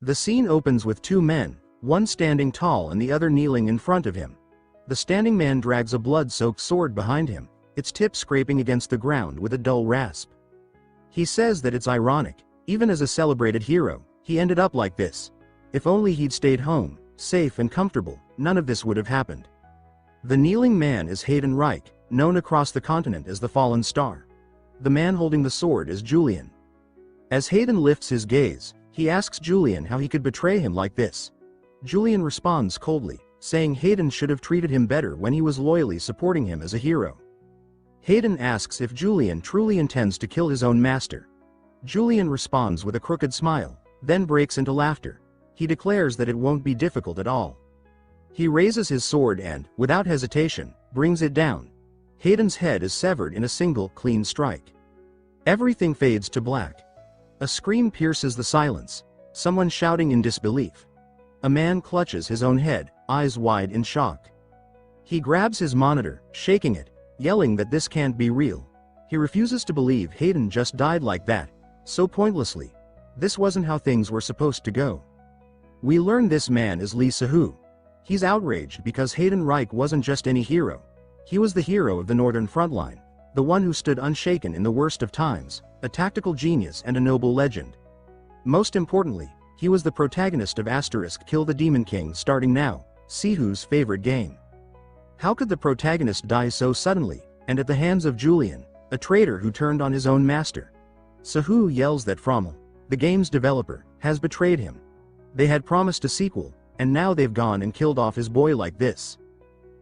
The scene opens with two men, one standing tall and the other kneeling in front of him. The standing man drags a blood-soaked sword behind him, its tip scraping against the ground with a dull rasp. He says that it's ironic, even as a celebrated hero, he ended up like this. If only he'd stayed home, safe and comfortable, none of this would have happened. The kneeling man is Hayden Reich, known across the continent as the Fallen Star. The man holding the sword is Julian. As Hayden lifts his gaze, he asks Julian how he could betray him like this. Julian responds coldly, saying Hayden should have treated him better when he was loyally supporting him as a hero. Hayden asks if Julian truly intends to kill his own master. Julian responds with a crooked smile, then breaks into laughter. He declares that it won't be difficult at all. He raises his sword and, without hesitation, brings it down. Hayden's head is severed in a single, clean strike. Everything fades to black. A scream pierces the silence, someone shouting in disbelief. A man clutches his own head, eyes wide in shock. He grabs his monitor, shaking it, yelling that this can't be real. He refuses to believe Hayden just died like that, so pointlessly. This wasn't how things were supposed to go. We learn this man is Lee Sahu. He's outraged because Hayden Reich wasn't just any hero. He was the hero of the Northern Frontline, the one who stood unshaken in the worst of times, a tactical genius and a noble legend. Most importantly, he was the protagonist of * Kill the Demon King starting now, Sihu's favorite game. How could the protagonist die so suddenly, and at the hands of Julian, a traitor who turned on his own master? Sahu yells that Frommel, the game's developer, has betrayed him. They had promised a sequel, and now they've gone and killed off his boy like this.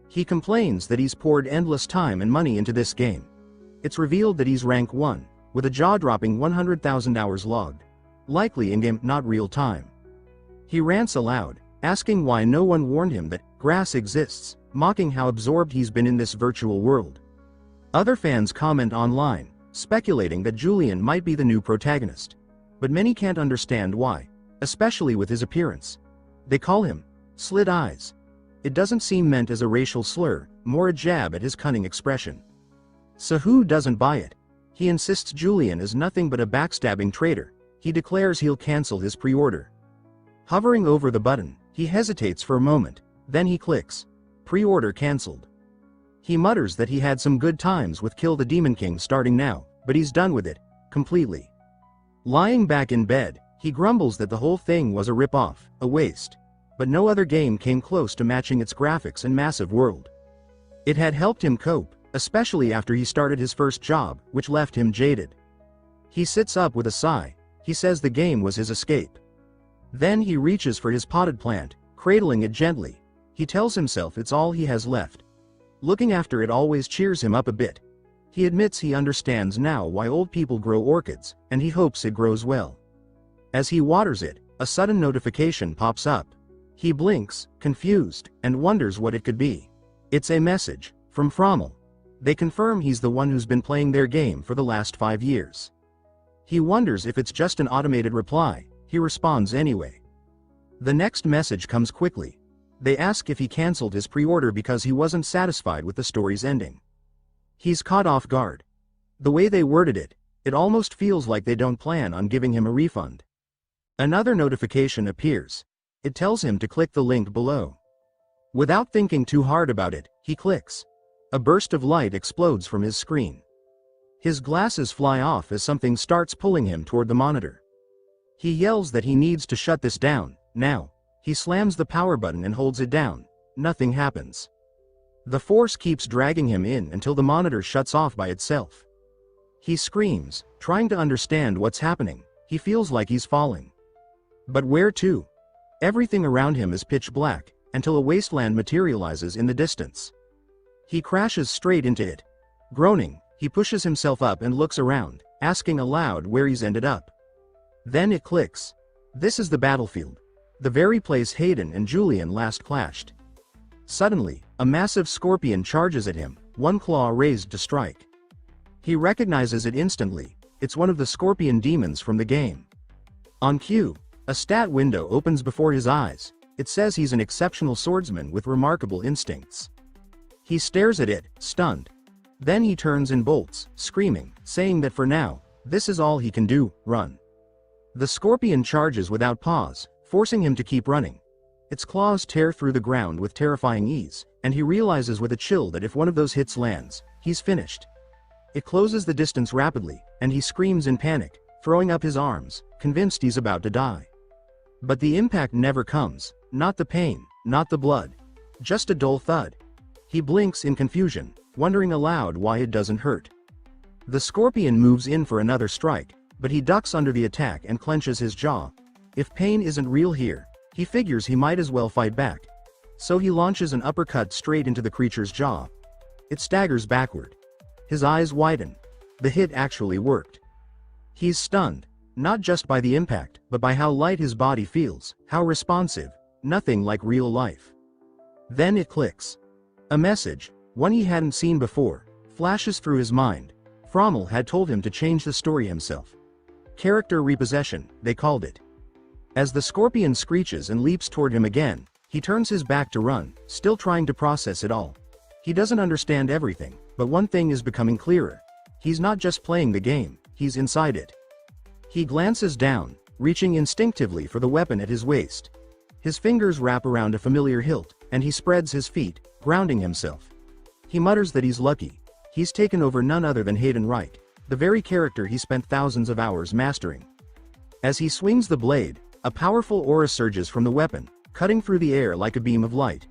He complains that he's poured endless time and money into this game. It's revealed that he's rank 1, with a jaw-dropping 100,000 hours logged. Likely in-game, not real time. He rants aloud, asking why no one warned him that grass exists, mocking how absorbed he's been in this virtual world. Other fans comment online, speculating that Julian might be the new protagonist. But many can't understand why, especially with his appearance. They call him Slit Eyes. It doesn't seem meant as a racial slur, more a jab at his cunning expression. Sahu doesn't buy it. He insists Julian is nothing but a backstabbing traitor. He declares he'll cancel his pre-order. Hovering over the button, he hesitates for a moment, then he clicks. Pre-order cancelled. He mutters that he had some good times with Kill the Demon King starting now, but he's done with it, completely. Lying back in bed, he grumbles that the whole thing was a rip-off, a waste. But no other game came close to matching its graphics and massive world. It had helped him cope, especially after he started his first job, which left him jaded. He sits up with a sigh. He says the game was his escape. Then he reaches for his potted plant, cradling it gently. He tells himself it's all he has left. Looking after it always cheers him up a bit. He admits he understands now why old people grow orchids, and he hopes it grows well. As he waters it, a sudden notification pops up. He blinks, confused, and wonders what it could be. It's a message from Frommel. They confirm he's the one who's been playing their game for the last 5 years. He wonders if it's just an automated reply. He responds anyway. The next message comes quickly. They ask if he cancelled his pre-order because he wasn't satisfied with the story's ending. He's caught off guard. The way they worded it, it almost feels like they don't plan on giving him a refund. Another notification appears. It tells him to click the link below. Without thinking too hard about it, he clicks. A burst of light explodes from his screen. His glasses fly off as something starts pulling him toward the monitor. He yells that he needs to shut this down, now. He slams the power button and holds it down. Nothing happens. The force keeps dragging him in until the monitor shuts off by itself. He screams, trying to understand what's happening. He feels like he's falling. But where to? Everything around him is pitch black, until a wasteland materializes in the distance. He crashes straight into it. Groaning, he pushes himself up and looks around, asking aloud where he's ended up. Then it clicks. This is the battlefield. The very place Hayden and Julian last clashed. Suddenly, a massive scorpion charges at him, one claw raised to strike. He recognizes it instantly. It's one of the scorpion demons from the game. On cue, a stat window opens before his eyes. It says he's an exceptional swordsman with remarkable instincts. He stares at it, stunned. Then he turns and bolts, screaming, saying that for now, this is all he can do, run. The scorpion charges without pause, forcing him to keep running. Its claws tear through the ground with terrifying ease, and he realizes with a chill that if one of those hits lands, he's finished. It closes the distance rapidly, and he screams in panic, throwing up his arms, convinced he's about to die. But the impact never comes, not the pain, not the blood. Just a dull thud. He blinks in confusion, wondering aloud why it doesn't hurt. The scorpion moves in for another strike, but he ducks under the attack and clenches his jaw. If pain isn't real here, he figures he might as well fight back. So he launches an uppercut straight into the creature's jaw. It staggers backward. His eyes widen. The hit actually worked. He's stunned, not just by the impact, but by how light his body feels, how responsive, nothing like real life. Then it clicks. A message, one he hadn't seen before, flashes through his mind. Frommel had told him to change the story himself. Character repossession, they called it. As the scorpion screeches and leaps toward him again, he turns his back to run, still trying to process it all. He doesn't understand everything, but one thing is becoming clearer. He's not just playing the game, he's inside it. He glances down, reaching instinctively for the weapon at his waist. His fingers wrap around a familiar hilt, and he spreads his feet, grounding himself. He mutters that he's lucky. He's taken over none other than Hayden Wright, the very character he spent thousands of hours mastering. As he swings the blade, a powerful aura surges from the weapon, cutting through the air like a beam of light.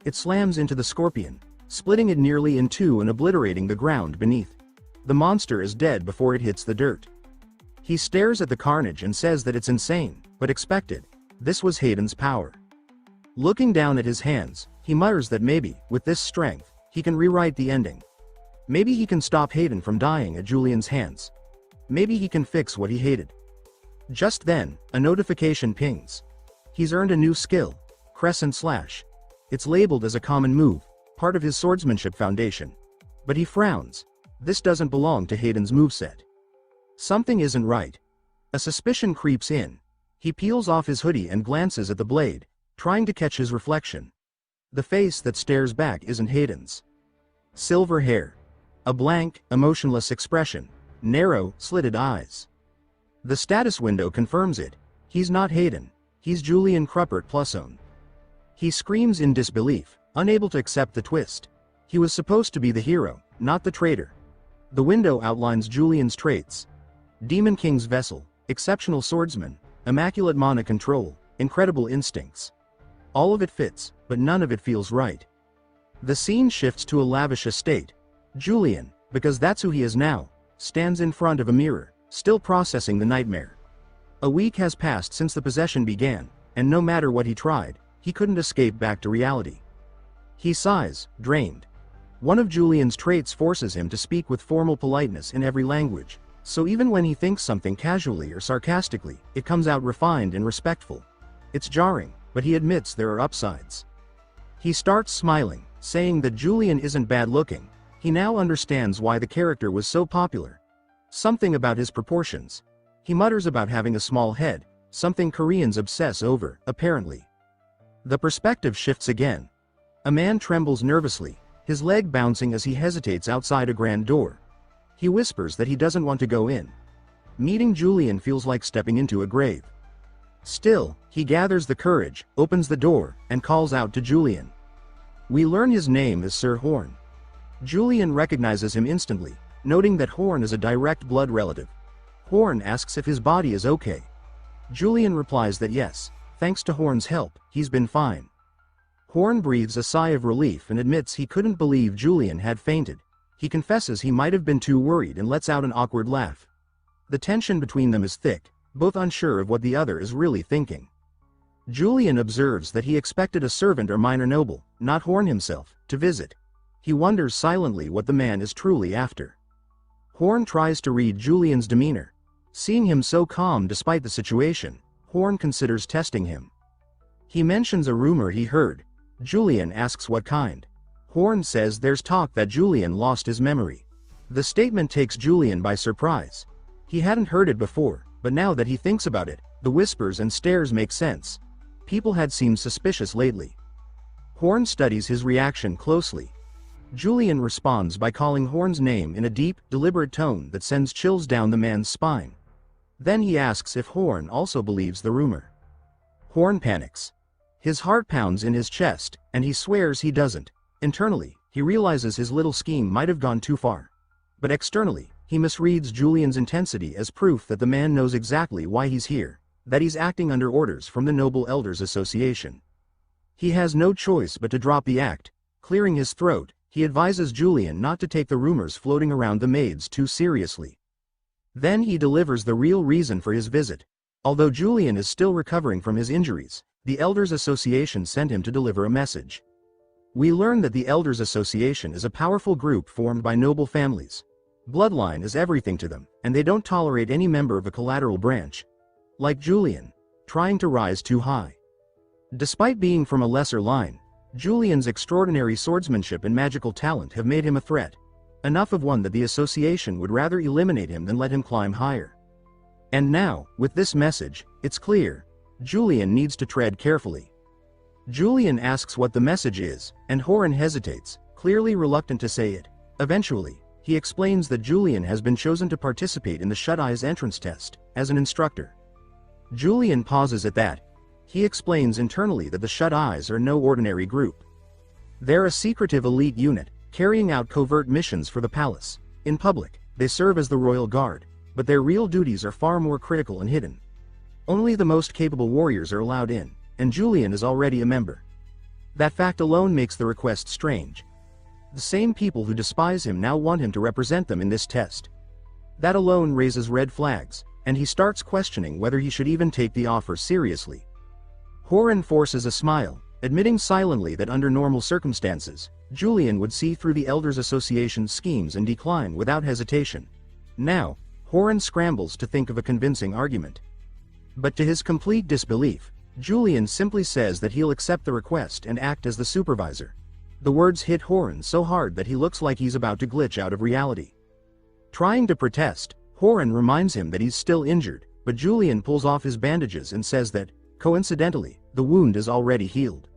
It slams into the scorpion, splitting it nearly in two and obliterating the ground beneath. The monster is dead before it hits the dirt. He stares at the carnage and says that it's insane, but expected. This was Hayden's power. Looking down at his hands, he mutters that maybe, with this strength, he can rewrite the ending. Maybe he can stop Hayden from dying at Julian's hands. Maybe he can fix what he hated. Just then, a notification pings. He's earned a new skill, Crescent Slash. It's labeled as a common move, part of his swordsmanship foundation. But he frowns. This doesn't belong to Hayden's moveset. Something isn't right. A suspicion creeps in. He peels off his hoodie and glances at the blade, trying to catch his reflection. The face that stares back isn't Hayden's. Silver hair. A blank, emotionless expression. Narrow, slitted eyes. The status window confirms it. He's not Hayden. He's Julian Cruppert Plusone. He screams in disbelief, unable to accept the twist. He was supposed to be the hero, not the traitor. The window outlines Julian's traits. Demon King's vessel, exceptional swordsman, immaculate mana control, incredible instincts. All of it fits, but none of it feels right. The scene shifts to a lavish estate. Julian, because that's who he is now, stands in front of a mirror, still processing the nightmare. A week has passed since the possession began, and no matter what he tried, he couldn't escape back to reality. He sighs, drained. One of Julian's traits forces him to speak with formal politeness in every language, so even when he thinks something casually or sarcastically, it comes out refined and respectful. It's jarring, but he admits there are upsides. He starts smiling, saying that Julian isn't bad looking. He now understands why the character was so popular. Something about his proportions. He mutters about having a small head, something Koreans obsess over, apparently. The perspective shifts again. A man trembles nervously, his leg bouncing as he hesitates outside a grand door. He whispers that he doesn't want to go in. Meeting Julian feels like stepping into a grave. Still, he gathers the courage, opens the door, and calls out to Julian. We learn his name is Sir Horn. Julian recognizes him instantly, noting that Horn is a direct blood relative. Horn asks if his body is okay. Julian replies that yes, thanks to Horn's help, he's been fine. Horn breathes a sigh of relief and admits he couldn't believe Julian had fainted. He confesses he might have been too worried and lets out an awkward laugh. The tension between them is thick, both unsure of what the other is really thinking. Julian observes that he expected a servant or minor noble, not Horn himself, to visit. He wonders silently what the man is truly after. Horn tries to read Julian's demeanor. Seeing him so calm despite the situation, Horn considers testing him. He mentions a rumor he heard. Julian asks what kind. Horn says there's talk that Julian lost his memory. The statement takes Julian by surprise. He hadn't heard it before, but now that he thinks about it, the whispers and stares make sense. People had seemed suspicious lately. Horn studies his reaction closely. Julian responds by calling Horn's name in a deep, deliberate tone that sends chills down the man's spine. Then he asks if Horn also believes the rumor. Horan panics. His heart pounds in his chest, and he swears he doesn't. Internally, he realizes his little scheme might have gone too far. But externally, he misreads Julian's intensity as proof that the man knows exactly why he's here, that he's acting under orders from the Noble Elders Association. He has no choice but to drop the act. Clearing his throat, he advises Julian not to take the rumors floating around the maids too seriously. Then he delivers the real reason for his visit. Although Julian is still recovering from his injuries, the Elders Association sent him to deliver a message. We learn that the Elders Association is a powerful group formed by noble families. Bloodline is everything to them, and they don't tolerate any member of a collateral branch, like Julian, trying to rise too high. Despite being from a lesser line, Julian's extraordinary swordsmanship and magical talent have made him a threat, enough of one that the association would rather eliminate him than let him climb higher. And now, with this message, it's clear, Julian needs to tread carefully. Julian asks what the message is, and Horan hesitates, clearly reluctant to say it. Eventually, he explains that Julian has been chosen to participate in the Shut Eyes entrance test, as an instructor. Julian pauses at that. He explains internally that the Shut Eyes are no ordinary group. They're a secretive elite unit, carrying out covert missions for the palace. In public, they serve as the royal guard, but their real duties are far more critical and hidden. Only the most capable warriors are allowed in, and Julian is already a member. That fact alone makes the request strange. The same people who despise him now want him to represent them in this test. That alone raises red flags, and he starts questioning whether he should even take the offer seriously. Horan forces a smile, admitting silently that under normal circumstances, Julian would see through the Elders Association's schemes and decline without hesitation. Now, Horan scrambles to think of a convincing argument. But to his complete disbelief, Julian simply says that he'll accept the request and act as the supervisor. The words hit Horan so hard that he looks like he's about to glitch out of reality. Trying to protest, Horan reminds him that he's still injured, but Julian pulls off his bandages and says that, coincidentally, the wound is already healed.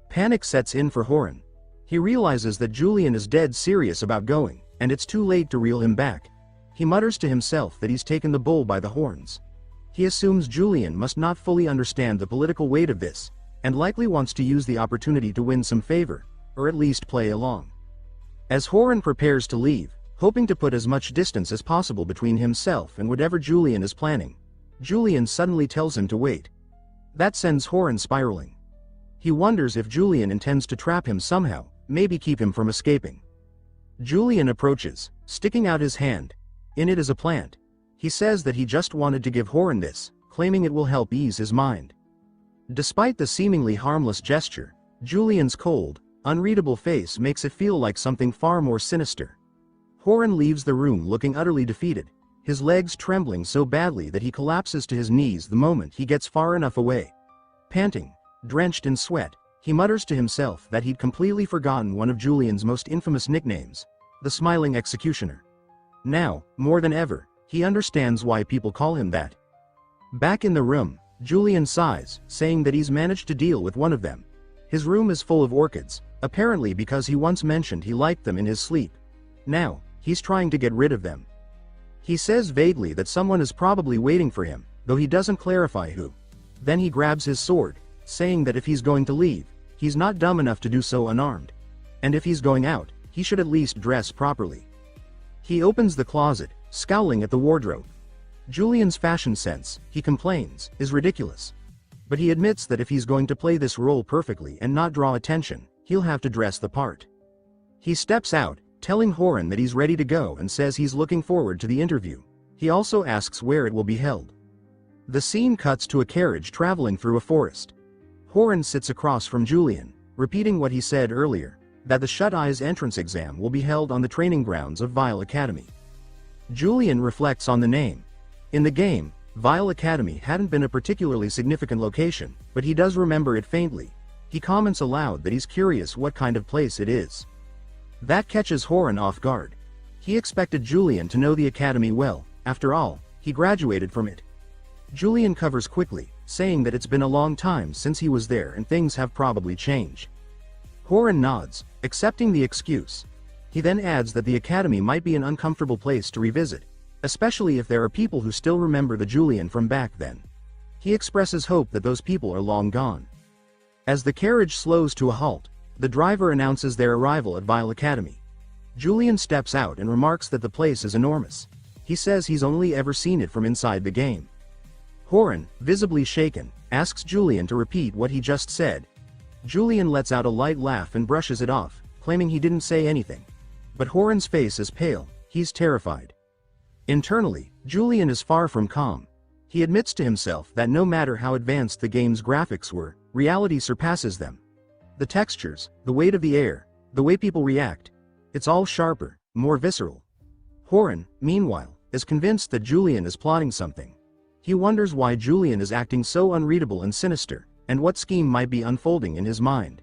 Panic sets in for Horan. He realizes that Julian is dead serious about going, and it's too late to reel him back. He mutters to himself that he's taken the bull by the horns. He assumes Julian must not fully understand the political weight of this, and likely wants to use the opportunity to win some favor, or at least play along. As Horan prepares to leave, hoping to put as much distance as possible between himself and whatever Julian is planning, Julian suddenly tells him to wait. That sends Horan spiraling. He wonders if Julian intends to trap him somehow, maybe keep him from escaping. Julian approaches, sticking out his hand. In it is a plant. He says that he just wanted to give Horan this, claiming it will help ease his mind. Despite the seemingly harmless gesture, Julian's cold, unreadable face makes it feel like something far more sinister. Horan leaves the room looking utterly defeated, his legs trembling so badly that he collapses to his knees the moment he gets far enough away. Panting, drenched in sweat, he mutters to himself that he'd completely forgotten one of Julian's most infamous nicknames, the Smiling Executioner. Now, more than ever, he understands why people call him that. Back in the room, Julian sighs, saying that he's managed to deal with one of them. His room is full of orchids, apparently because he once mentioned he liked them in his sleep. Now, he's trying to get rid of them. He says vaguely that someone is probably waiting for him, though he doesn't clarify who. Then he grabs his sword, saying that if he's going to leave, he's not dumb enough to do so unarmed. And if he's going out, he should at least dress properly. He opens the closet, scowling at the wardrobe. Julian's fashion sense, he complains, is ridiculous. But he admits that if he's going to play this role perfectly and not draw attention, he'll have to dress the part. He steps out, telling Horan that he's ready to go and says he's looking forward to the interview. He also asks where it will be held. The scene cuts to a carriage traveling through a forest. Horan sits across from Julian, repeating what he said earlier, that the Shut Eyes entrance exam will be held on the training grounds of Vile Academy. Julian reflects on the name. In the game, Vile Academy hadn't been a particularly significant location, but he does remember it faintly. He comments aloud that he's curious what kind of place it is. That catches Horan off guard. He expected Julian to know the academy well, after all, he graduated from it. Julian covers quickly, saying that it's been a long time since he was there and things have probably changed. Horan nods, accepting the excuse. He then adds that the academy might be an uncomfortable place to revisit, especially if there are people who still remember the Julian from back then. He expresses hope that those people are long gone. As the carriage slows to a halt, the driver announces their arrival at Vile Academy. Julian steps out and remarks that the place is enormous. He says he's only ever seen it from inside the game. Horan, visibly shaken, asks Julian to repeat what he just said. Julian lets out a light laugh and brushes it off, claiming he didn't say anything. But Horan's face is pale, he's terrified. Internally, Julian is far from calm. He admits to himself that no matter how advanced the game's graphics were, reality surpasses them. The textures, the weight of the air, the way people react, it's all sharper, more visceral. Horan, meanwhile, is convinced that Julian is plotting something. He wonders why Julian is acting so unreadable and sinister, and what scheme might be unfolding in his mind.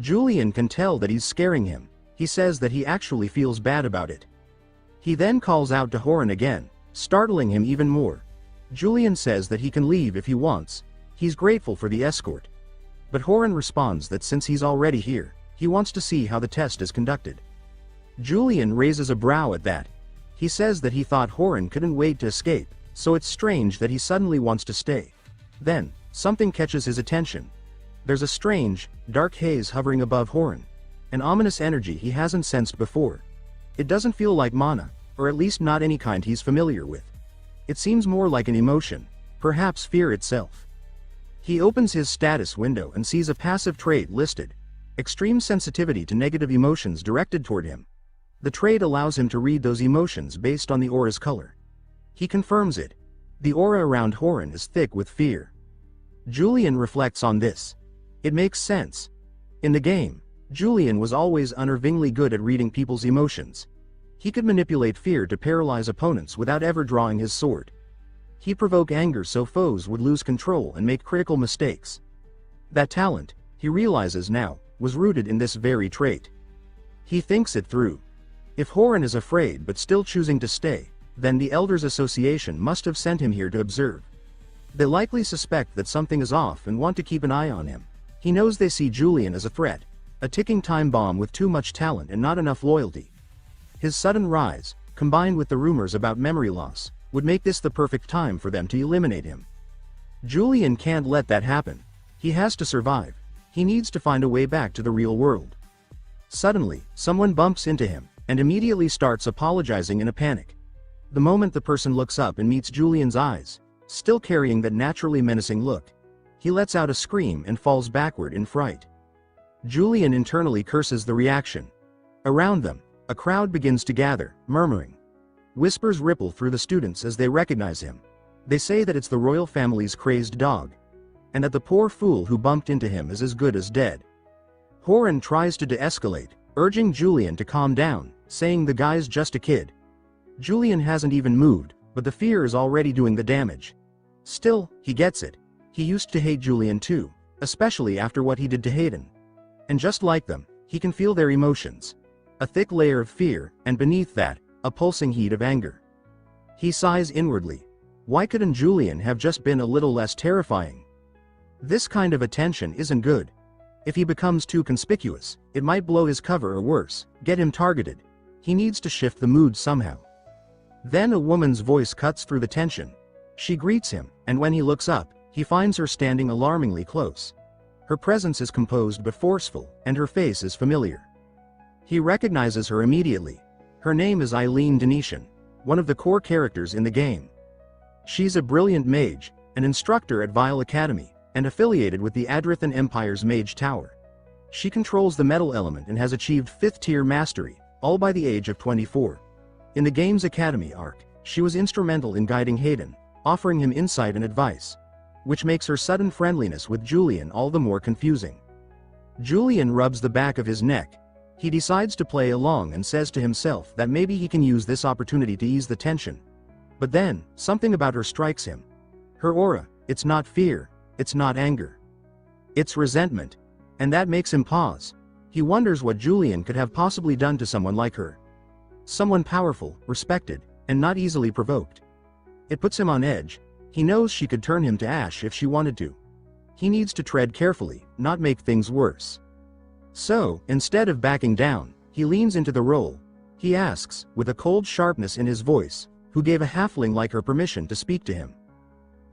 Julian can tell that he's scaring him. He says that he actually feels bad about it. He then calls out to Horan again, startling him even more. Julian says that he can leave if he wants. He's grateful for the escort. But Horan responds that since he's already here, he wants to see how the test is conducted. Julian raises a brow at that. He says that he thought Horan couldn't wait to escape, so it's strange that he suddenly wants to stay. Then, something catches his attention. There's a strange, dark haze hovering above Horan. An ominous energy he hasn't sensed before. It doesn't feel like mana, or at least not any kind he's familiar with. It seems more like an emotion, perhaps fear itself. He opens his status window and sees a passive trait listed. Extreme sensitivity to negative emotions directed toward him. The trait allows him to read those emotions based on the aura's color. He confirms it. The aura around Horan is thick with fear. Julian reflects on this. It makes sense. In the game, Julian was always unnervingly good at reading people's emotions. He could manipulate fear to paralyze opponents without ever drawing his sword. He provoked anger so foes would lose control and make critical mistakes. That talent, he realizes now, was rooted in this very trait. He thinks it through. If Horan is afraid but still choosing to stay, then the Elders Association must have sent him here to observe. They likely suspect that something is off and want to keep an eye on him. He knows they see Julian as a threat, a ticking time bomb with too much talent and not enough loyalty. His sudden rise, combined with the rumors about memory loss, would make this the perfect time for them to eliminate him. Julian can't let that happen. He has to survive. He needs to find a way back to the real world. Suddenly, someone bumps into him, and immediately starts apologizing in a panic. The moment the person looks up and meets Julian's eyes, still carrying that naturally menacing look, he lets out a scream and falls backward in fright. Julian internally curses the reaction. Around them, a crowd begins to gather, murmuring. Whispers ripple through the students as they recognize him. They say that it's the royal family's crazed dog, and that the poor fool who bumped into him is as good as dead. Horan tries to de-escalate, urging Julian to calm down, saying the guy's just a kid. Julian hasn't even moved, but the fear is already doing the damage. Still, he gets it. He used to hate Julian too, especially after what he did to Hayden. And just like them, he can feel their emotions. A thick layer of fear, and beneath that, a pulsing heat of anger. He sighs inwardly. Why couldn't Julian have just been a little less terrifying? This kind of attention isn't good. If he becomes too conspicuous, it might blow his cover or worse, get him targeted. He needs to shift the mood somehow. Then a woman's voice cuts through the tension. She greets him, and when he looks up, he finds her standing alarmingly close. Her presence is composed but forceful, and her face is familiar. He recognizes her immediately. Her name is Eileen Denetian, one of the core characters in the game. She's a brilliant mage, an instructor at Vile Academy, and affiliated with the Adrithan Empire's Mage Tower. She controls the metal element and has achieved 5th-tier mastery, all by the age of 24. In the game's Academy arc, she was instrumental in guiding Hayden, offering him insight and advice, which makes her sudden friendliness with Julian all the more confusing. Julian rubs the back of his neck. He decides to play along and says to himself that maybe he can use this opportunity to ease the tension. But then, something about her strikes him. Her aura, it's not fear, it's not anger. It's resentment. And that makes him pause. He wonders what Julian could have possibly done to someone like her. Someone powerful, respected, and not easily provoked. It puts him on edge. He knows she could turn him to ash if she wanted to. He needs to tread carefully, not make things worse. So, instead of backing down, he leans into the role. He asks, with a cold sharpness in his voice, who gave a halfling like her permission to speak to him.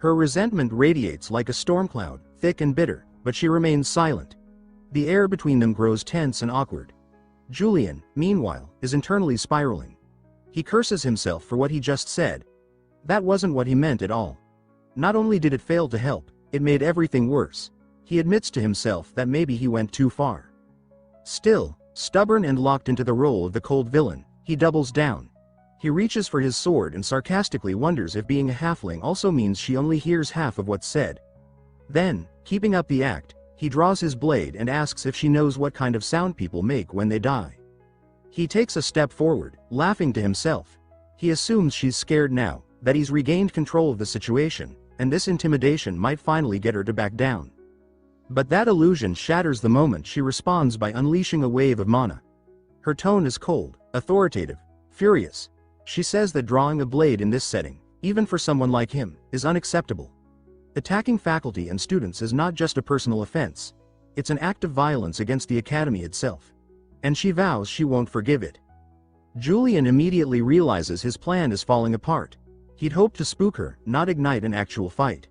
Her resentment radiates like a storm cloud, thick and bitter, but she remains silent. The air between them grows tense and awkward. Julian, meanwhile, is internally spiraling. He curses himself for what he just said. That wasn't what he meant at all. Not only did it fail to help, it made everything worse. He admits to himself that maybe he went too far. Still, stubborn and locked into the role of the cold villain, he doubles down. He reaches for his sword and sarcastically wonders if being a halfling also means she only hears half of what's said. Then, keeping up the act, he draws his blade and asks if she knows what kind of sound people make when they die. He takes a step forward, laughing to himself. He assumes she's scared now, that he's regained control of the situation, and this intimidation might finally get her to back down. But that illusion shatters the moment she responds by unleashing a wave of mana. Her tone is cold, authoritative, furious. She says that drawing a blade in this setting, even for someone like him, is unacceptable. Attacking faculty and students is not just a personal offense. It's an act of violence against the academy itself. And she vows she won't forgive it. Julian immediately realizes his plan is falling apart. He'd hoped to spook her, not ignite an actual fight.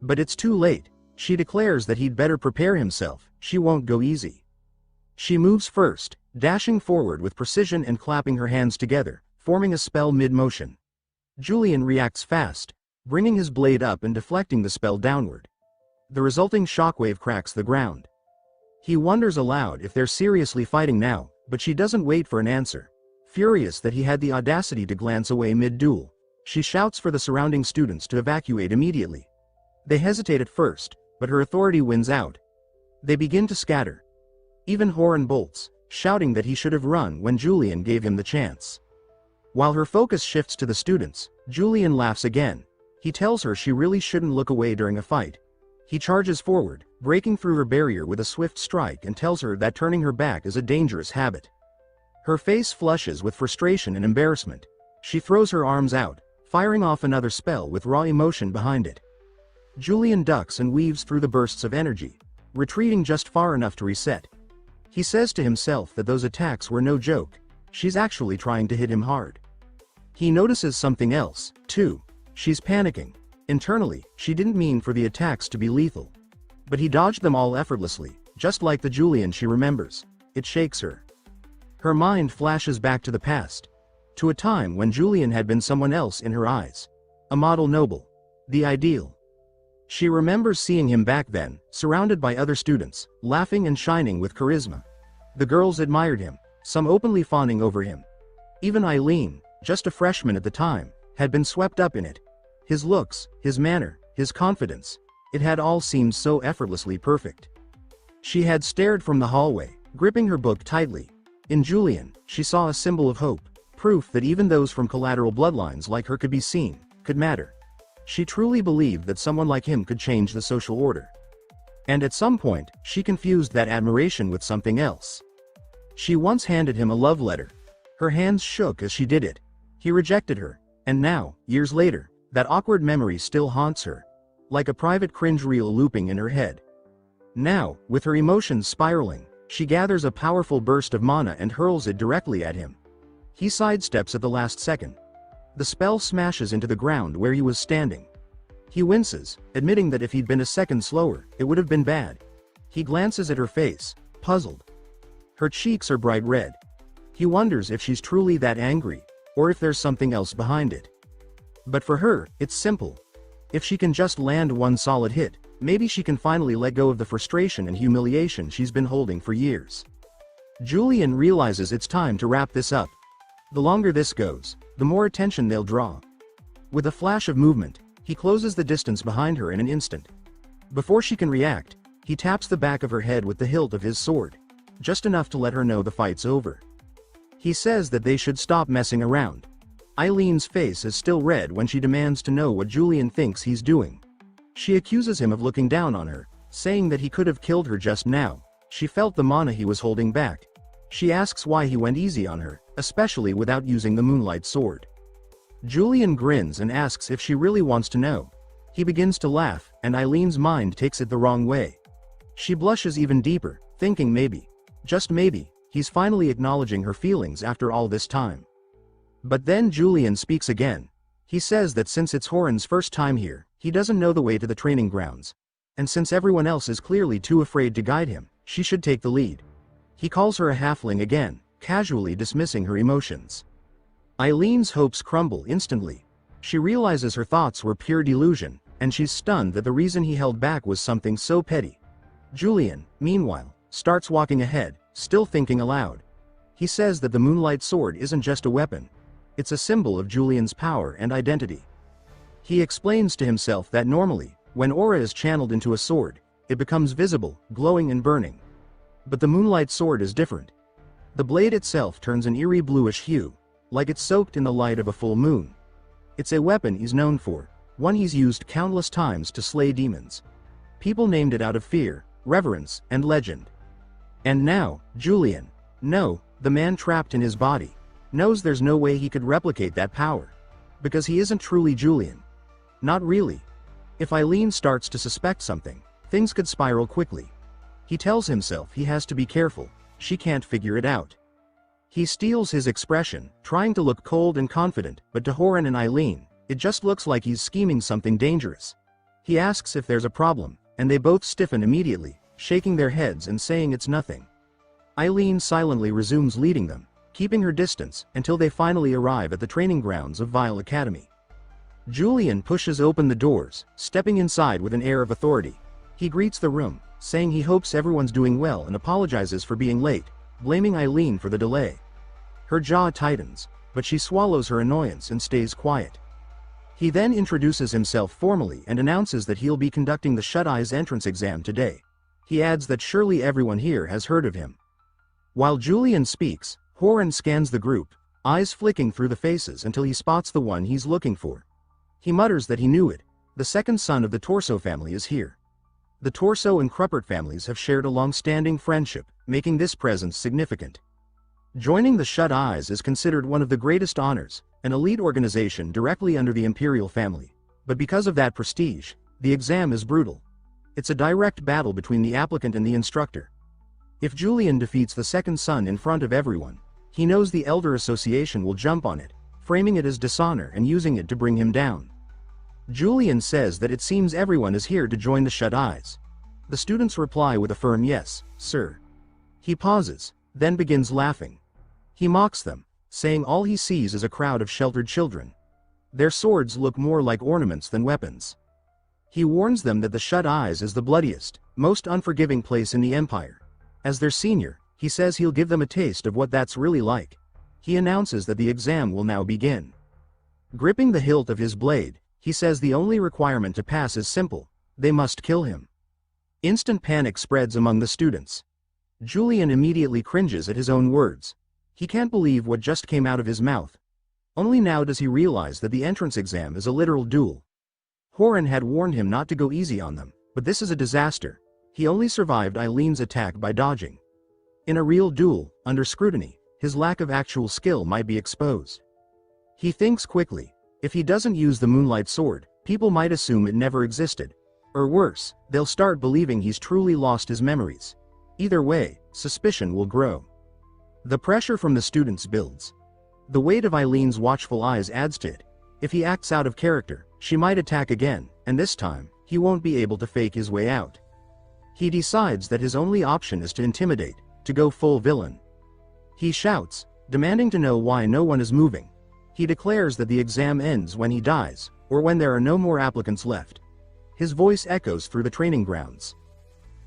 But it's too late. She declares that he'd better prepare himself, she won't go easy. She moves first, dashing forward with precision and clapping her hands together, forming a spell mid-motion. Julian reacts fast, bringing his blade up and deflecting the spell downward. The resulting shockwave cracks the ground. He wonders aloud if they're seriously fighting now, but she doesn't wait for an answer. Furious that he had the audacity to glance away mid-duel, she shouts for the surrounding students to evacuate immediately. They hesitate at first, but her authority wins out. They begin to scatter. Even Horan bolts, shouting that he should have run when Julian gave him the chance. While her focus shifts to the students, Julian laughs again. He tells her she really shouldn't look away during a fight. He charges forward, breaking through her barrier with a swift strike and tells her that turning her back is a dangerous habit. Her face flushes with frustration and embarrassment. She throws her arms out, firing off another spell with raw emotion behind it. Julian ducks and weaves through the bursts of energy, retreating just far enough to reset. He says to himself that those attacks were no joke. She's actually trying to hit him hard. He notices something else, too. She's panicking. Internally, she didn't mean for the attacks to be lethal. But he dodged them all effortlessly, just like the Julian she remembers. It shakes her. Her mind flashes back to the past. To a time when Julian had been someone else in her eyes. A model noble. The ideal. She remembers seeing him back then, surrounded by other students, laughing and shining with charisma. The girls admired him, some openly fawning over him. Even Eileen, just a freshman at the time, had been swept up in it. His looks, his manner, his confidence, it had all seemed so effortlessly perfect. She had stared from the hallway, gripping her book tightly. In Julian, she saw a symbol of hope, proof that even those from collateral bloodlines like her could be seen, could matter. She truly believed that someone like him could change the social order. And at some point, she confused that admiration with something else. She once handed him a love letter. Her hands shook as she did it. He rejected her, and now, years later, that awkward memory still haunts her, like a private cringe reel looping in her head. Now, with her emotions spiraling, she gathers a powerful burst of mana and hurls it directly at him. He sidesteps at the last second. The spell smashes into the ground where he was standing. He winces, admitting that if he'd been a second slower, it would have been bad. He glances at her face, puzzled. Her cheeks are bright red. He wonders if she's truly that angry, or if there's something else behind it. But for her, it's simple. If she can just land one solid hit, maybe she can finally let go of the frustration and humiliation she's been holding for years. Julian realizes it's time to wrap this up. The longer this goes, the more attention they'll draw. With a flash of movement, he closes the distance behind her in an instant. Before she can react, he taps the back of her head with the hilt of his sword, just enough to let her know the fight's over. He says that they should stop messing around. Eileen's face is still red when she demands to know what Julian thinks he's doing. She accuses him of looking down on her, saying that he could have killed her just now. She felt the mana he was holding back. She asks why he went easy on her, especially without using the moonlight sword. Julian grins and asks if she really wants to know. He begins to laugh, and Eileen's mind takes it the wrong way. She blushes even deeper, thinking maybe, just maybe, he's finally acknowledging her feelings after all this time. But then Julian speaks again. He says that since it's Horan's first time here, He doesn't know the way to the training grounds. And since everyone else is clearly too afraid to guide him, she should take the lead. He calls her a halfling again, casually dismissing her emotions. Eileen's hopes crumble instantly. She realizes her thoughts were pure delusion, and she's stunned that the reason he held back was something so petty. Julian, meanwhile, starts walking ahead, still thinking aloud. He says that the moonlight sword isn't just a weapon. It's a symbol of Julian's power and identity. He explains to himself that normally, when aura is channeled into a sword, it becomes visible, glowing and burning. But the moonlight sword is different. The blade itself turns an eerie bluish hue, like it's soaked in the light of a full moon. It's a weapon he's known for, one he's used countless times to slay demons. People named it out of fear, reverence, and legend. And now, Julian, no, the man trapped in his body, knows there's no way he could replicate that power. Because he isn't truly Julian. Not really. If Eileen starts to suspect something, things could spiral quickly. He tells himself he has to be careful, she can't figure it out. He steals his expression, trying to look cold and confident, but to Horan and Eileen, it just looks like he's scheming something dangerous. He asks if there's a problem, and they both stiffen immediately, shaking their heads and saying it's nothing. Eileen silently resumes leading them, keeping her distance until they finally arrive at the training grounds of Vile Academy. Julian pushes open the doors, stepping inside with an air of authority. He greets the room, saying he hopes everyone's doing well and apologizes for being late, blaming Eileen for the delay. Her jaw tightens, but she swallows her annoyance and stays quiet. He then introduces himself formally and announces that he'll be conducting the Shut Eyes entrance exam today. He adds that surely everyone here has heard of him. While Julian speaks, Horan scans the group, eyes flicking through the faces until he spots the one he's looking for. He mutters that he knew it. The second son of the Torso family is here. The Torso and Cruppert families have shared a long-standing friendship, making this presence significant. Joining the Shut Eyes is considered one of the greatest honors, an elite organization directly under the Imperial family. But because of that prestige, the exam is brutal. It's a direct battle between the applicant and the instructor. If Julian defeats the second son in front of everyone, he knows the Elder Association will jump on it, framing it as dishonor and using it to bring him down. Julian says that it seems everyone is here to join the Shut Eyes. The students reply with a firm yes, sir. He pauses, then begins laughing. He mocks them, saying all he sees is a crowd of sheltered children. Their swords look more like ornaments than weapons. He warns them that the Shut Eyes is the bloodiest, most unforgiving place in the Empire. As their senior, he says he'll give them a taste of what that's really like. He announces that the exam will now begin. Gripping the hilt of his blade, he says the only requirement to pass is simple: they must kill him. Instant panic spreads among the students. Julian immediately cringes at his own words. He can't believe what just came out of his mouth. Only now does he realize that the entrance exam is a literal duel. Horan had warned him not to go easy on them, but this is a disaster. He only survived Eileen's attack by dodging. In a real duel, under scrutiny, his lack of actual skill might be exposed. He thinks quickly. If he doesn't use the moonlight sword, people might assume it never existed. Or worse, they'll start believing he's truly lost his memories. Either way, suspicion will grow. The pressure from the students builds. The weight of Eileen's watchful eyes adds to it. If he acts out of character, she might attack again, and this time, he won't be able to fake his way out. He decides that his only option is to intimidate, to go full villain. He shouts, demanding to know why no one is moving. He declares that the exam ends when he dies, or when there are no more applicants left. His voice echoes through the training grounds.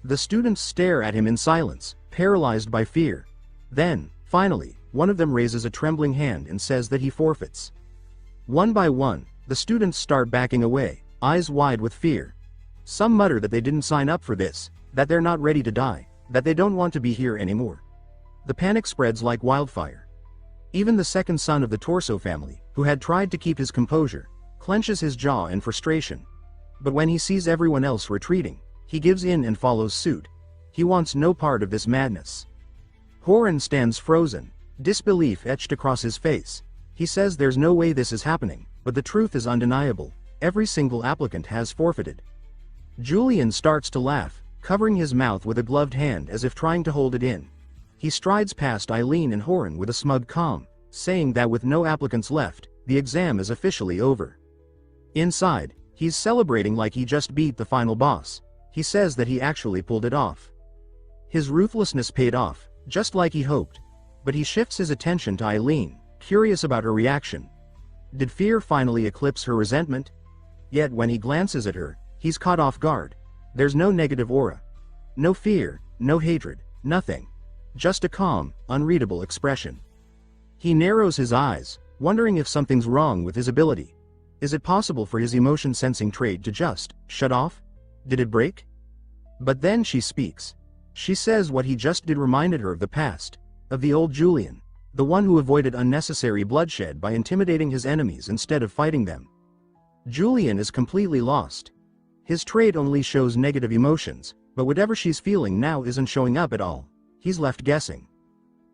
The students stare at him in silence, paralyzed by fear. Then, finally, one of them raises a trembling hand and says that he forfeits. One by one, the students start backing away, eyes wide with fear. Some mutter that they didn't sign up for this, that they're not ready to die, that they don't want to be here anymore. The panic spreads like wildfire. Even the second son of the Torso family, who had tried to keep his composure, clenches his jaw in frustration. But when he sees everyone else retreating, he gives in and follows suit. He wants no part of this madness. Horan stands frozen, disbelief etched across his face. He says there's no way this is happening, but the truth is undeniable. Every single applicant has forfeited. Julian starts to laugh, covering his mouth with a gloved hand as if trying to hold it in. He strides past Eileen and Horan with a smug calm, saying that with no applicants left, the exam is officially over. Inside, He's celebrating like he just beat the final boss. He says that he actually pulled it off. His ruthlessness paid off, just like he hoped. But he shifts his attention to Eileen, curious about her reaction. Did fear finally eclipse her resentment? Yet when he glances at her, he's caught off guard. There's no negative aura. No fear, no hatred, nothing. Just a calm, unreadable expression. He narrows his eyes, wondering if something's wrong with his ability. Is it possible for his emotion-sensing trait to just shut off? Did it break? But then she speaks. She says what he just did reminded her of the past, of the old Julian, the one who avoided unnecessary bloodshed by intimidating his enemies instead of fighting them. Julian is completely lost. His trait only shows negative emotions, but whatever she's feeling now isn't showing up at all. He's left guessing.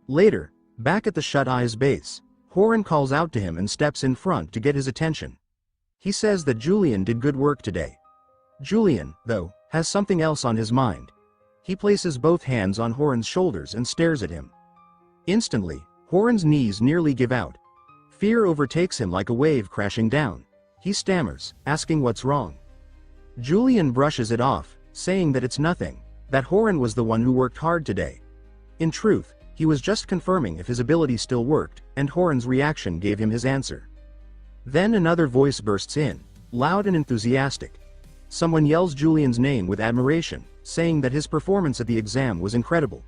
Later, back at the Shut Eye's base, Horan calls out to him and steps in front to get his attention. He says that Julian did good work today. Julian, though, has something else on his mind. He places both hands on Horan's shoulders and stares at him. Instantly, Horan's knees nearly give out. Fear overtakes him like a wave crashing down. He stammers, asking what's wrong. Julian brushes it off, saying that it's nothing, that Horan was the one who worked hard today. In truth, he was just confirming if his ability still worked, and Horan's reaction gave him his answer. Then another voice bursts in, loud and enthusiastic. Someone yells Julian's name with admiration, saying that his performance at the exam was incredible.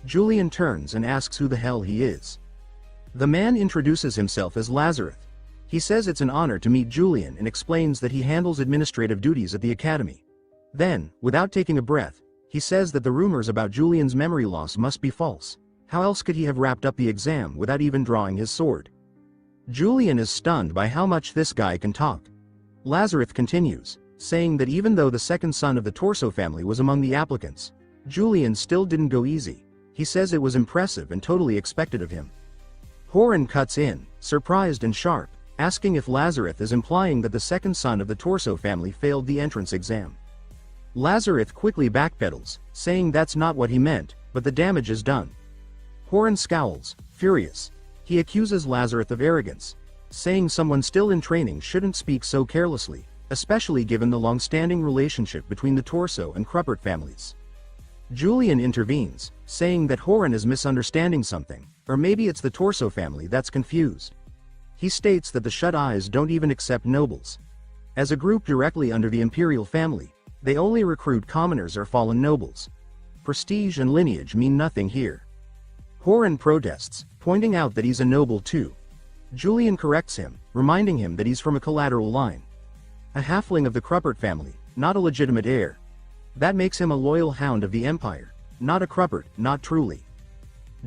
Julian turns and asks who the hell he is. The man introduces himself as Lazarus. He says it's an honor to meet Julian and explains that he handles administrative duties at the academy. Then, without taking a breath, he says that the rumors about Julian's memory loss must be false. How else could he have wrapped up the exam without even drawing his sword? Julian is stunned by how much this guy can talk. Lazarus continues, saying that even though the second son of the Torso family was among the applicants, Julian still didn't go easy. He says it was impressive and totally expected of him. Horan cuts in, surprised and sharp, asking if Lazarus is implying that the second son of the Torso family failed the entrance exam. Lazarus quickly backpedals, saying that's not what he meant, but the damage is done. Horan scowls, furious. He accuses Lazarus of arrogance, saying someone still in training shouldn't speak so carelessly, especially given the long-standing relationship between the Torso and Capped families. Julian intervenes, saying that Horan is misunderstanding something, or maybe it's the Torso family that's confused. He states that the Shut Eyes don't even accept nobles. As a group directly under the imperial family, they only recruit commoners or fallen nobles. Prestige and lineage mean nothing here. Horan protests, pointing out that he's a noble too. Julian corrects him, reminding him that he's from a collateral line. A halfling of the Capped family, not a legitimate heir. That makes him a loyal hound of the Empire, not a Capped, not truly.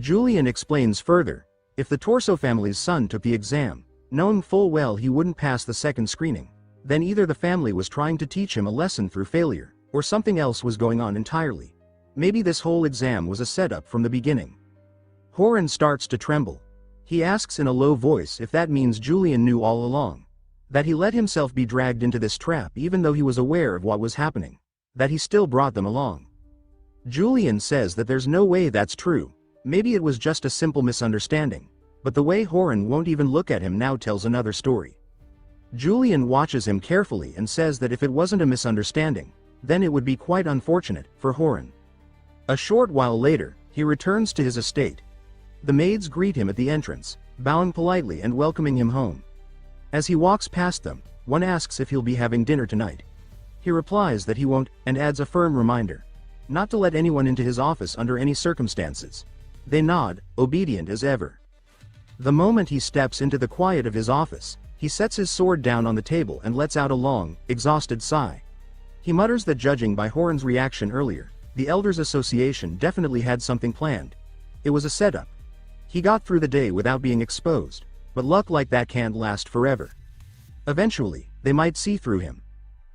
Julian explains further, if the Torso family's son took the exam, knowing full well he wouldn't pass the second screening, then either the family was trying to teach him a lesson through failure, or something else was going on entirely. Maybe this whole exam was a setup from the beginning. Horan starts to tremble. He asks in a low voice if that means Julian knew all along. That he let himself be dragged into this trap even though he was aware of what was happening. That he still brought them along. Julian says that there's no way that's true. Maybe it was just a simple misunderstanding. But the way Horan won't even look at him now tells another story. Julian watches him carefully and says that if it wasn't a misunderstanding, then it would be quite unfortunate for Horan. A short while later, he returns to his estate. The maids greet him at the entrance, bowing politely and welcoming him home. As he walks past them, one asks if he'll be having dinner tonight. He replies that he won't, and adds a firm reminder not to let anyone into his office under any circumstances. They nod, obedient as ever. The moment he steps into the quiet of his office, he sets his sword down on the table and lets out a long, exhausted sigh. He mutters that judging by Horan's reaction earlier, the Elders Association definitely had something planned. It was a setup. He got through the day without being exposed, but luck like that can't last forever. Eventually, they might see through him.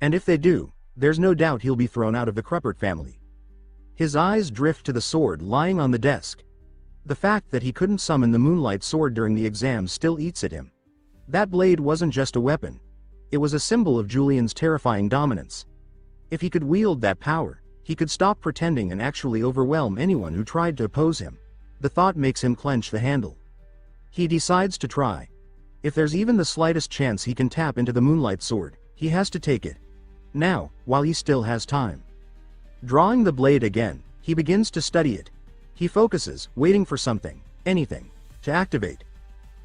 And if they do, there's no doubt he'll be thrown out of the Capped family. His eyes drift to the sword lying on the desk. The fact that he couldn't summon the Moonlight Sword during the exam still eats at him. That blade wasn't just a weapon. It was a symbol of Julian's terrifying dominance. If he could wield that power, he could stop pretending and actually overwhelm anyone who tried to oppose him. The thought makes him clench the handle. He decides to try. If there's even the slightest chance he can tap into the Moonlight Sword, He has to take it. Now, while he still has time. Drawing the blade again, he begins to study it. He focuses, waiting for something, anything, to activate.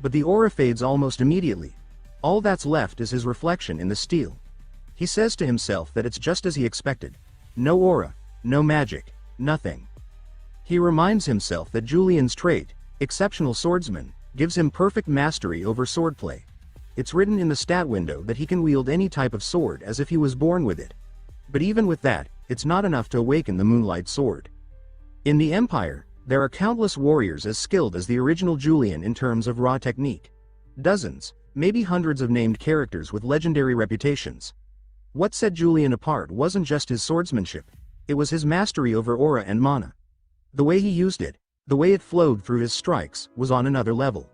But the aura fades almost immediately. All that's left is his reflection in the steel. He says to himself that it's just as he expected. No aura, no magic, nothing. He reminds himself that Julian's trait, exceptional swordsman, gives him perfect mastery over swordplay. It's written in the stat window that he can wield any type of sword as if he was born with it. But even with that, it's not enough to awaken the Moonlight Sword. In the Empire, there are countless warriors as skilled as the original Julian in terms of raw technique. Dozens, maybe hundreds of named characters with legendary reputations. What set Julian apart wasn't just his swordsmanship, it was his mastery over aura and mana. The way he used it, the way it flowed through his strikes, was on another level.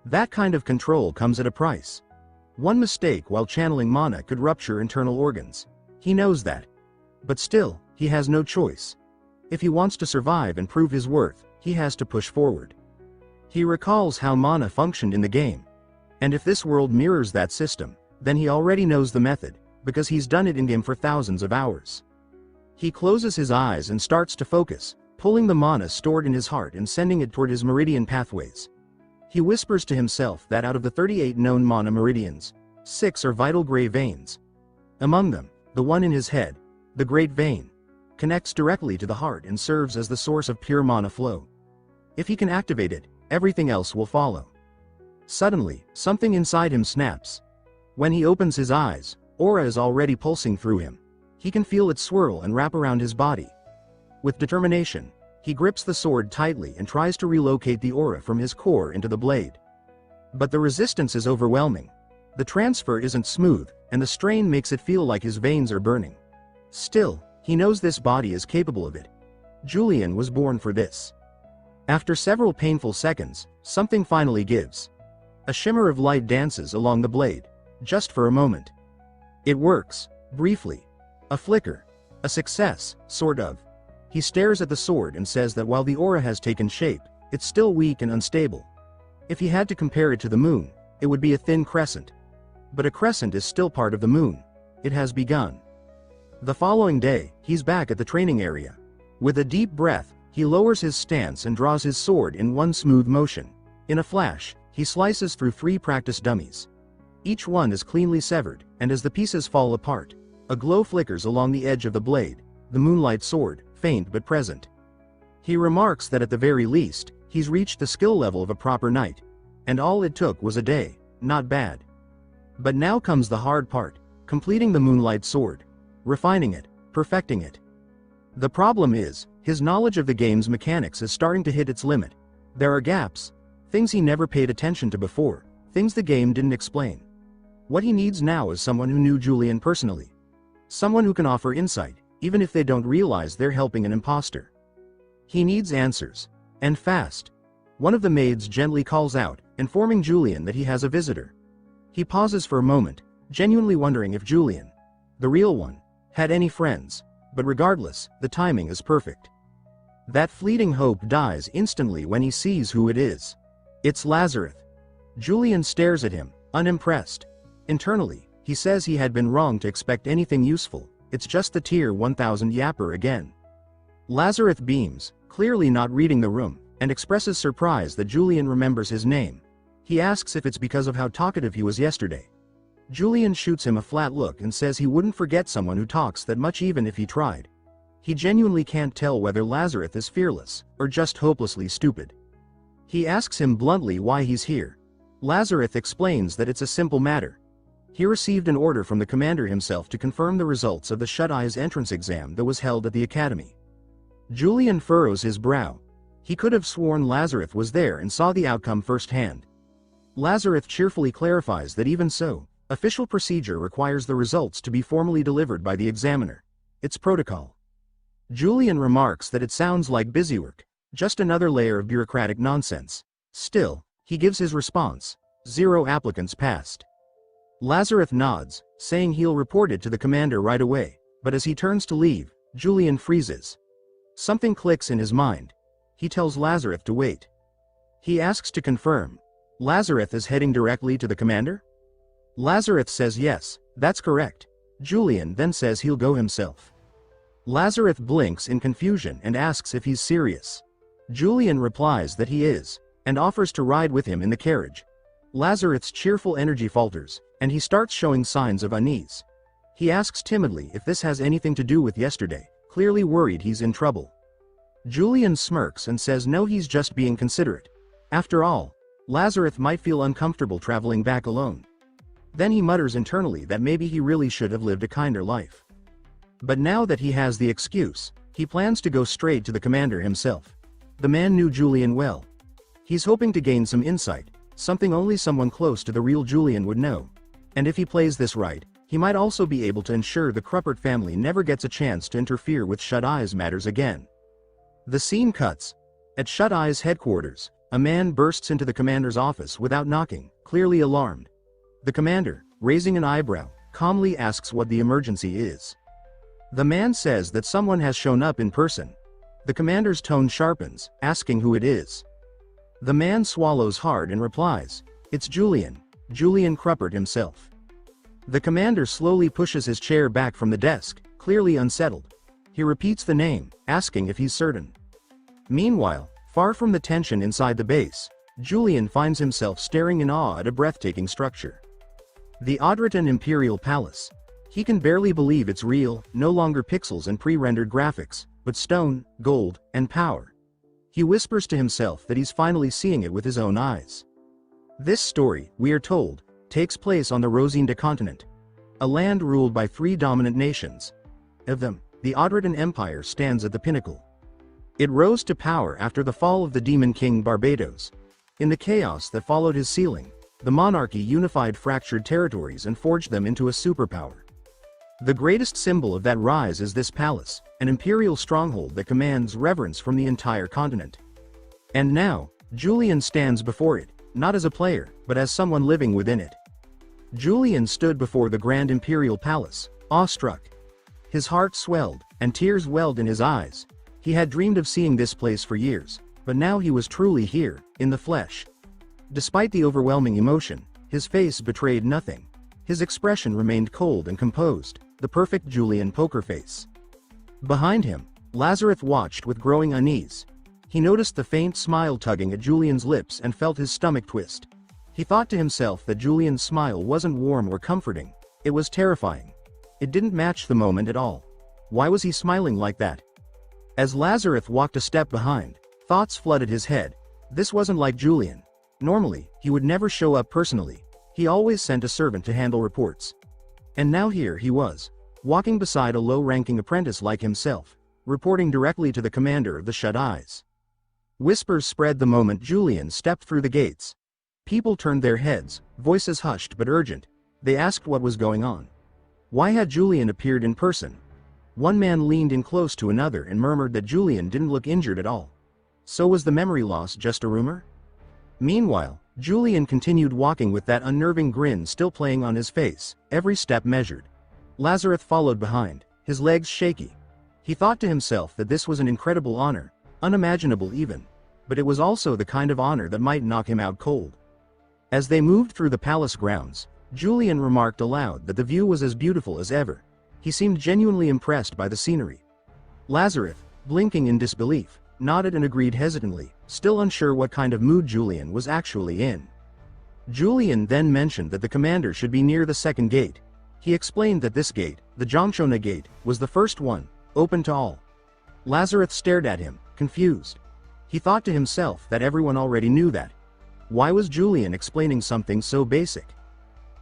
That kind of control comes at a price. One mistake while channeling mana could rupture internal organs. He knows that. But still, he has no choice. If he wants to survive and prove his worth, he has to push forward. He recalls how mana functioned in the game. And if this world mirrors that system, then he already knows the method, because he's done it in-game for thousands of hours. He closes his eyes and starts to focus, pulling the mana stored in his heart and sending it toward his meridian pathways. He whispers to himself that out of the 38 known mana meridians, 6 are vital gray veins. Among them, the one in his head, the Great Vein, connects directly to the heart and serves as the source of pure mana flow. If he can activate it, everything else will follow. Suddenly, something inside him snaps. When he opens his eyes, aura is already pulsing through him. He can feel it swirl and wrap around his body. With determination, he grips the sword tightly and tries to relocate the aura from his core into the blade. But the resistance is overwhelming. The transfer isn't smooth, and the strain makes it feel like his veins are burning. Still, he knows this body is capable of it. Julian was born for this. After several painful seconds, something finally gives. A shimmer of light dances along the blade, just for a moment. It works, briefly. A flicker. A success, sort of. He stares at the sword and says that while the aura has taken shape, it's still weak and unstable. If he had to compare it to the moon, it would be a thin crescent. But a crescent is still part of the moon. It has begun. The following day, he's back at the training area. With a deep breath, he lowers his stance and draws his sword in one smooth motion. In a flash, he slices through 3 practice dummies. Each one is cleanly severed, and as the pieces fall apart, a glow flickers along the edge of the blade, the Moonlight Sword, faint but present. He remarks that at the very least, he's reached the skill level of a proper knight. And all it took was a day, not bad. But now comes the hard part, completing the Moonlight Sword. Refining it, perfecting it. The problem is, his knowledge of the game's mechanics is starting to hit its limit. There are gaps, things he never paid attention to before, things the game didn't explain. What he needs now is someone who knew Julian personally. Someone who can offer insight, even if they don't realize they're helping an imposter. He needs answers. And fast. One of the maids gently calls out, informing Julian that he has a visitor. He pauses for a moment, genuinely wondering if Julian, the real one, had any friends, but regardless, the timing is perfect. That fleeting hope dies instantly when he sees who it is. It's Lazarus. Julian stares at him, unimpressed. Internally, he says he had been wrong to expect anything useful, it's just the tier 1000 yapper again. Lazarus beams, clearly not reading the room, and expresses surprise that Julian remembers his name. He asks if it's because of how talkative he was yesterday. Julian shoots him a flat look and says he wouldn't forget someone who talks that much even if he tried. He genuinely can't tell whether Lazarus is fearless, or just hopelessly stupid. He asks him bluntly why he's here. Lazarus explains that it's a simple matter. He received an order from the commander himself to confirm the results of the Shut-Eyes entrance exam that was held at the academy. Julian furrows his brow. He could have sworn Lazarus was there and saw the outcome firsthand. Lazarus cheerfully clarifies that even so, official procedure requires the results to be formally delivered by the examiner. It's protocol. Julian remarks that it sounds like busywork, just another layer of bureaucratic nonsense. Still, he gives his response. 0 applicants passed. Lazarus nods, saying he'll report it to the commander right away, but as he turns to leave, Julian freezes. Something clicks in his mind. He tells Lazarus to wait. He asks to confirm. Lazarus is heading directly to the commander? Lazarus says yes, That's correct. Julian then says he'll go himself. Lazarus blinks in confusion and asks if he's serious. Julian replies that he is, and offers to ride with him in the carriage. Lazarus's cheerful energy falters, and he starts showing signs of unease. He asks timidly if this has anything to do with yesterday, clearly worried he's in trouble. Julian smirks and says no, he's just being considerate. After all, Lazarus might feel uncomfortable traveling back alone. Then he mutters internally that maybe he really should have lived a kinder life. But now that he has the excuse, he plans to go straight to the commander himself. The man knew Julian well. He's hoping to gain some insight, something only someone close to the real Julian would know. And if he plays this right, he might also be able to ensure the Capped family never gets a chance to interfere with Shut Eye's matters again. The scene cuts. At Shut Eye's headquarters, a man bursts into the commander's office without knocking, clearly alarmed. The commander, raising an eyebrow, calmly asks what the emergency is. The man says that someone has shown up in person. The commander's tone sharpens, asking who it is. The man swallows hard and replies, "It's Julian Capped himself." The commander slowly pushes his chair back from the desk, clearly unsettled. He repeats the name, asking if he's certain. Meanwhile, far from the tension inside the base, Julian finds himself staring in awe at a breathtaking structure. The Audritan Imperial Palace. He can barely believe it's real, no longer pixels and pre-rendered graphics, but stone, gold, and power. He whispers to himself that he's finally seeing it with his own eyes. This story, we are told, takes place on the Rosinda continent, a land ruled by 3 dominant nations. Of them, the Audritan Empire stands at the pinnacle. It rose to power after the fall of the demon king Barbados. In the chaos that followed his sealing, the monarchy unified fractured territories and forged them into a superpower. The greatest symbol of that rise is this palace, an imperial stronghold that commands reverence from the entire continent. And now, Julian stands before it, not as a player, but as someone living within it. Julian stood before the grand imperial palace, awestruck. His heart swelled, and tears welled in his eyes. He had dreamed of seeing this place for years, but now he was truly here, in the flesh. Despite the overwhelming emotion, his face betrayed nothing. His expression remained cold and composed, the perfect Julian poker face. Behind him, Lazarus watched with growing unease. He noticed the faint smile tugging at Julian's lips and felt his stomach twist. He thought to himself that Julian's smile wasn't warm or comforting, it was terrifying. It didn't match the moment at all. Why was he smiling like that? As Lazarus walked a step behind, thoughts flooded his head. This wasn't like Julian. Normally, he would never show up personally. He always sent a servant to handle reports. And now here he was, walking beside a low-ranking apprentice like himself, reporting directly to the commander of the Shut Eyes. Whispers spread the moment Julian stepped through the gates. People turned their heads, voices hushed but urgent. They asked what was going on. Why had Julian appeared in person? One man leaned in close to another and murmured that Julian didn't look injured at all. So was the memory loss just a rumor? Meanwhile, Julian continued walking with that unnerving grin still playing on his face, every step measured. Lazarus followed behind, his legs shaky. He thought to himself that this was an incredible honor, unimaginable even, but it was also the kind of honor that might knock him out cold. As they moved through the palace grounds, Julian remarked aloud that the view was as beautiful as ever. He seemed genuinely impressed by the scenery. Lazarus, blinking in disbelief, nodded and agreed hesitantly, still unsure what kind of mood Julian was actually in. Julian then mentioned that the commander should be near the second gate. He explained that this gate, the Jongchona gate, was the first one, open to all. Lazarus stared at him, confused. He thought to himself that everyone already knew that. Why was Julian explaining something so basic?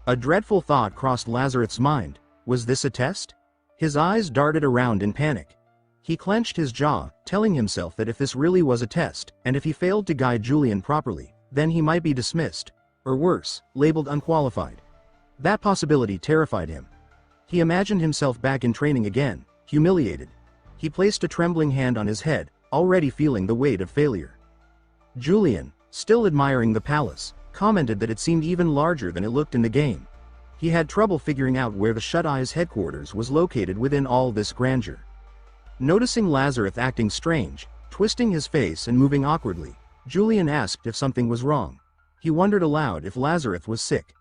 A dreadful thought crossed Lazarus' mind. Was this a test? His eyes darted around in panic. He clenched his jaw, telling himself that if this really was a test, and if he failed to guide Julian properly, then he might be dismissed, or worse, labeled unqualified. That possibility terrified him. He imagined himself back in training again, humiliated. He placed a trembling hand on his head, already feeling the weight of failure. Julian, still admiring the palace, commented that it seemed even larger than it looked in the game. He had trouble figuring out where the Shut Eyes headquarters was located within all this grandeur. Noticing Lazarus acting strange, twisting his face and moving awkwardly, Julian asked if something was wrong. He wondered aloud if Lazarus was sick.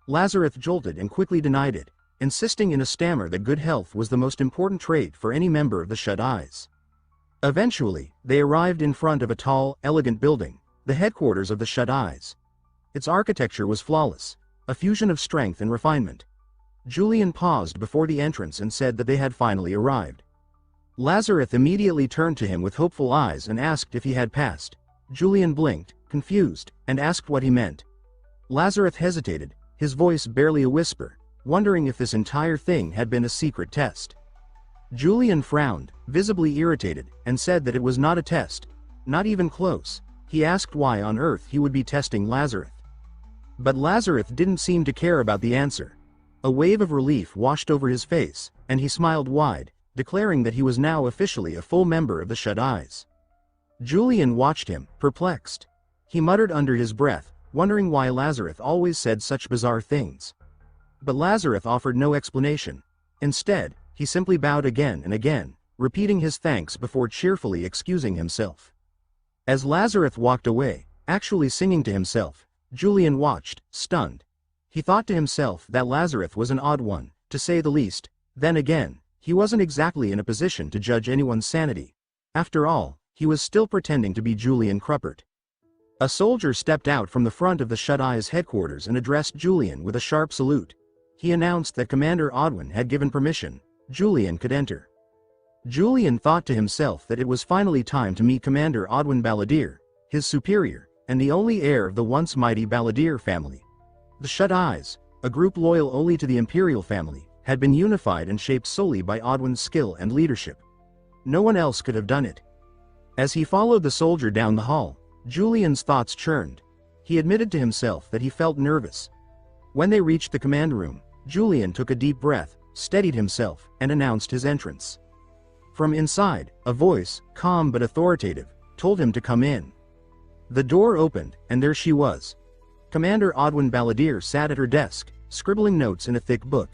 Lazarus jolted and quickly denied it. insisting in a stammer that good health was the most important trait for any member of the Shut Eyes. Eventually, they arrived in front of a tall, elegant building, the headquarters of the Shut Eyes. Its architecture was flawless, a fusion of strength and refinement. Julian paused before the entrance and said that they had finally arrived. Lazarus immediately turned to him with hopeful eyes and asked if he had passed. Julian blinked, confused, and asked what he meant. Lazarus hesitated, his voice barely a whisper, wondering if this entire thing had been a secret test. Julian frowned, visibly irritated, and said that it was not a test, not even close. He asked why on earth he would be testing Lazarus. But Lazarus didn't seem to care about the answer. A wave of relief washed over his face, and he smiled wide, declaring that he was now officially a full member of the Shut Eyes. Julian watched him, perplexed. He muttered under his breath, wondering why Lazarus always said such bizarre things. But Lazarus offered no explanation. Instead, he simply bowed again and again, repeating his thanks before cheerfully excusing himself. As Lazarus walked away, actually singing to himself, Julian watched, stunned. He thought to himself that Lazarus was an odd one, to say the least. Then again, he wasn't exactly in a position to judge anyone's sanity. After all, he was still pretending to be Julian Cruppert. A soldier stepped out from the front of the Shut Eyes headquarters and addressed Julian with a sharp salute. He announced that Commander Odwin had given permission. Julian could enter. Julian thought to himself that it was finally time to meet Commander Odwin Balladeer, his superior, and the only heir of the once mighty Balladeer family. The Shut Eyes, a group loyal only to the imperial family, had been unified and shaped solely by Odwin's skill and leadership. No one else could have done it. As he followed the soldier down the hall, Julian's thoughts churned. He admitted to himself that he felt nervous. When they reached the command room, Julian took a deep breath, steadied himself, and announced his entrance. From inside, a voice, calm but authoritative, told him to come in. The door opened, and there she was. Commander Odwin Balladeer sat at her desk, scribbling notes in a thick book.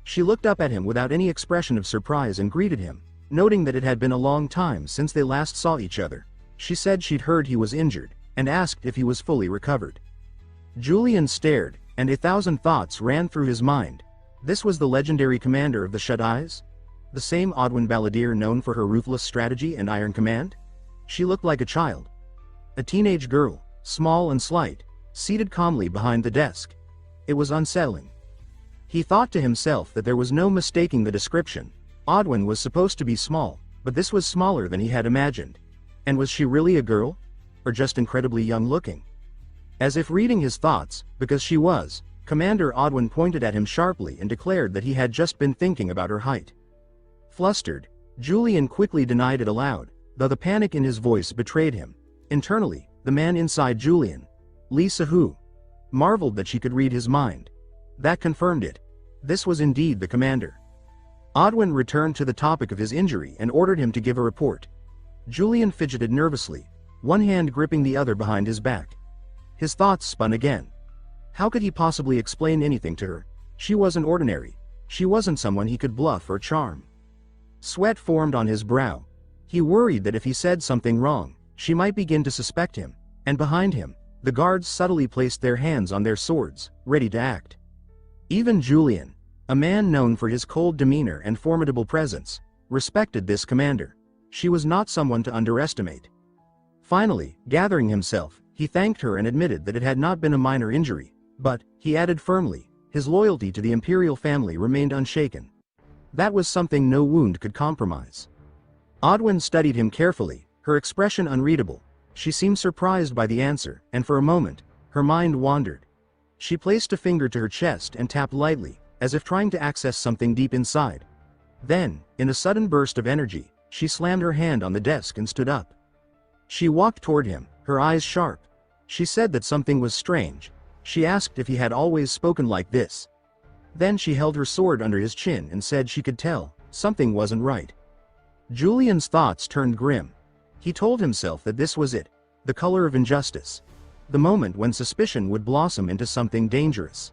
She looked up at him without any expression of surprise and greeted him, noting that it had been a long time since they last saw each other. She said she'd heard he was injured, and asked if he was fully recovered. Julian stared, and 1,000 thoughts ran through his mind. This was the legendary commander of the Shut Eyes? The same Odwin Balladeer known for her ruthless strategy and iron command? She looked like a child. A teenage girl, small and slight, seated calmly behind the desk. It was unsettling. He thought to himself that there was no mistaking the description. Odwin was supposed to be small, but this was smaller than he had imagined. And was she really a girl? Or just incredibly young-looking? As if reading his thoughts, because she was, Commander Odwin pointed at him sharply and declared that he had just been thinking about her height. Flustered, Julian quickly denied it aloud, though the panic in his voice betrayed him. Internally, the man inside Julian, Lee Sahu, marveled that she could read his mind. That confirmed it. This was indeed the commander. Odwin returned to the topic of his injury and ordered him to give a report. Julian fidgeted nervously, one hand gripping the other behind his back. His thoughts spun again. How could he possibly explain anything to her? She wasn't ordinary. She wasn't someone he could bluff or charm. Sweat formed on his brow. He worried that if he said something wrong, she might begin to suspect him, and behind him, the guards subtly placed their hands on their swords, ready to act. Even Julian, a man known for his cold demeanor and formidable presence, respected this commander. She was not someone to underestimate. Finally, gathering himself, he thanked her and admitted that it had not been a minor injury, but, he added firmly, his loyalty to the imperial family remained unshaken. That was something no wound could compromise. Odwin studied him carefully, her expression unreadable. She seemed surprised by the answer, and for a moment, her mind wandered. She placed a finger to her chest and tapped lightly, as if trying to access something deep inside. Then, in a sudden burst of energy, she slammed her hand on the desk and stood up. She walked toward him, her eyes sharp. She said that something was strange. She asked if he had always spoken like this. Then she held her sword under his chin and said she could tell, something wasn't right. Julian's thoughts turned grim. He told himself that this was it, the color of injustice. The moment when suspicion would blossom into something dangerous.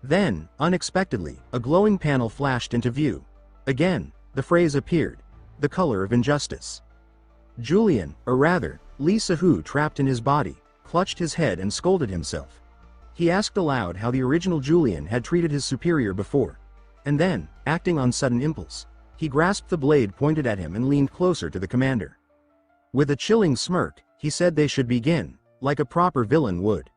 Then, unexpectedly, a glowing panel flashed into view. Again, the phrase appeared, the color of injustice. Julian, or rather, Lee Sahu, trapped in his body, clutched his head and scolded himself. He asked aloud how the original Julian had treated his superior before. And then, acting on sudden impulse, he grasped the blade pointed at him and leaned closer to the commander. With a chilling smirk, he said they should begin, like a proper villain would.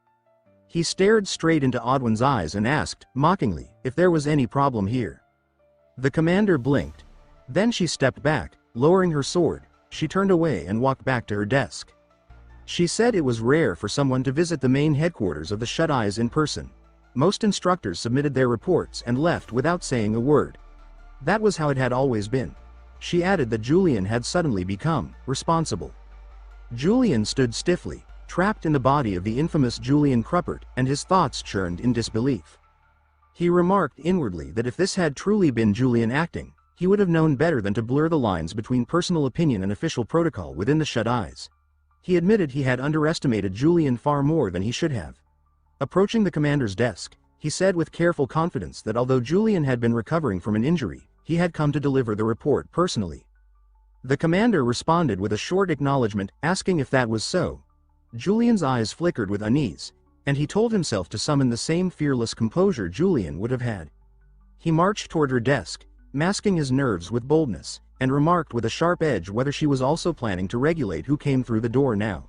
He stared straight into Odwin's eyes and asked, mockingly, if there was any problem here. The commander blinked. Then she stepped back, lowering her sword. She turned away and walked back to her desk. She said it was rare for someone to visit the main headquarters of the Shut Eyes in person. Most instructors submitted their reports and left without saying a word. That was how it had always been. She added that Julian had suddenly become responsible. Julian stood stiffly, trapped in the body of the infamous Julian Cruppert, and his thoughts churned in disbelief. He remarked inwardly that if this had truly been Julian acting, he would have known better than to blur the lines between personal opinion and official protocol within the Shut Eyes. He admitted he had underestimated Julian far more than he should have. Approaching the commander's desk, he said with careful confidence that although Julian had been recovering from an injury, he had come to deliver the report personally. The commander responded with a short acknowledgement, asking if that was so. Julian's eyes flickered with unease, and he told himself to summon the same fearless composure Julian would have had. He marched toward her desk, masking his nerves with boldness, and remarked with a sharp edge whether she was also planning to regulate who came through the door now.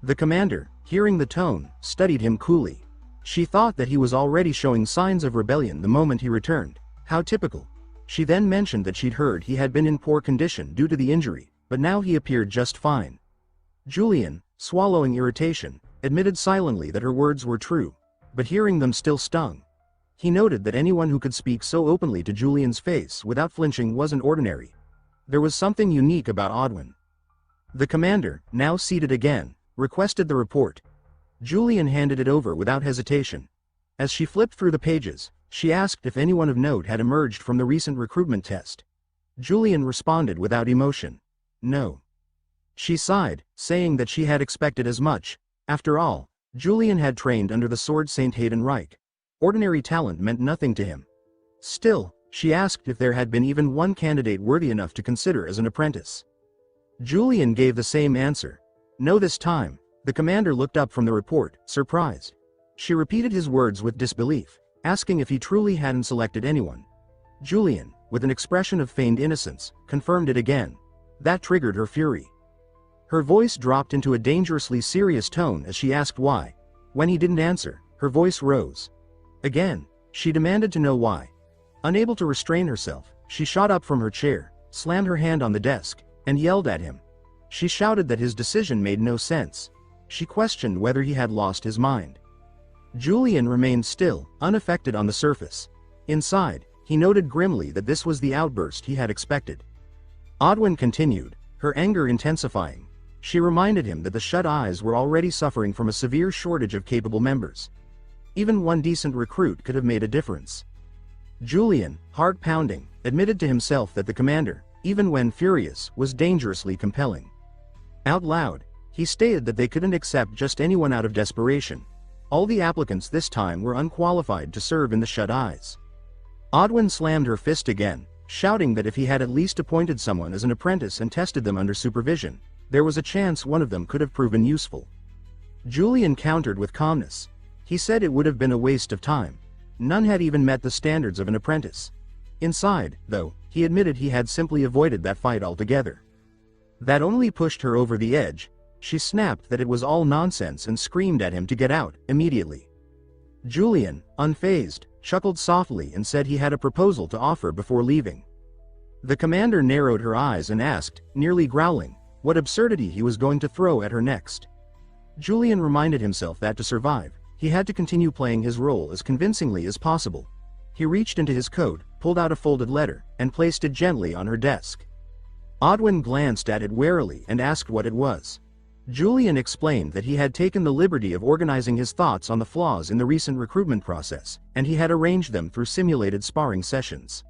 The commander, hearing the tone, studied him coolly. She thought that he was already showing signs of rebellion the moment he returned. How typical. She then mentioned that she'd heard he had been in poor condition due to the injury, but now he appeared just fine. Julian, swallowing irritation, admitted silently that her words were true, but hearing them still stung. He noted that anyone who could speak so openly to Julian's face without flinching wasn't ordinary. There was something unique about Odwin. The commander, now seated again, requested the report. Julian handed it over without hesitation. As she flipped through the pages, she asked if anyone of note had emerged from the recent recruitment test. Julian responded without emotion. No. She sighed, saying that she had expected as much. After all, Julian had trained under the sword Saint Hayden Reich. Ordinary talent meant nothing to him. Still, she asked if there had been even one candidate worthy enough to consider as an apprentice. Julian gave the same answer. No, this time. The commander looked up from the report, surprised. She repeated his words with disbelief, asking if he truly hadn't selected anyone. Julian, with an expression of feigned innocence, confirmed it again. That triggered her fury. Her voice dropped into a dangerously serious tone as she asked why. When he didn't answer, her voice rose. Again, she demanded to know why. Unable to restrain herself, she shot up from her chair, slammed her hand on the desk, and yelled at him. She shouted that his decision made no sense. She questioned whether he had lost his mind. Julian remained still, unaffected on the surface. Inside, he noted grimly that this was the outburst he had expected. Odwin continued, her anger intensifying. She reminded him that the Shut Eyes were already suffering from a severe shortage of capable members. Even one decent recruit could have made a difference. Julian, heart pounding, admitted to himself that the commander, even when furious, was dangerously compelling. Out loud, he stated that they couldn't accept just anyone out of desperation. All the applicants this time were unqualified to serve in the Shut Eyes. Odwin slammed her fist again, shouting that if he had at least appointed someone as an apprentice and tested them under supervision, there was a chance one of them could have proven useful. Julian countered with calmness. He said it would have been a waste of time. None had even met the standards of an apprentice. Inside, though, he admitted he had simply avoided that fight altogether. That only pushed her over the edge. She snapped that it was all nonsense and screamed at him to get out, immediately. Julian, unfazed, chuckled softly and said he had a proposal to offer before leaving. The commander narrowed her eyes and asked, nearly growling, what absurdity he was going to throw at her next. Julian reminded himself that to survive, he had to continue playing his role as convincingly as possible. He reached into his coat, pulled out a folded letter, and placed it gently on her desk. Odwin glanced at it warily and asked what it was. Julian explained that he had taken the liberty of organizing his thoughts on the flaws in the recent recruitment process, and he had arranged them through simulated sparring sessions.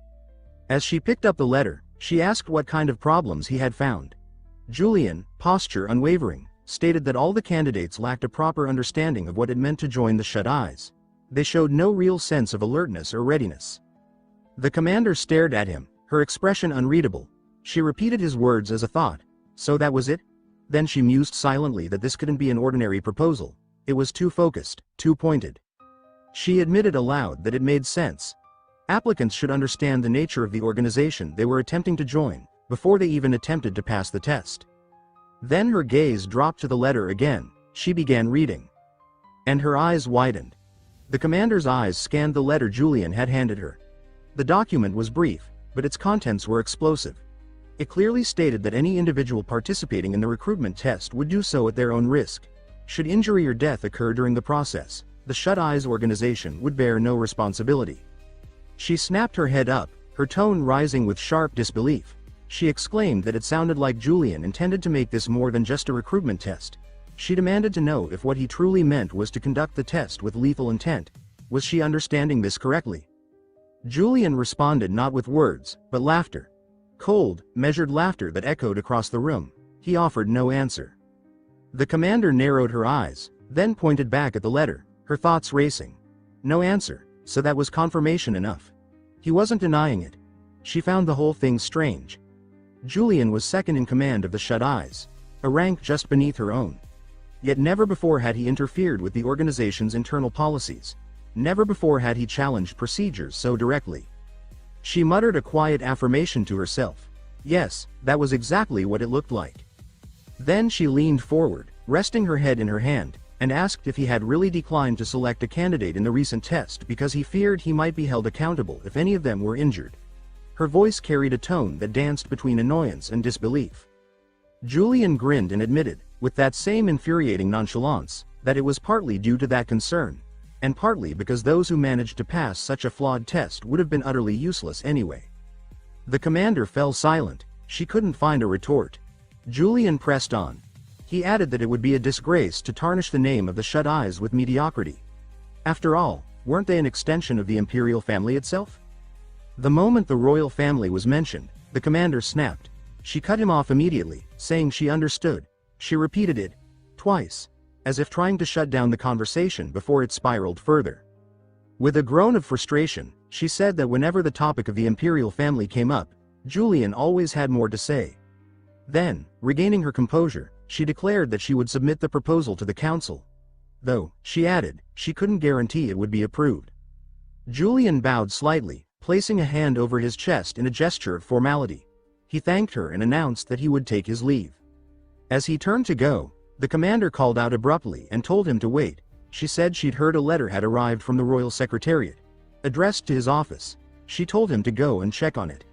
As she picked up the letter, she asked what kind of problems he had found. Julian, posture unwavering, stated that all the candidates lacked a proper understanding of what it meant to join the Shut Eyes. They showed no real sense of alertness or readiness. The commander stared at him, her expression unreadable. She repeated his words as a thought. So that was it? Then she mused silently that this couldn't be an ordinary proposal. It was too focused, too pointed. She admitted aloud that it made sense. Applicants should understand the nature of the organization they were attempting to join, before they even attempted to pass the test. Then her gaze dropped to the letter again. She began reading. And her eyes widened. The commander's eyes scanned the letter Julian had handed her. The document was brief, but its contents were explosive. It clearly stated that any individual participating in the recruitment test would do so at their own risk. Should injury or death occur during the process, the Shut Eyes organization would bear no responsibility. She snapped her head up, her tone rising with sharp disbelief. She exclaimed that it sounded like Julian intended to make this more than just a recruitment test. She demanded to know if what he truly meant was to conduct the test with lethal intent. Was she understanding this correctly? Julian responded not with words, but laughter. Cold, measured laughter that echoed across the room. He offered no answer. The commander narrowed her eyes, then pointed back at the letter, her thoughts racing. No answer, so that was confirmation enough. He wasn't denying it. She found the whole thing strange. Julian was second in command of the Shut Eyes, a rank just beneath her own. Yet never before had he interfered with the organization's internal policies. Never before had he challenged procedures so directly. She muttered a quiet affirmation to herself. Yes, that was exactly what it looked like. Then she leaned forward, resting her head in her hand, and asked if he had really declined to select a candidate in the recent test because he feared he might be held accountable if any of them were injured. Her voice carried a tone that danced between annoyance and disbelief. Julian grinned and admitted, with that same infuriating nonchalance, that it was partly due to that concern, and partly because those who managed to pass such a flawed test would have been utterly useless anyway. The commander fell silent. She couldn't find a retort. Julian pressed on. He added that it would be a disgrace to tarnish the name of the Shut Eyes with mediocrity. After all, weren't they an extension of the imperial family itself? The moment the royal family was mentioned, the commander snapped. She cut him off immediately, saying she understood. She repeated it twice, as if trying to shut down the conversation before it spiraled further. With a groan of frustration, she said that whenever the topic of the imperial family came up, Julian always had more to say. Then, regaining her composure, she declared that she would submit the proposal to the council. Though, she added, she couldn't guarantee it would be approved. Julian bowed slightly, placing a hand over his chest in a gesture of formality. He thanked her and announced that he would take his leave. As he turned to go, the commander called out abruptly and told him to wait. She said she'd heard a letter had arrived from the royal secretariat, addressed to his office. She told him to go and check on it.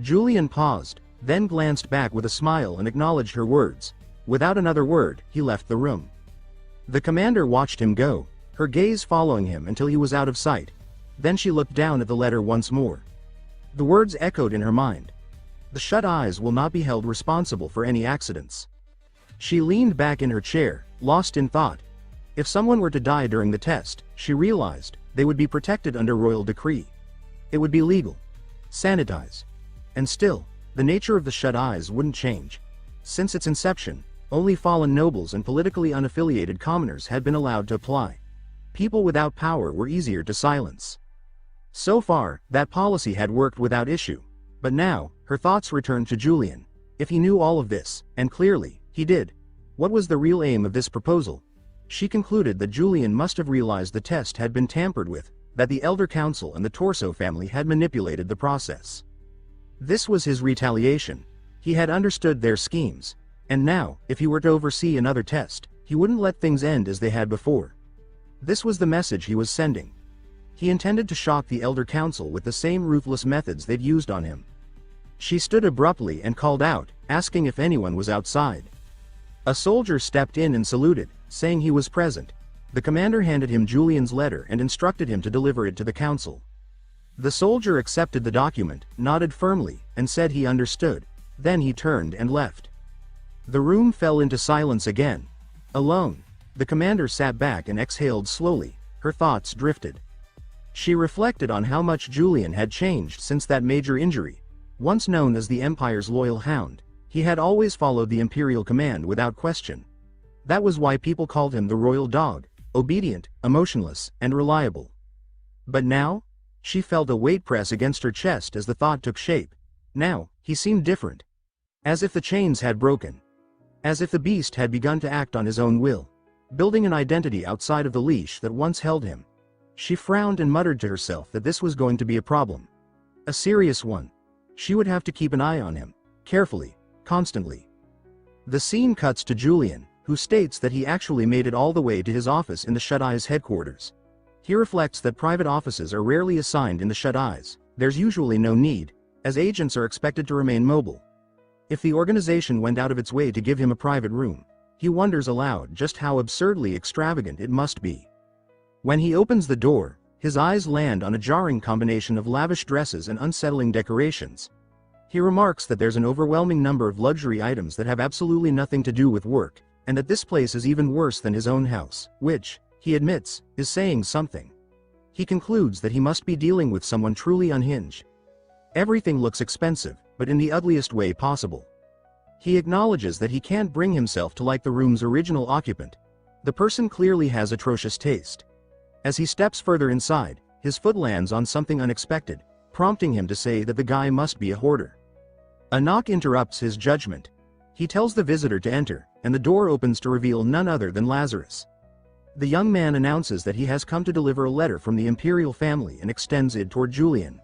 Julian paused, then glanced back with a smile and acknowledged her words. Without another word, he left the room. The commander watched him go, her gaze following him until he was out of sight. Then she looked down at the letter once more. The words echoed in her mind. The Shut Eyes will not be held responsible for any accidents. She leaned back in her chair, lost in thought. If someone were to die during the test, she realized, they would be protected under royal decree. It would be legal. Sanitized. And still, the nature of the Shut Eyes wouldn't change. Since its inception, only fallen nobles and politically unaffiliated commoners had been allowed to apply. People without power were easier to silence. So far, that policy had worked without issue. But now, her thoughts returned to Julian. If he knew all of this, and clearly, he did. What was the real aim of this proposal? She concluded that Julian must have realized the test had been tampered with, that the Elder Council and the Torso family had manipulated the process. This was his retaliation. He had understood their schemes. And now, if he were to oversee another test, he wouldn't let things end as they had before. This was the message he was sending. He intended to shock the Elder Council with the same ruthless methods they'd used on him. She stood abruptly and called out, asking if anyone was outside. A soldier stepped in and saluted, saying he was present. The commander handed him Julian's letter and instructed him to deliver it to the council. The soldier accepted the document, nodded firmly, and said he understood. Then he turned and left. The room fell into silence again. Alone, the commander sat back and exhaled slowly. Her thoughts drifted. She reflected on how much Julian had changed since that major injury. Once known as the Empire's loyal hound, he had always followed the Imperial command without question. That was why people called him the royal dog, obedient, emotionless, and reliable. But now? She felt a weight press against her chest as the thought took shape. Now, he seemed different. As if the chains had broken. As if the beast had begun to act on his own will, building an identity outside of the leash that once held him. She frowned and muttered to herself that this was going to be a problem. A serious one. She would have to keep an eye on him, carefully, constantly. The scene cuts to Julian, who states that he actually made it all the way to his office in the Shut Eyes headquarters. He reflects that private offices are rarely assigned in the Shut Eyes. There's usually no need, as agents are expected to remain mobile. If the organization went out of its way to give him a private room, he wonders aloud just how absurdly extravagant it must be. When he opens the door, his eyes land on a jarring combination of lavish dresses and unsettling decorations. He remarks that there's an overwhelming number of luxury items that have absolutely nothing to do with work, and that this place is even worse than his own house, which, he admits, is saying something. He concludes that he must be dealing with someone truly unhinged. Everything looks expensive, but in the ugliest way possible. He acknowledges that he can't bring himself to like the room's original occupant. The person clearly has atrocious taste. As he steps further inside, his foot lands on something unexpected, prompting him to say that the guy must be a hoarder. A knock interrupts his judgment. He tells the visitor to enter, and the door opens to reveal none other than Lazarus. The young man announces that he has come to deliver a letter from the imperial family and extends it toward Julian.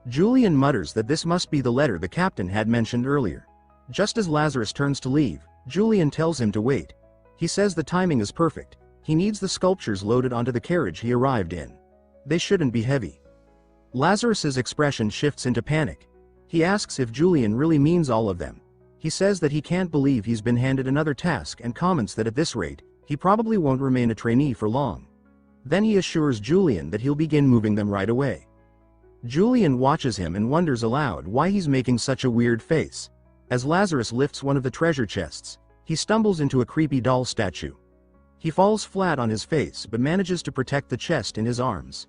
Julian mutters that this must be the letter the captain had mentioned earlier. Just as Lazarus turns to leave, Julian tells him to wait. He says the timing is perfect. He needs the sculptures loaded onto the carriage he arrived in. They shouldn't be heavy. Lazarus's expression shifts into panic. He asks if Julian really means all of them. He says that he can't believe he's been handed another task and comments that at this rate, he probably won't remain a trainee for long. Then he assures Julian that he'll begin moving them right away. Julian watches him and wonders aloud why he's making such a weird face. As Lazarus lifts one of the treasure chests, he stumbles into a creepy doll statue. He falls flat on his face but manages to protect the chest in his arms.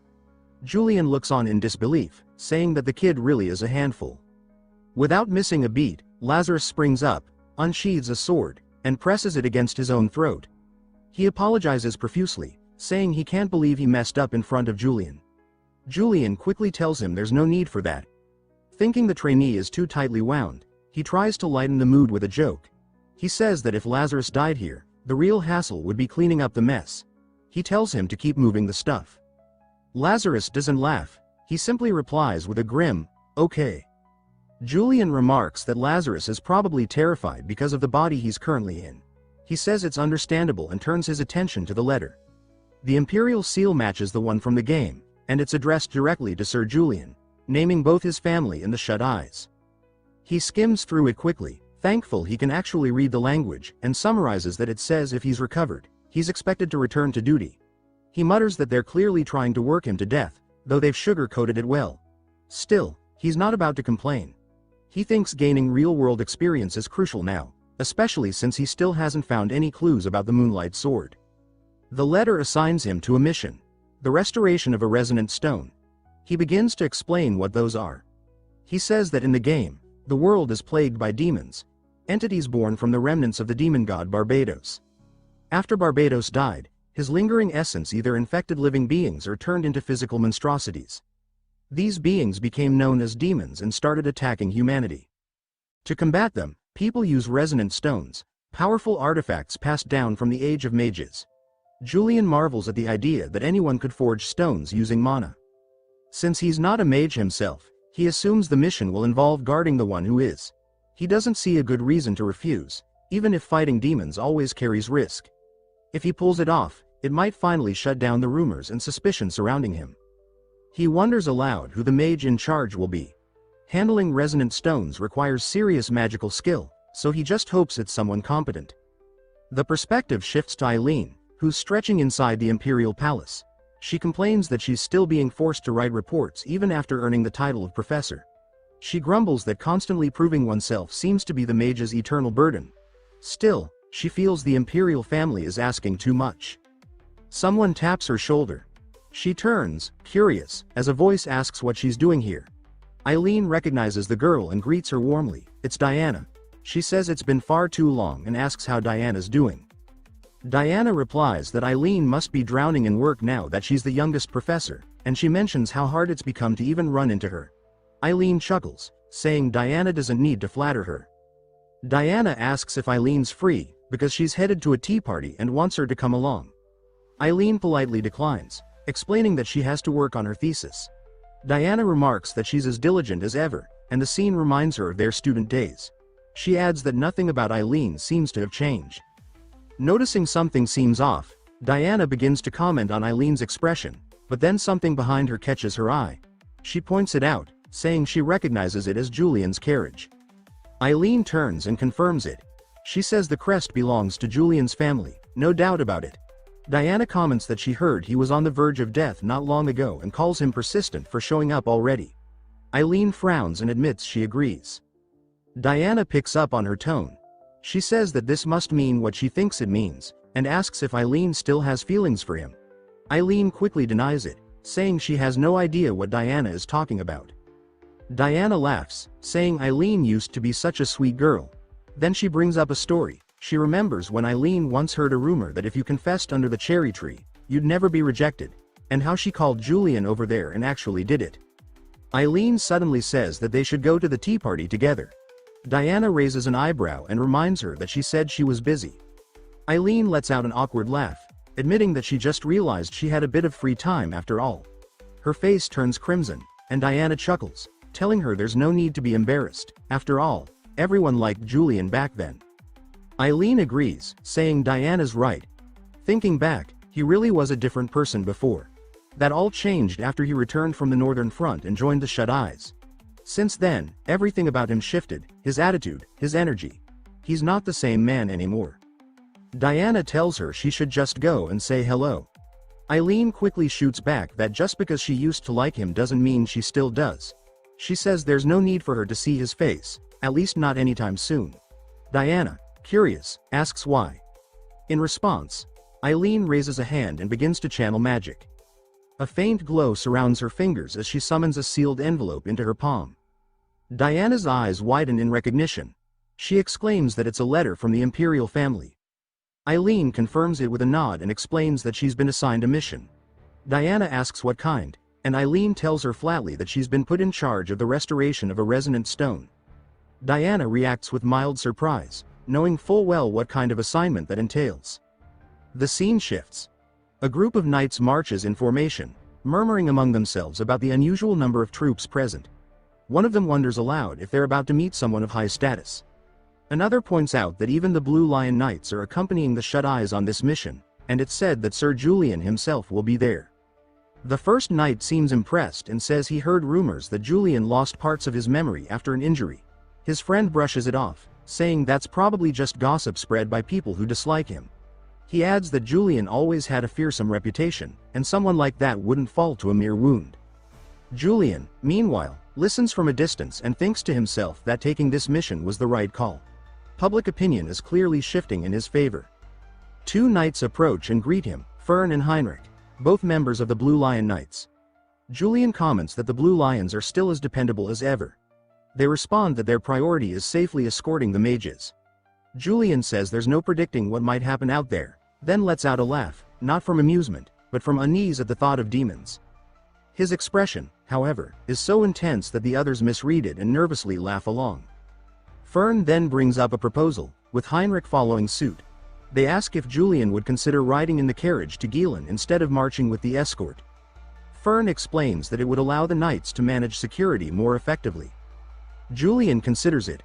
Julian looks on in disbelief, saying that the kid really is a handful. Without missing a beat, Lazarus springs up, unsheathes a sword, and presses it against his own throat. He apologizes profusely, saying he can't believe he messed up in front of Julian. Julian quickly tells him there's no need for that. Thinking the trainee is too tightly wound, he tries to lighten the mood with a joke. He says that if Lazarus died here, the real hassle would be cleaning up the mess. He tells him to keep moving the stuff. Lazarus doesn't laugh, he simply replies with a grim, "Okay." Julian remarks that Lazarus is probably terrified because of the body he's currently in. He says it's understandable and turns his attention to the letter. The Imperial seal matches the one from the game, and it's addressed directly to Sir Julian, naming both his family and the Shut Eyes. He skims through it quickly, thankful he can actually read the language, and summarizes that it says if he's recovered, he's expected to return to duty. He mutters that they're clearly trying to work him to death, though they've sugar-coated it well. Still, he's not about to complain. He thinks gaining real-world experience is crucial now, especially since he still hasn't found any clues about the Moonlight Sword. The letter assigns him to a mission: the restoration of a resonant stone. He begins to explain what those are. He says that in the game, the world is plagued by demons, entities born from the remnants of the demon god Barbados. After Barbados died, his lingering essence either infected living beings or turned into physical monstrosities. These beings became known as demons and started attacking humanity. To combat them, people use resonant stones, powerful artifacts passed down from the Age of Mages. Julian marvels at the idea that anyone could forge stones using mana. Since he's not a mage himself, he assumes the mission will involve guarding the one who is. He doesn't see a good reason to refuse, even if fighting demons always carries risk. If he pulls it off, it might finally shut down the rumors and suspicion surrounding him. He wonders aloud who the mage in charge will be. Handling resonant stones requires serious magical skill, so he just hopes it's someone competent. The perspective shifts to Eileen, who's stretching inside the Imperial Palace. She complains that she's still being forced to write reports even after earning the title of professor. She grumbles that constantly proving oneself seems to be the mage's eternal burden. Still, she feels the Imperial family is asking too much. Someone taps her shoulder. She turns, curious, as a voice asks what she's doing here. Eileen recognizes the girl and greets her warmly. It's Diana. She says it's been far too long and asks how Diana's doing. Diana replies that Eileen must be drowning in work now that she's the youngest professor, and she mentions how hard it's become to even run into her. Eileen chuckles, saying Diana doesn't need to flatter her. Diana asks if Eileen's free, because she's headed to a tea party and wants her to come along. Eileen politely declines, explaining that she has to work on her thesis. Diana remarks that she's as diligent as ever, and the scene reminds her of their student days. She adds that nothing about Eileen seems to have changed. Noticing something seems off, Diana begins to comment on Eileen's expression, but then something behind her catches her eye. She points it out, saying she recognizes it as Julian's carriage. Eileen turns and confirms it. She says the crest belongs to Julian's family, no doubt about it. Diana comments that she heard he was on the verge of death not long ago and calls him persistent for showing up already. Eileen frowns and admits she agrees. Diana picks up on her tone. She says that this must mean what she thinks it means, and asks if Eileen still has feelings for him. Eileen quickly denies it, saying she has no idea what Diana is talking about. Diana laughs, saying Eileen used to be such a sweet girl. Then she brings up a story. She remembers when Eileen once heard a rumor that if you confessed under the cherry tree, you'd never be rejected, and how she called Julian over there and actually did it. Eileen suddenly says that they should go to the tea party together. Diana raises an eyebrow and reminds her that she said she was busy. Eileen lets out an awkward laugh, admitting that she just realized she had a bit of free time after all. Her face turns crimson, and Diana chuckles, telling her there's no need to be embarrassed. After all, everyone liked Julian back then. Eileen agrees, saying Diana's right. Thinking back, he really was a different person before. That all changed after he returned from the Northern Front and joined the Shut Eyes. Since then, everything about him shifted, his attitude, his energy. He's not the same man anymore. Diana tells her she should just go and say hello. Eileen quickly shoots back that just because she used to like him doesn't mean she still does. She says there's no need for her to see his face, at least not anytime soon. Diana, curious, asks why. In response, Eileen raises a hand and begins to channel magic. A faint glow surrounds her fingers as she summons a sealed envelope into her palm. Diana's eyes widen in recognition. She exclaims that it's a letter from the Imperial family. Eileen confirms it with a nod and explains that she's been assigned a mission. Diana asks what kind, and Eileen tells her flatly that she's been put in charge of the restoration of a resonant stone. Diana reacts with mild surprise, knowing full well what kind of assignment that entails. The scene shifts. A group of knights marches in formation, murmuring among themselves about the unusual number of troops present. One of them wonders aloud if they're about to meet someone of high status. Another points out that even the Blue Lion Knights are accompanying the Shut Eyes on this mission, and it's said that Sir Julian himself will be there. The first knight seems impressed and says he heard rumors that Julian lost parts of his memory after an injury. His friend brushes it off, saying that's probably just gossip spread by people who dislike him. He adds that Julian always had a fearsome reputation, and someone like that wouldn't fall to a mere wound. Julian, meanwhile, listens from a distance and thinks to himself that taking this mission was the right call. Public opinion is clearly shifting in his favor. Two knights approach and greet him, Fern and Heinrich, both members of the Blue Lion Knights. Julian comments that the Blue Lions are still as dependable as ever. They respond that their priority is safely escorting the mages. Julian says there's no predicting what might happen out there, then lets out a laugh, not from amusement, but from unease at the thought of demons. His expression, however, is so intense that the others misread it and nervously laugh along. Fern then brings up a proposal, with Heinrich following suit. They ask if Julian would consider riding in the carriage to Gielan instead of marching with the escort. Fern explains that it would allow the knights to manage security more effectively. Julian considers it.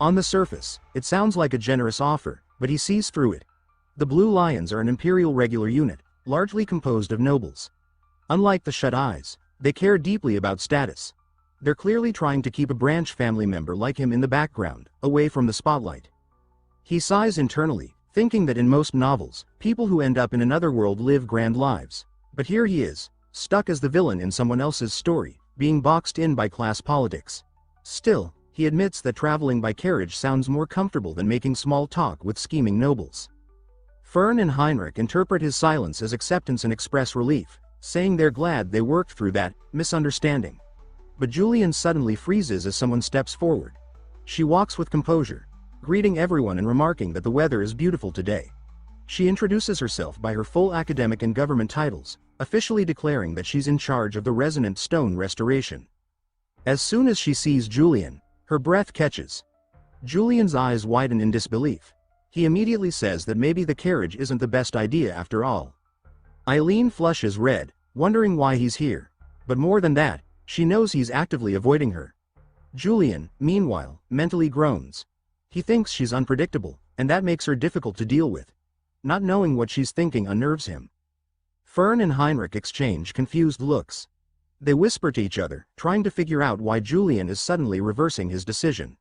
On the surface, it sounds like a generous offer, but he sees through it. The Blue Lions are an imperial regular unit, largely composed of nobles. Unlike the Shut Eyes, they care deeply about status. They're clearly trying to keep a branch family member like him in the background, away from the spotlight. He sighs internally, thinking that in most novels, people who end up in another world live grand lives. But here he is, stuck as the villain in someone else's story, being boxed in by class politics. Still, he admits that traveling by carriage sounds more comfortable than making small talk with scheming nobles. Fern and Heinrich interpret his silence as acceptance and express relief, saying they're glad they worked through that misunderstanding. But Julian suddenly freezes as someone steps forward. She walks with composure, greeting everyone and remarking that the weather is beautiful today. She introduces herself by her full academic and government titles, officially declaring that she's in charge of the resonant stone restoration. As soon as she sees Julian, her breath catches. Julian's eyes widen in disbelief. He immediately says that maybe the carriage isn't the best idea after all. Eileen flushes red, wondering why he's here. But more than that, she knows he's actively avoiding her. Julian, meanwhile, mentally groans. He thinks she's unpredictable, and that makes her difficult to deal with. Not knowing what she's thinking unnerves him. Fern and Heinrich exchange confused looks. They whisper to each other, trying to figure out why Julian is suddenly reversing his decision.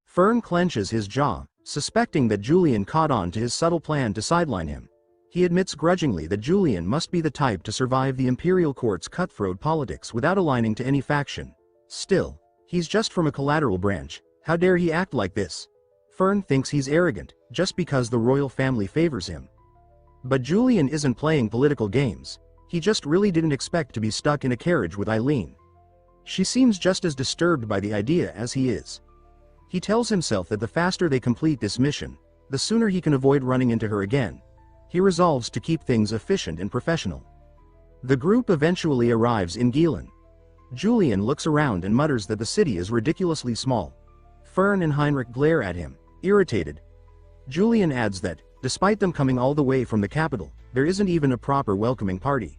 Fern clenches his jaw, suspecting that Julian caught on to his subtle plan to sideline him. He admits grudgingly that Julian must be the type to survive the imperial court's cutthroat politics without aligning to any faction. Still, he's just from a collateral branch. How dare he act like this? Fern thinks he's arrogant, just because the royal family favors him. But Julian isn't playing political games. He just really didn't expect to be stuck in a carriage with Eileen. She seems just as disturbed by the idea as he is. He tells himself that the faster they complete this mission, the sooner he can avoid running into her again. He resolves to keep things efficient and professional. The group eventually arrives in Gilan. Julian looks around and mutters that the city is ridiculously small. Fern and Heinrich glare at him, irritated. Julian adds that, despite them coming all the way from the capital, there isn't even a proper welcoming party.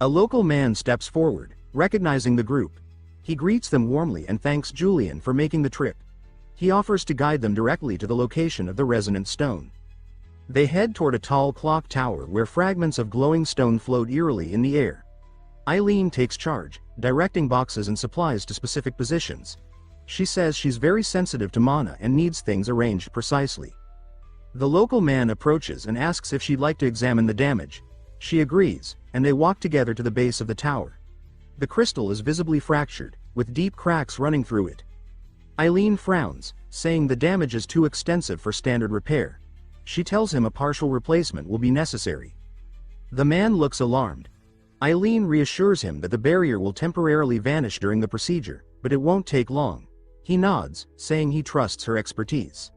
A local man steps forward, recognizing the group. He greets them warmly and thanks Julian for making the trip. He offers to guide them directly to the location of the resonant stone. They head toward a tall clock tower where fragments of glowing stone float eerily in the air. Eileen takes charge, directing boxes and supplies to specific positions. She says she's very sensitive to mana and needs things arranged precisely. The local man approaches and asks if she'd like to examine the damage. She agrees, and they walk together to the base of the tower. The crystal is visibly fractured, with deep cracks running through it. Eileen frowns, saying the damage is too extensive for standard repair. She tells him a partial replacement will be necessary. The man looks alarmed. Eileen reassures him that the barrier will temporarily vanish during the procedure, but it won't take long. He nods, saying he trusts her expertise.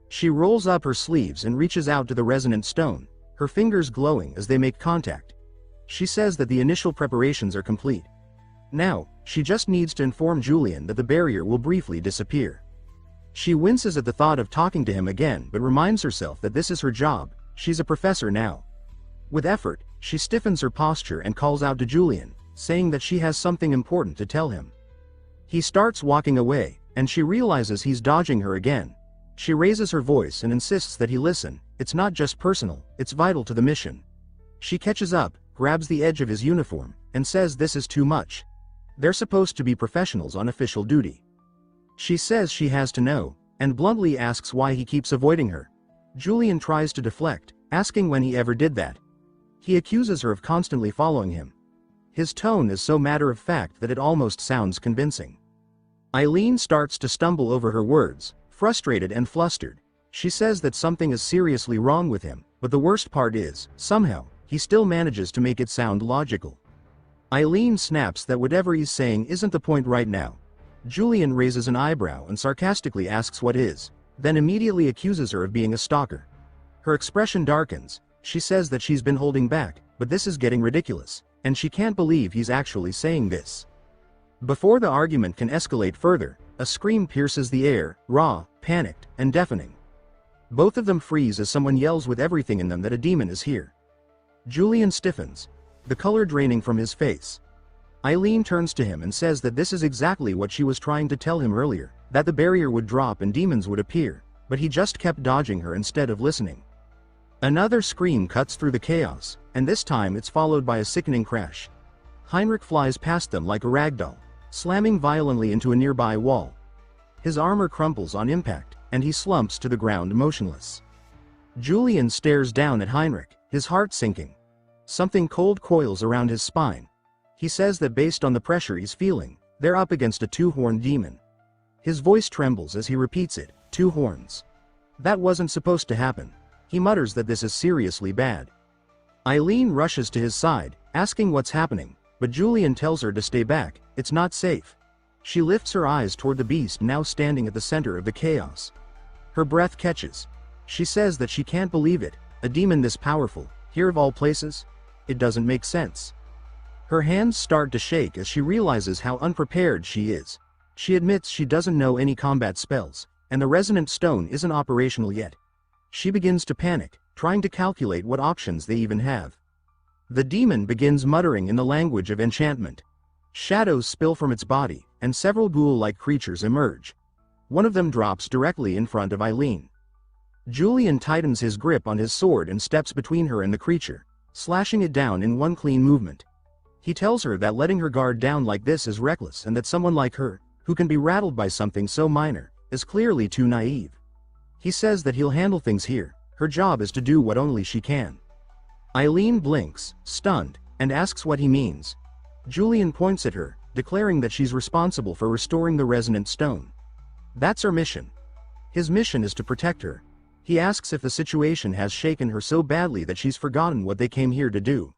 She rolls up her sleeves and reaches out to the resonant stone, her fingers glowing as they make contact. She says that the initial preparations are complete. Now, she just needs to inform Julian that the barrier will briefly disappear. She winces at the thought of talking to him again but reminds herself that this is her job, she's a professor now. With effort, she stiffens her posture and calls out to Julian, saying that she has something important to tell him. He starts walking away, and she realizes he's dodging her again. She raises her voice and insists that he listen. It's not just personal, it's vital to the mission. She catches up, grabs the edge of his uniform, and says this is too much. They're supposed to be professionals on official duty. She says she has to know, and bluntly asks why he keeps avoiding her. Julian tries to deflect, asking when he ever did that. He accuses her of constantly following him. His tone is so matter-of-fact that it almost sounds convincing. Eileen starts to stumble over her words, frustrated and flustered. She says that something is seriously wrong with him, but the worst part is, somehow, he still manages to make it sound logical. Eileen snaps that whatever he's saying isn't the point right now. Julian raises an eyebrow and sarcastically asks what is, then immediately accuses her of being a stalker. Her expression darkens. She says that she's been holding back, but this is getting ridiculous, and she can't believe he's actually saying this. Before the argument can escalate further, a scream pierces the air, raw, panicked, and deafening. Both of them freeze as someone yells with everything in them that a demon is here. Julian stiffens, the color draining from his face. Eileen turns to him and says that this is exactly what she was trying to tell him earlier, that the barrier would drop and demons would appear, but he just kept dodging her instead of listening. Another scream cuts through the chaos, and this time it's followed by a sickening crash. Heinrich flies past them like a ragdoll, slamming violently into a nearby wall. His armor crumples on impact, and he slumps to the ground motionless. Julian stares down at Heinrich, his heart sinking. Something cold coils around his spine. He says that based on the pressure he's feeling, they're up against a two-horned demon. His voice trembles as he repeats it, 2 horns. That wasn't supposed to happen. He mutters that this is seriously bad. Eileen rushes to his side, asking what's happening, but Julian tells her to stay back, it's not safe. She lifts her eyes toward the beast now standing at the center of the chaos. Her breath catches. She says that she can't believe it, a demon this powerful, here of all places? It doesn't make sense. Her hands start to shake as she realizes how unprepared she is. She admits she doesn't know any combat spells, and the resonant stone isn't operational yet. She begins to panic, trying to calculate what options they even have. The demon begins muttering in the language of enchantment. Shadows spill from its body, and several ghoul-like creatures emerge. One of them drops directly in front of Eileen. Julian tightens his grip on his sword and steps between her and the creature, slashing it down in one clean movement. He tells her that letting her guard down like this is reckless and that someone like her, who can be rattled by something so minor, is clearly too naive. He says that he'll handle things here, her job is to do what only she can. Eileen blinks, stunned, and asks what he means. Julian points at her, declaring that she's responsible for restoring the resonant stone. That's her mission. His mission is to protect her. He asks if the situation has shaken her so badly that she's forgotten what they came here to do.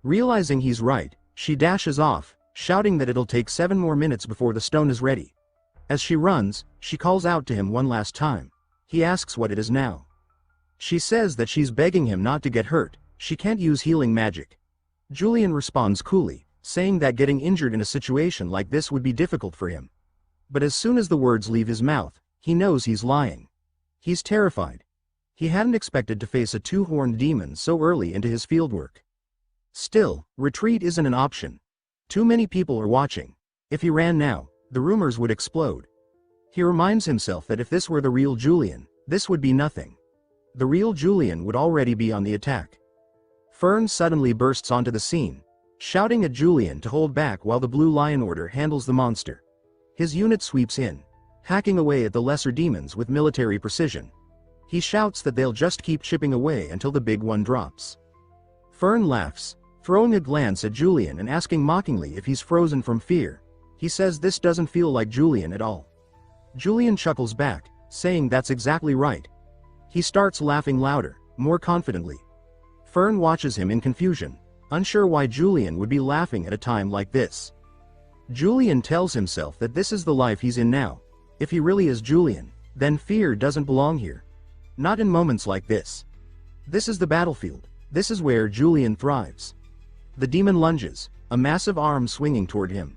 Realizing he's right, she dashes off, shouting that it'll take 7 more minutes before the stone is ready. As she runs, she calls out to him one last time. He asks what it is now. She says that she's begging him not to get hurt, she can't use healing magic. Julian responds coolly, saying that getting injured in a situation like this would be difficult for him. But as soon as the words leave his mouth, he knows he's lying. He's terrified. He hadn't expected to face a 2-horned demon so early into his fieldwork. Still, retreat isn't an option. Too many people are watching. If he ran now, the rumors would explode. He reminds himself that if this were the real Julian, this would be nothing. The real Julian would already be on the attack. Fern suddenly bursts onto the scene, shouting at Julian to hold back while the Blue Lion Order handles the monster. His unit sweeps in, hacking away at the lesser demons with military precision. He shouts that they'll just keep chipping away until the big one drops. Fern laughs, throwing a glance at Julian and asking mockingly if he's frozen from fear. He says this doesn't feel like Julian at all. Julian chuckles back, saying that's exactly right. He starts laughing louder, more confidently. Fern watches him in confusion, unsure why Julian would be laughing at a time like this. Julian tells himself that this is the life he's in now. If he really is Julian, then fear doesn't belong here. Not in moments like this. This is the battlefield. This is where Julian thrives. The demon lunges, a massive arm swinging toward him.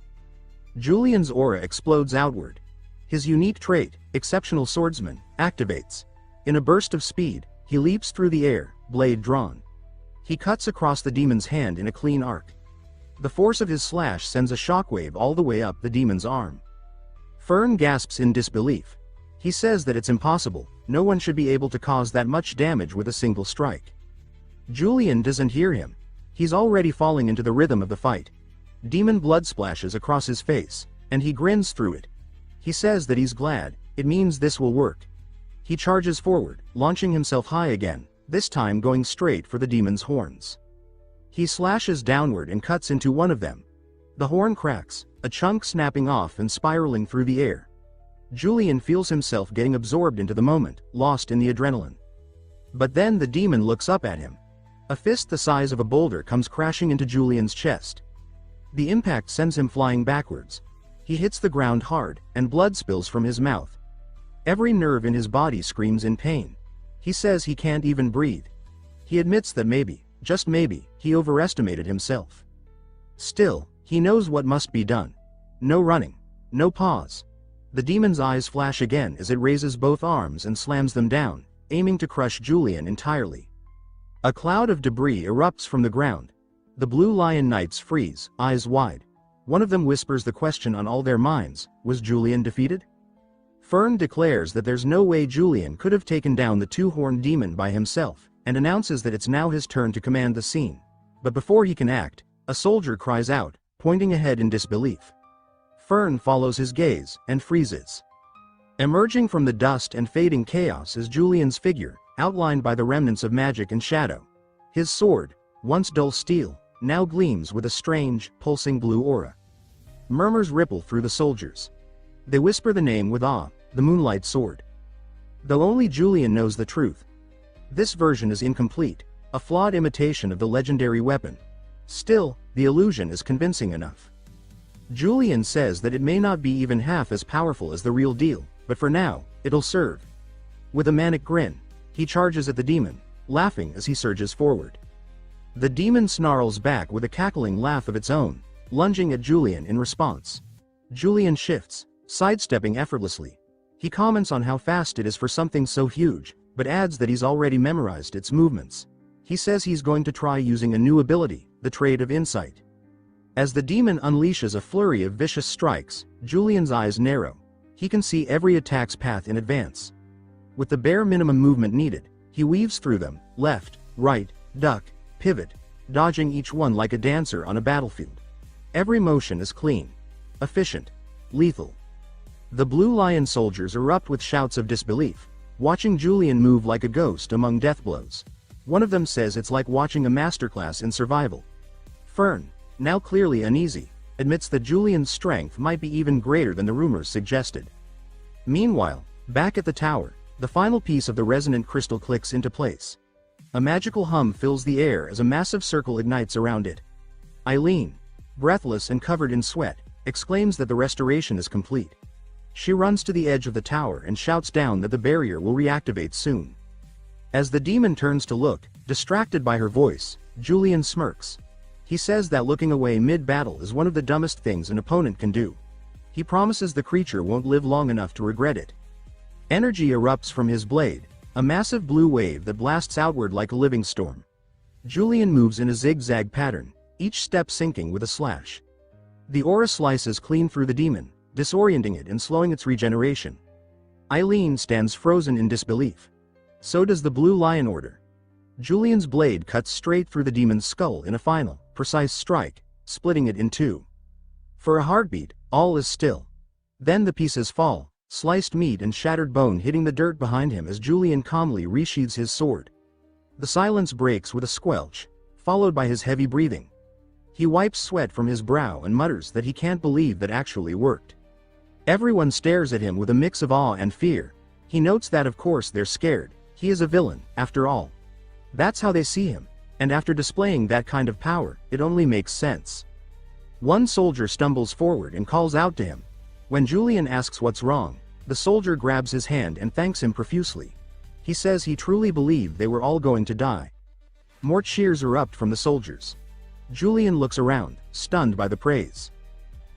Julian's aura explodes outward. His unique trait, exceptional swordsman, activates. In a burst of speed, he leaps through the air, blade drawn. He cuts across the demon's hand in a clean arc. The force of his slash sends a shockwave all the way up the demon's arm. Fern gasps in disbelief. He says that it's impossible, no one should be able to cause that much damage with a single strike. Julian doesn't hear him. He's already falling into the rhythm of the fight. Demon blood splashes across his face, and he grins through it. He says that he's glad, it means this will work. He charges forward, launching himself high again, this time going straight for the demon's horns. He slashes downward and cuts into one of them. The horn cracks, a chunk snapping off and spiraling through the air. Julian feels himself getting absorbed into the moment, lost in the adrenaline. But then the demon looks up at him. A fist the size of a boulder comes crashing into Julian's chest. The impact sends him flying backwards. He hits the ground hard, and blood spills from his mouth. Every nerve in his body screams in pain. He says he can't even breathe. He admits that maybe, just maybe, he overestimated himself. Still, he knows what must be done. No running. No pause. The demon's eyes flash again as it raises both arms and slams them down, aiming to crush Julian entirely. A cloud of debris erupts from the ground. The Blue Lion Knights freeze, eyes wide. One of them whispers the question on all their minds, was Julian defeated? Fern declares that there's no way Julian could have taken down the 2-horned demon by himself, and announces that it's now his turn to command the scene. But before he can act, a soldier cries out, pointing ahead in disbelief. Fern follows his gaze, and freezes. Emerging from the dust and fading chaos is Julian's figure, outlined by the remnants of magic and shadow. His sword, once dull steel, now gleams with a strange, pulsing blue aura. Murmurs ripple through the soldiers. They whisper the name with awe, the Moonlight Sword. Though only Julian knows the truth. This version is incomplete, a flawed imitation of the legendary weapon. Still, the illusion is convincing enough. Julian says that it may not be even half as powerful as the real deal, but for now, it'll serve. With a manic grin, he charges at the demon, laughing as he surges forward. The demon snarls back with a cackling laugh of its own, lunging at Julian in response. Julian shifts, sidestepping effortlessly. He comments on how fast it is for something so huge, but adds that he's already memorized its movements. He says he's going to try using a new ability, the Trade of Insight. As the demon unleashes a flurry of vicious strikes, Julian's eyes narrow. He can see every attack's path in advance. With the bare minimum movement needed, he weaves through them, left, right, duck, pivot, dodging each one like a dancer on a battlefield. Every motion is clean, efficient, lethal. The Blue Lion soldiers erupt with shouts of disbelief, watching Julian move like a ghost among death blows. One of them says it's like watching a masterclass in survival. Fern, now clearly uneasy, admits that Julian's strength might be even greater than the rumors suggested. Meanwhile, back at the tower, the final piece of the resonant crystal clicks into place. A magical hum fills the air as a massive circle ignites around it. Eileen, breathless and covered in sweat, exclaims that the restoration is complete. She runs to the edge of the tower and shouts down that the barrier will reactivate soon. As the demon turns to look, distracted by her voice, Julian smirks. He says that looking away mid-battle is one of the dumbest things an opponent can do. He promises the creature won't live long enough to regret it. Energy erupts from his blade, a massive blue wave that blasts outward like a living storm. Julian moves in a zigzag pattern, each step sinking with a slash. The aura slices clean through the demon, disorienting it and slowing its regeneration. Eileen stands frozen in disbelief. So does the Blue Lion Order. Julian's blade cuts straight through the demon's skull in a final, precise strike, splitting it in two. For a heartbeat, all is still. Then the pieces fall, sliced meat and shattered bone hitting the dirt behind him as Julian calmly resheathes his sword. The silence breaks with a squelch, followed by his heavy breathing. He wipes sweat from his brow and mutters that he can't believe that actually worked. Everyone stares at him with a mix of awe and fear. He notes that of course they're scared. He is a villain, after all. That's how they see him, and after displaying that kind of power, it only makes sense. One soldier stumbles forward and calls out to him. When Julian asks what's wrong, the soldier grabs his hand and thanks him profusely. He says he truly believed they were all going to die. More cheers erupt from the soldiers. Julian looks around, stunned by the praise.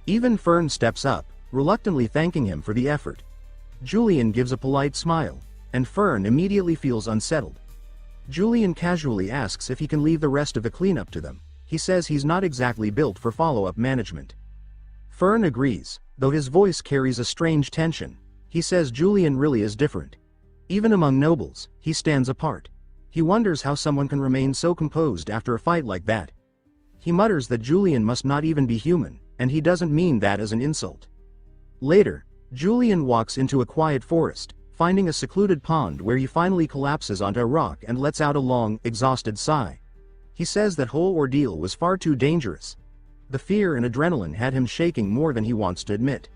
Even Fern steps up, reluctantly thanking him for the effort. Julian gives a polite smile, and Fern immediately feels unsettled. Julian casually asks if he can leave the rest of the cleanup to them. He says he's not exactly built for follow-up management. Fern agrees, though his voice carries a strange tension. He says Julian really is different. Even among nobles, he stands apart. He wonders how someone can remain so composed after a fight like that. He mutters that Julian must not even be human, and he doesn't mean that as an insult. Later, Julian walks into a quiet forest, finding a secluded pond where he finally collapses onto a rock and lets out a long, exhausted sigh. He says that whole ordeal was far too dangerous. The fear and adrenaline had him shaking more than he wants to admit.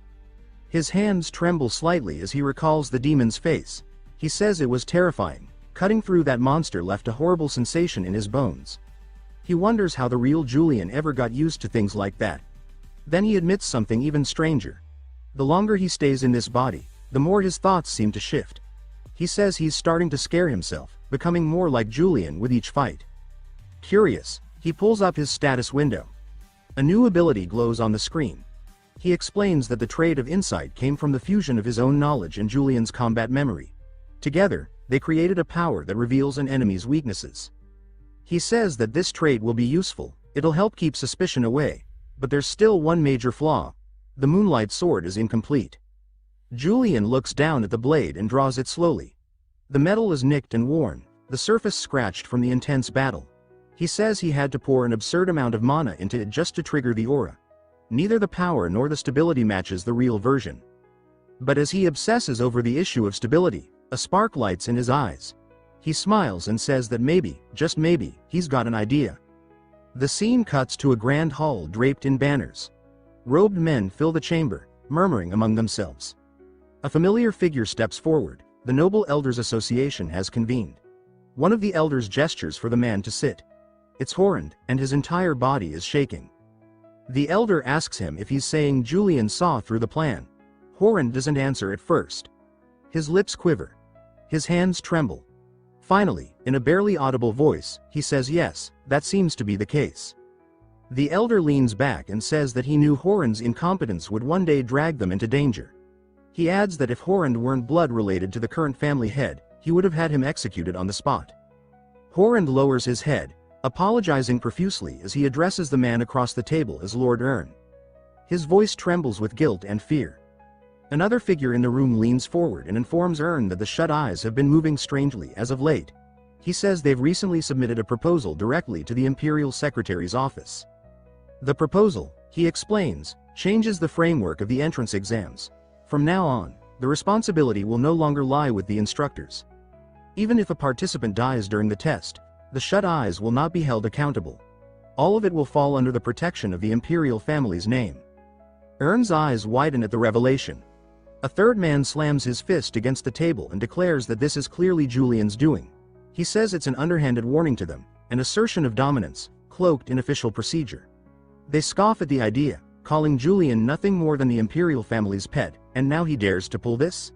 His hands tremble slightly as he recalls the demon's face. He says it was terrifying. Cutting through that monster left a horrible sensation in his bones. He wonders how the real Julian ever got used to things like that. Then he admits something even stranger. The longer he stays in this body, the more his thoughts seem to shift. He says he's starting to scare himself, becoming more like Julian with each fight. Curious, he pulls up his status window. A new ability glows on the screen. He explains that the Trade of Insight came from the fusion of his own knowledge and Julian's combat memory. Together, they created a power that reveals an enemy's weaknesses. He says that this trait will be useful, it'll help keep suspicion away, but there's still one major flaw. The Moonlight Sword is incomplete. Julian looks down at the blade and draws it slowly. The metal is nicked and worn, the surface scratched from the intense battle. He says he had to pour an absurd amount of mana into it just to trigger the aura. Neither the power nor the stability matches the real version. But as he obsesses over the issue of stability, a spark lights in his eyes. He smiles and says that maybe, just maybe, he's got an idea. The scene cuts to a grand hall draped in banners. Robed men fill the chamber, murmuring among themselves. A familiar figure steps forward. The Noble Elders Association has convened. One of the elders gestures for the man to sit. It's Horrend, and his entire body is shaking. The elder asks him if he's saying Julian saw through the plan. Horrend doesn't answer at first. His lips quiver. His hands tremble. Finally, in a barely audible voice, he says yes, that seems to be the case. The elder leans back and says that he knew Horrend's incompetence would one day drag them into danger. He adds that if Horrend weren't blood related to the current family head, he would have had him executed on the spot. Horrand lowers his head, apologizing profusely as he addresses the man across the table as Lord Ern. His voice trembles with guilt and fear. Another figure in the room leans forward and informs Ern that the shut eyes have been moving strangely as of late. He says they've recently submitted a proposal directly to the Imperial Secretary's office. The proposal, he explains, changes the framework of the entrance exams. From now on, the responsibility will no longer lie with the instructors. Even if a participant dies during the test, the shut eyes will not be held accountable. All of it will fall under the protection of the Imperial family's name. Ern's eyes widen at the revelation. A third man slams his fist against the table and declares that this is clearly Julian's doing. He says it's an underhanded warning to them, an assertion of dominance, cloaked in official procedure. They scoff at the idea, calling Julian nothing more than the Imperial family's pet, and now he dares to pull this?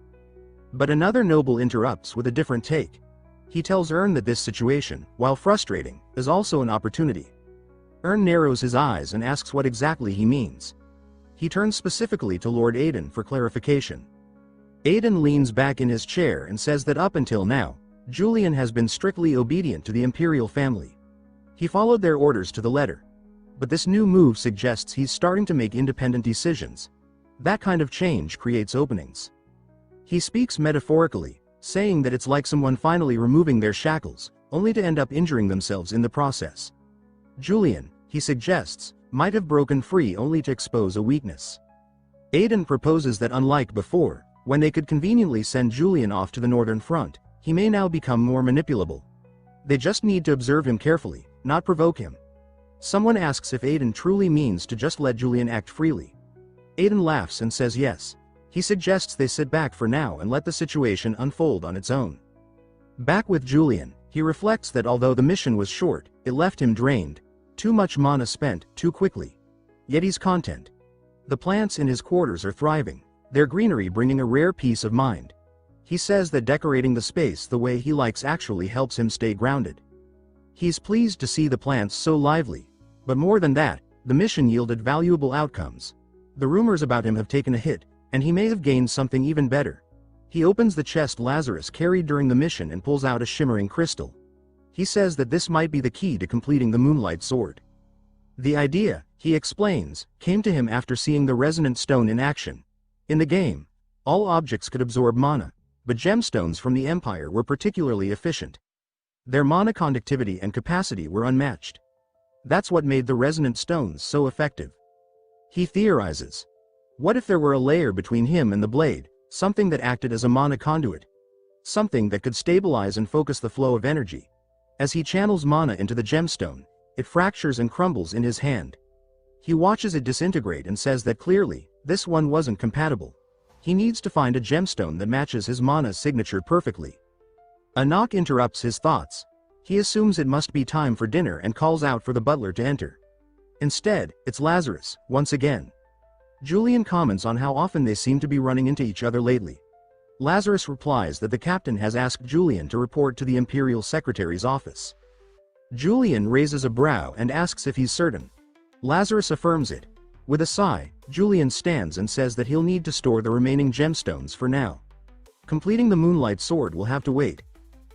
But another noble interrupts with a different take. He tells Ern that this situation, while frustrating, is also an opportunity. Ern narrows his eyes and asks what exactly he means. He turns specifically to Lord Aiden for clarification. Aiden leans back in his chair and says that up until now, Julian has been strictly obedient to the Imperial family. He followed their orders to the letter. But this new move suggests he's starting to make independent decisions. That kind of change creates openings. He speaks metaphorically, saying that it's like someone finally removing their shackles, only to end up injuring themselves in the process. Julian, he suggests, might have broken free only to expose a weakness. Aiden proposes that unlike before, when they could conveniently send Julian off to the Northern Front, he may now become more manipulable. They just need to observe him carefully, not provoke him. Someone asks if Aiden truly means to just let Julian act freely. Aiden laughs and says yes. He suggests they sit back for now and let the situation unfold on its own. Back with Julian, he reflects that although the mission was short, it left him drained. Too much mana spent, too quickly. Yet he's content. The plants in his quarters are thriving, their greenery bringing a rare peace of mind. He says that decorating the space the way he likes actually helps him stay grounded. He's pleased to see the plants so lively. But more than that, the mission yielded valuable outcomes. The rumors about him have taken a hit, and he may have gained something even better. He opens the chest Lazarus carried during the mission and pulls out a shimmering crystal. He says that this might be the key to completing the Moonlight Sword. The idea, he explains, came to him after seeing the resonant stone in action. In the game, all objects could absorb mana, but gemstones from the Empire were particularly efficient. Their mana conductivity and capacity were unmatched. That's what made the resonant stones so effective. He theorizes. What if there were a layer between him and the blade, something that acted as a mana conduit? Something that could stabilize and focus the flow of energy. As he channels mana into the gemstone, it fractures and crumbles in his hand. He watches it disintegrate and says that clearly, this one wasn't compatible. He needs to find a gemstone that matches his mana signature perfectly. A knock interrupts his thoughts. He assumes it must be time for dinner and calls out for the butler to enter. Instead, it's Lazarus, once again. Julian comments on how often they seem to be running into each other lately. Lazarus replies that the captain has asked Julian to report to the Imperial Secretary's office. Julian raises a brow and asks if he's certain. Lazarus affirms it. With a sigh, Julian stands and says that he'll need to store the remaining gemstones for now. Completing the Moonlight Sword will have to wait.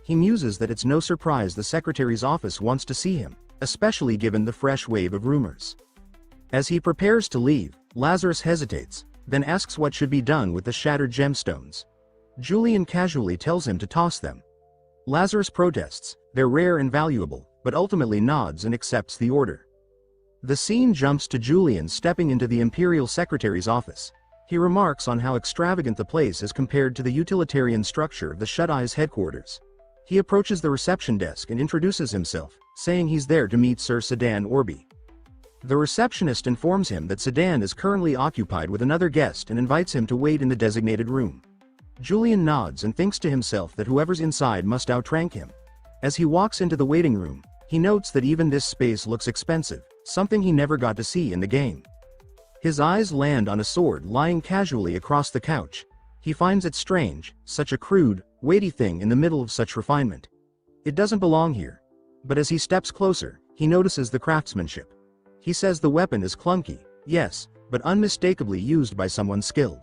He muses that it's no surprise the Secretary's office wants to see him, especially given the fresh wave of rumors. As he prepares to leave, Lazarus hesitates, then asks what should be done with the shattered gemstones. Julian casually tells him to toss them. Lazarus protests, they're rare and valuable, but ultimately nods and accepts the order. The scene jumps to Julian stepping into the Imperial Secretary's office. He remarks on how extravagant the place is compared to the utilitarian structure of the Shut-Eye's headquarters. He approaches the reception desk and introduces himself, saying he's there to meet Sir Sedan Orby. The receptionist informs him that Sedan is currently occupied with another guest and invites him to wait in the designated room. Julian nods and thinks to himself that whoever's inside must outrank him. As he walks into the waiting room, he notes that even this space looks expensive, something he never got to see in the game. His eyes land on a sword lying casually across the couch. He finds it strange, such a crude, weighty thing in the middle of such refinement. It doesn't belong here. But as he steps closer, he notices the craftsmanship. He says the weapon is clunky, yes, but unmistakably used by someone skilled.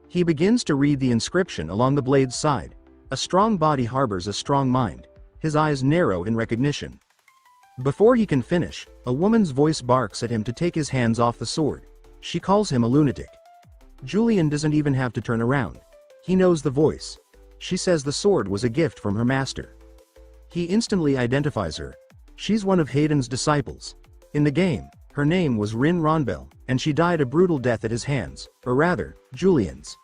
He begins to read the inscription along the blade's side. A strong body harbors a strong mind. his eyes narrow in recognition. Before he can finish, a woman's voice barks at him to take his hands off the sword. She calls him a lunatic. Julian doesn't even have to turn around. He knows the voice. She says the sword was a gift from her master. He instantly identifies her. She's one of Hayden's disciples. In the game, her name was Rin Ronbel, and she died a brutal death at his hands, or rather, Julian's.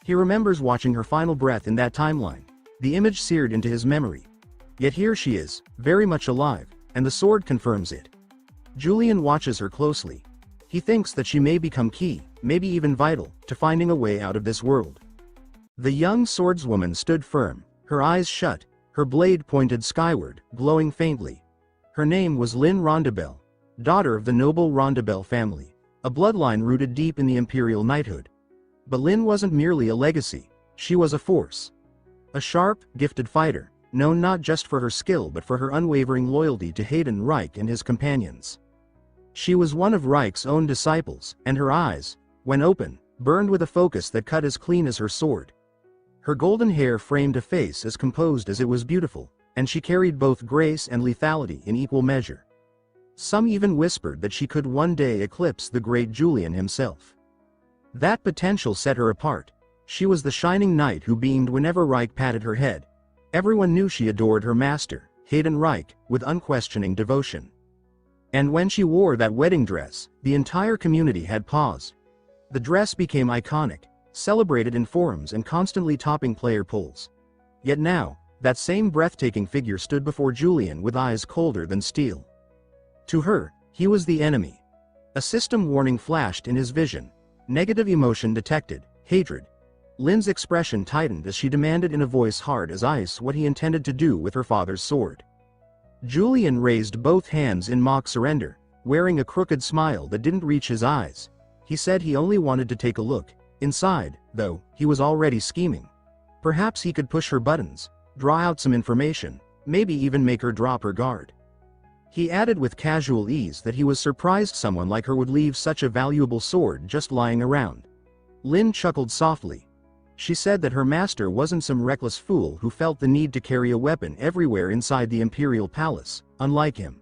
He remembers watching her final breath in that timeline, the image seared into his memory. Yet here she is, very much alive, and the sword confirms it. Julian watches her closely. He thinks that she may become key, maybe even vital, to finding a way out of this world. The young swordswoman stood firm, her eyes shut, her blade pointed skyward, glowing faintly. Her name was Lynn Rondabelle, daughter of the noble Rondabelle family, a bloodline rooted deep in the imperial knighthood. But Lynn wasn't merely a legacy, she was a force. A sharp, gifted fighter, known not just for her skill but for her unwavering loyalty to Hayden Reich and his companions. She was one of Reich's own disciples, and her eyes, when open, burned with a focus that cut as clean as her sword. Her golden hair framed a face as composed as it was beautiful, and she carried both grace and lethality in equal measure. Some even whispered that she could one day eclipse the great Julian himself. That potential set her apart. She was the shining knight who beamed whenever Reich patted her head. Everyone knew she adored her master, Hayden Reich, with unquestioning devotion. And when she wore that wedding dress, the entire community had pause. The dress became iconic, celebrated in forums and constantly topping player polls. Yet now, that same breathtaking figure stood before Julian with eyes colder than steel. To her, he was the enemy. A system warning flashed in his vision. Negative emotion detected, hatred. Lynn's expression tightened as she demanded in a voice hard as ice what he intended to do with her father's sword. Julian raised both hands in mock surrender, wearing a crooked smile that didn't reach his eyes. He said he only wanted to take a look. Inside, though, he was already scheming. Perhaps he could push her buttons, draw out some information, maybe even make her drop her guard. He added with casual ease that he was surprised someone like her would leave such a valuable sword just lying around. Lynn chuckled softly. She said that her master wasn't some reckless fool who felt the need to carry a weapon everywhere inside the imperial palace, unlike him.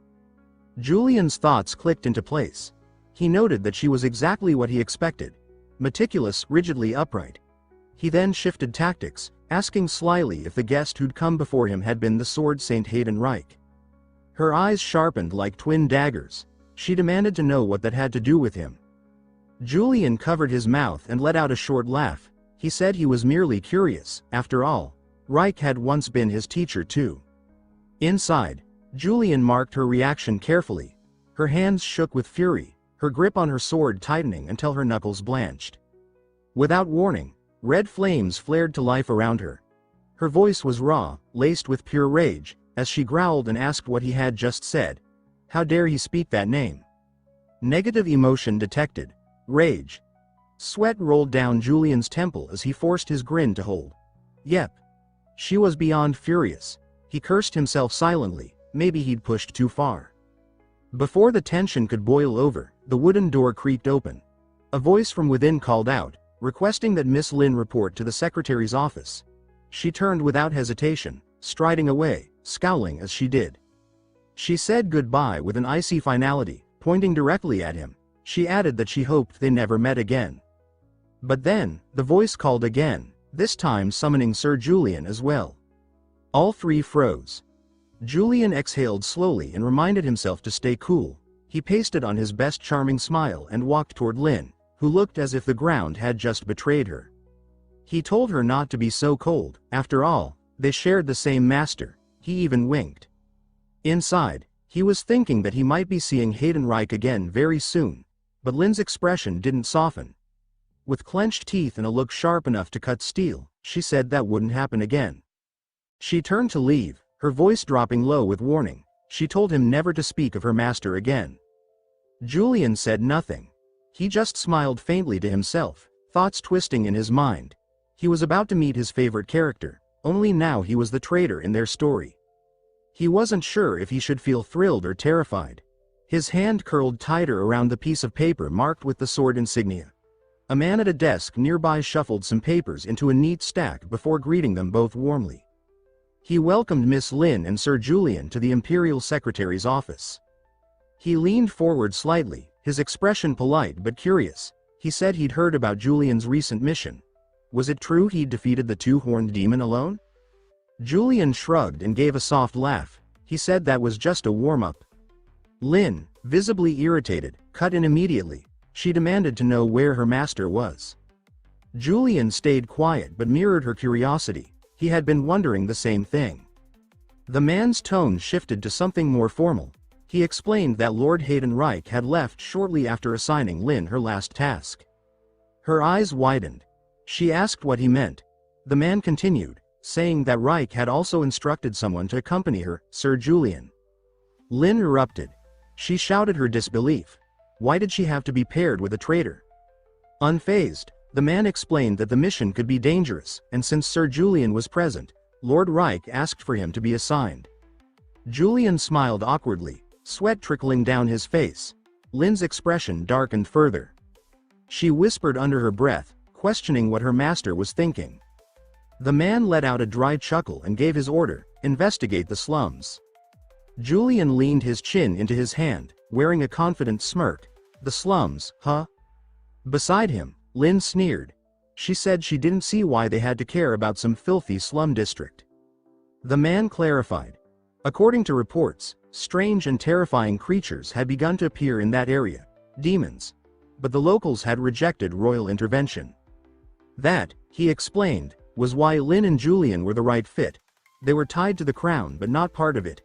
Julian's thoughts clicked into place. He noted that she was exactly what he expected. Meticulous, rigidly upright. He then shifted tactics, asking slyly if the guest who'd come before him had been the sword saint Hayden Reich. Her eyes sharpened like twin daggers. She demanded to know what that had to do with him. Julian covered his mouth and let out a short laugh. He said he was merely curious. After all, Reich had once been his teacher too. Inside, Julian marked her reaction carefully. Her hands shook with fury, her grip on her sword tightening until her knuckles blanched. Without warning, red flames flared to life around her. Her voice was raw, laced with pure rage, as she growled and asked what he had just said. How dare he speak that name? Negative emotion detected. Rage. Sweat rolled down Julian's temple as he forced his grin to hold. Yep. She was beyond furious. He cursed himself silently, maybe he'd pushed too far. Before the tension could boil over, the wooden door creaked open. A voice from within called out, requesting that Miss Lynn report to the secretary's office. She turned without hesitation, striding away, scowling as she did. She said goodbye with an icy finality, pointing directly at him. She added that she hoped they never met again. But then, the voice called again, this time summoning Sir Julian as well. All three froze. Julian exhaled slowly and reminded himself to stay cool. He pasted on his best charming smile and walked toward Lynn, who looked as if the ground had just betrayed her. He told her not to be so cold. After all, they shared the same master. He even winked. Inside, he was thinking that he might be seeing Hayden Reich again very soon, but Lynn's expression didn't soften. With clenched teeth and a look sharp enough to cut steel, she said that wouldn't happen again. She turned to leave, her voice dropping low with warning. She told him never to speak of her master again. Julian said nothing. He just smiled faintly to himself, thoughts twisting in his mind. He was about to meet his favorite character, only now he was the traitor in their story. He wasn't sure if he should feel thrilled or terrified. His hand curled tighter around the piece of paper marked with the sword insignia. A man at a desk nearby shuffled some papers into a neat stack before greeting them both warmly. He welcomed Miss Lin and Sir Julian to the Imperial Secretary's office. He leaned forward slightly, his expression polite but curious. He said he'd heard about Julian's recent mission. Was it true he'd defeated the two-horned demon alone? Julian shrugged and gave a soft laugh. He said that was just a warm-up. Lin, visibly irritated, cut in immediately. She demanded to know where her master was. Julian stayed quiet but mirrored her curiosity. He had been wondering the same thing. The man's tone shifted to something more formal. He explained that Lord Hayden Reich had left shortly after assigning Lin her last task. Her eyes widened. She asked what he meant. The man continued, saying that Reich had also instructed someone to accompany her, Sir Julian. Lin erupted. She shouted her disbelief. Why did she have to be paired with a traitor? Unfazed, the man explained that the mission could be dangerous, and since Sir Julian was present, Lord Reich asked for him to be assigned. Julian smiled awkwardly, sweat trickling down his face. Lin's expression darkened further. She whispered under her breath, questioning what her master was thinking. The man let out a dry chuckle and gave his order, investigate the slums. Julian leaned his chin into his hand, wearing a confident smirk. The slums, huh? Beside him, Lin sneered. She said she didn't see why they had to care about some filthy slum district. The man clarified. According to reports, strange and terrifying creatures had begun to appear in that area, demons. But the locals had rejected royal intervention. That, he explained, was why Lin and Julian were the right fit. They were tied to the crown but not part of it.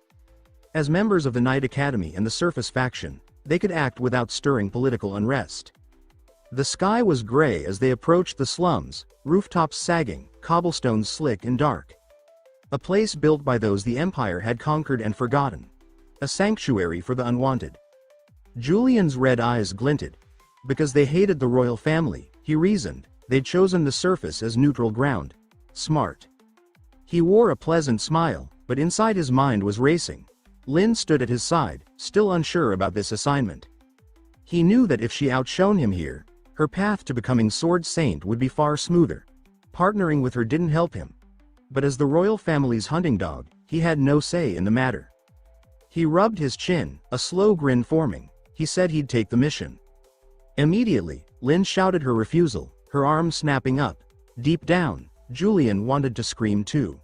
As members of the Night Academy and the Surface faction, they could act without stirring political unrest. The sky was gray as they approached the slums, rooftops sagging, cobblestones slick and dark. A place built by those the Empire had conquered and forgotten. A sanctuary for the unwanted. Julian's red eyes glinted. Because they hated the royal family, he reasoned, they'd chosen the Surface as neutral ground. Smart. He wore a pleasant smile, but inside his mind was racing. Lin stood at his side, still unsure about this assignment. He knew that if she outshone him here, her path to becoming Sword Saint would be far smoother. Partnering with her didn't help him. But as the royal family's hunting dog, he had no say in the matter. He rubbed his chin, a slow grin forming. He said he'd take the mission. Immediately, Lin shouted her refusal, her arms snapping up. Deep down, Julian wanted to scream too.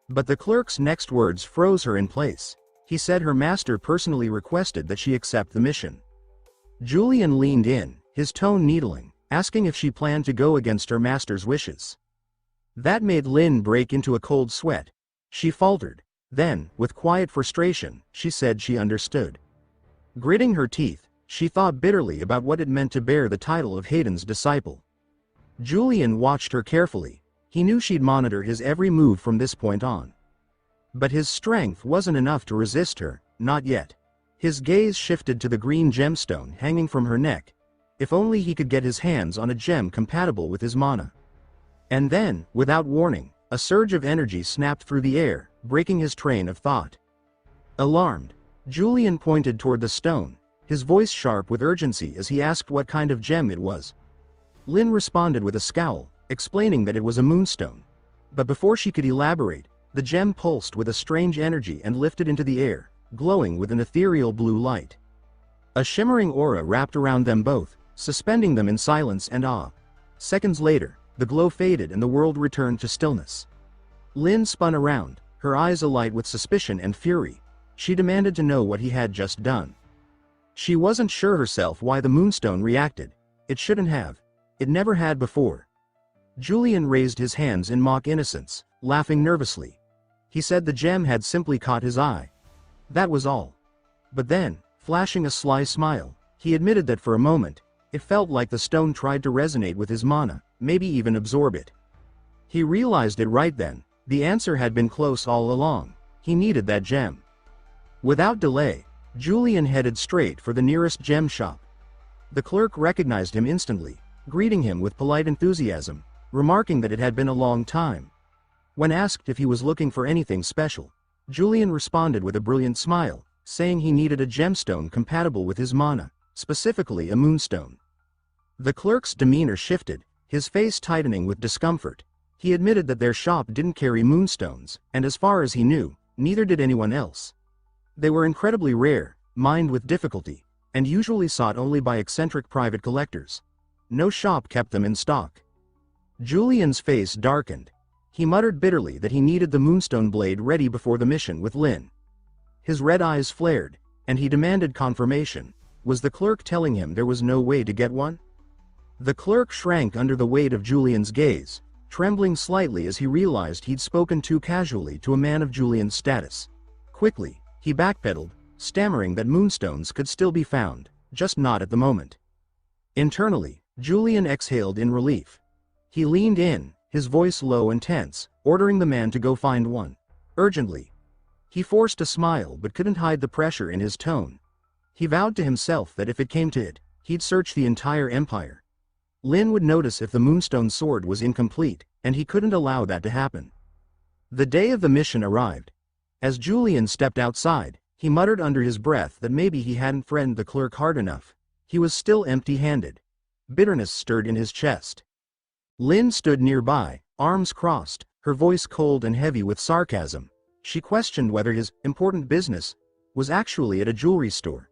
But the clerk's next words froze her in place. He said her master personally requested that she accept the mission. Julian leaned in, his tone needling, asking if she planned to go against her master's wishes. That made Lin break into a cold sweat. She faltered. Then, with quiet frustration, she said she understood. Gritting her teeth, she thought bitterly about what it meant to bear the title of Hayden's disciple. Julian watched her carefully. He knew she'd monitor his every move from this point on. But his strength wasn't enough to resist her, not yet. His gaze shifted to the green gemstone hanging from her neck. If only he could get his hands on a gem compatible with his mana. And then, without warning, a surge of energy snapped through the air, breaking his train of thought. Alarmed, Julian pointed toward the stone, his voice sharp with urgency as he asked what kind of gem it was. Lin responded with a scowl, explaining that it was a moonstone. But before she could elaborate, the gem pulsed with a strange energy and lifted into the air, glowing with an ethereal blue light. A shimmering aura wrapped around them both, suspending them in silence and awe. Seconds later, the glow faded and the world returned to stillness. Lin spun around, her eyes alight with suspicion and fury. She demanded to know what he had just done. She wasn't sure herself why the moonstone reacted. It shouldn't have. It never had before. Julian raised his hands in mock innocence, laughing nervously. He said the gem had simply caught his eye. That was all. But then, flashing a sly smile, he admitted that for a moment, it felt like the stone tried to resonate with his mana, maybe even absorb it. He realized it right then. The answer had been close all along. He needed that gem. Without delay, Julian headed straight for the nearest gem shop. The clerk recognized him instantly, greeting him with polite enthusiasm, remarking that it had been a long time. When asked if he was looking for anything special, Julian responded with a brilliant smile, saying he needed a gemstone compatible with his mana, specifically a moonstone. The clerk's demeanor shifted, his face tightening with discomfort. He admitted that their shop didn't carry moonstones, and as far as he knew, neither did anyone else. They were incredibly rare, mined with difficulty, and usually sought only by eccentric private collectors. No shop kept them in stock. Julian's face darkened. He muttered bitterly that he needed the moonstone blade ready before the mission with Lin. His red eyes flared, and he demanded confirmation. Was the clerk telling him there was no way to get one? The clerk shrank under the weight of Julian's gaze, trembling slightly as he realized he'd spoken too casually to a man of Julian's status. Quickly, he backpedaled, stammering that moonstones could still be found, just not at the moment. Internally, Julian exhaled in relief. He leaned in, his voice low and tense, ordering the man to go find one. Urgently. He forced a smile but couldn't hide the pressure in his tone. He vowed to himself that if it came to it, he'd search the entire empire. Lin would notice if the moonstone sword was incomplete, and he couldn't allow that to happen. The day of the mission arrived. As Julian stepped outside, he muttered under his breath that maybe he hadn't threatened the clerk hard enough. He was still empty-handed. Bitterness stirred in his chest. Lin stood nearby, arms crossed, her voice cold and heavy with sarcasm. She questioned whether his important business was actually at a jewelry store.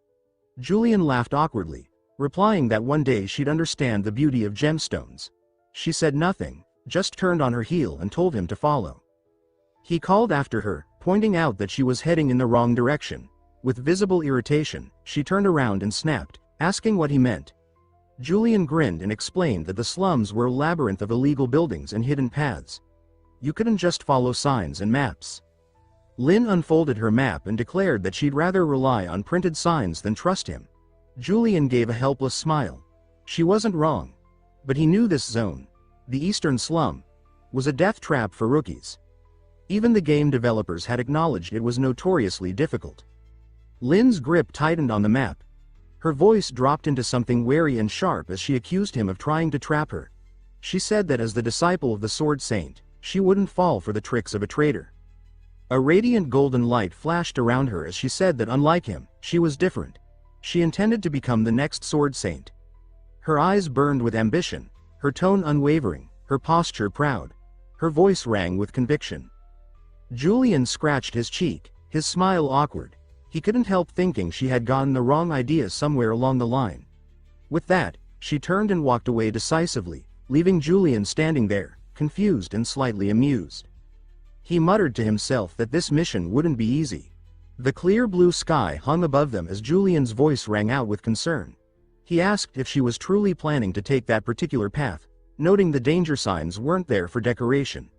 Julian laughed awkwardly, replying that one day she'd understand the beauty of gemstones. She said nothing, just turned on her heel and told him to follow. He called after her, pointing out that she was heading in the wrong direction. With visible irritation, she turned around and snapped, asking what he meant. Julian grinned and explained that the slums were a labyrinth of illegal buildings and hidden paths. You couldn't just follow signs and maps. Lin unfolded her map and declared that she'd rather rely on printed signs than trust him. Julian gave a helpless smile. She wasn't wrong. But he knew this zone, the eastern slum, was a death trap for rookies. Even the game developers had acknowledged it was notoriously difficult. Lin's grip tightened on the map. Her voice dropped into something wary and sharp as she accused him of trying to trap her. She said that as the disciple of the Sword Saint, she wouldn't fall for the tricks of a traitor. A radiant golden light flashed around her as she said that unlike him, she was different. She intended to become the next Sword Saint. Her eyes burned with ambition, her tone unwavering, her posture proud. Her voice rang with conviction. Julian scratched his cheek, his smile awkward. He couldn't help thinking she had gotten the wrong idea somewhere along the line. With that, she turned and walked away decisively, leaving Julian standing there, confused and slightly amused. He muttered to himself that this mission wouldn't be easy. The clear blue sky hung above them as Julian's voice rang out with concern. He asked if she was truly planning to take that particular path, noting the danger signs weren't there for decoration.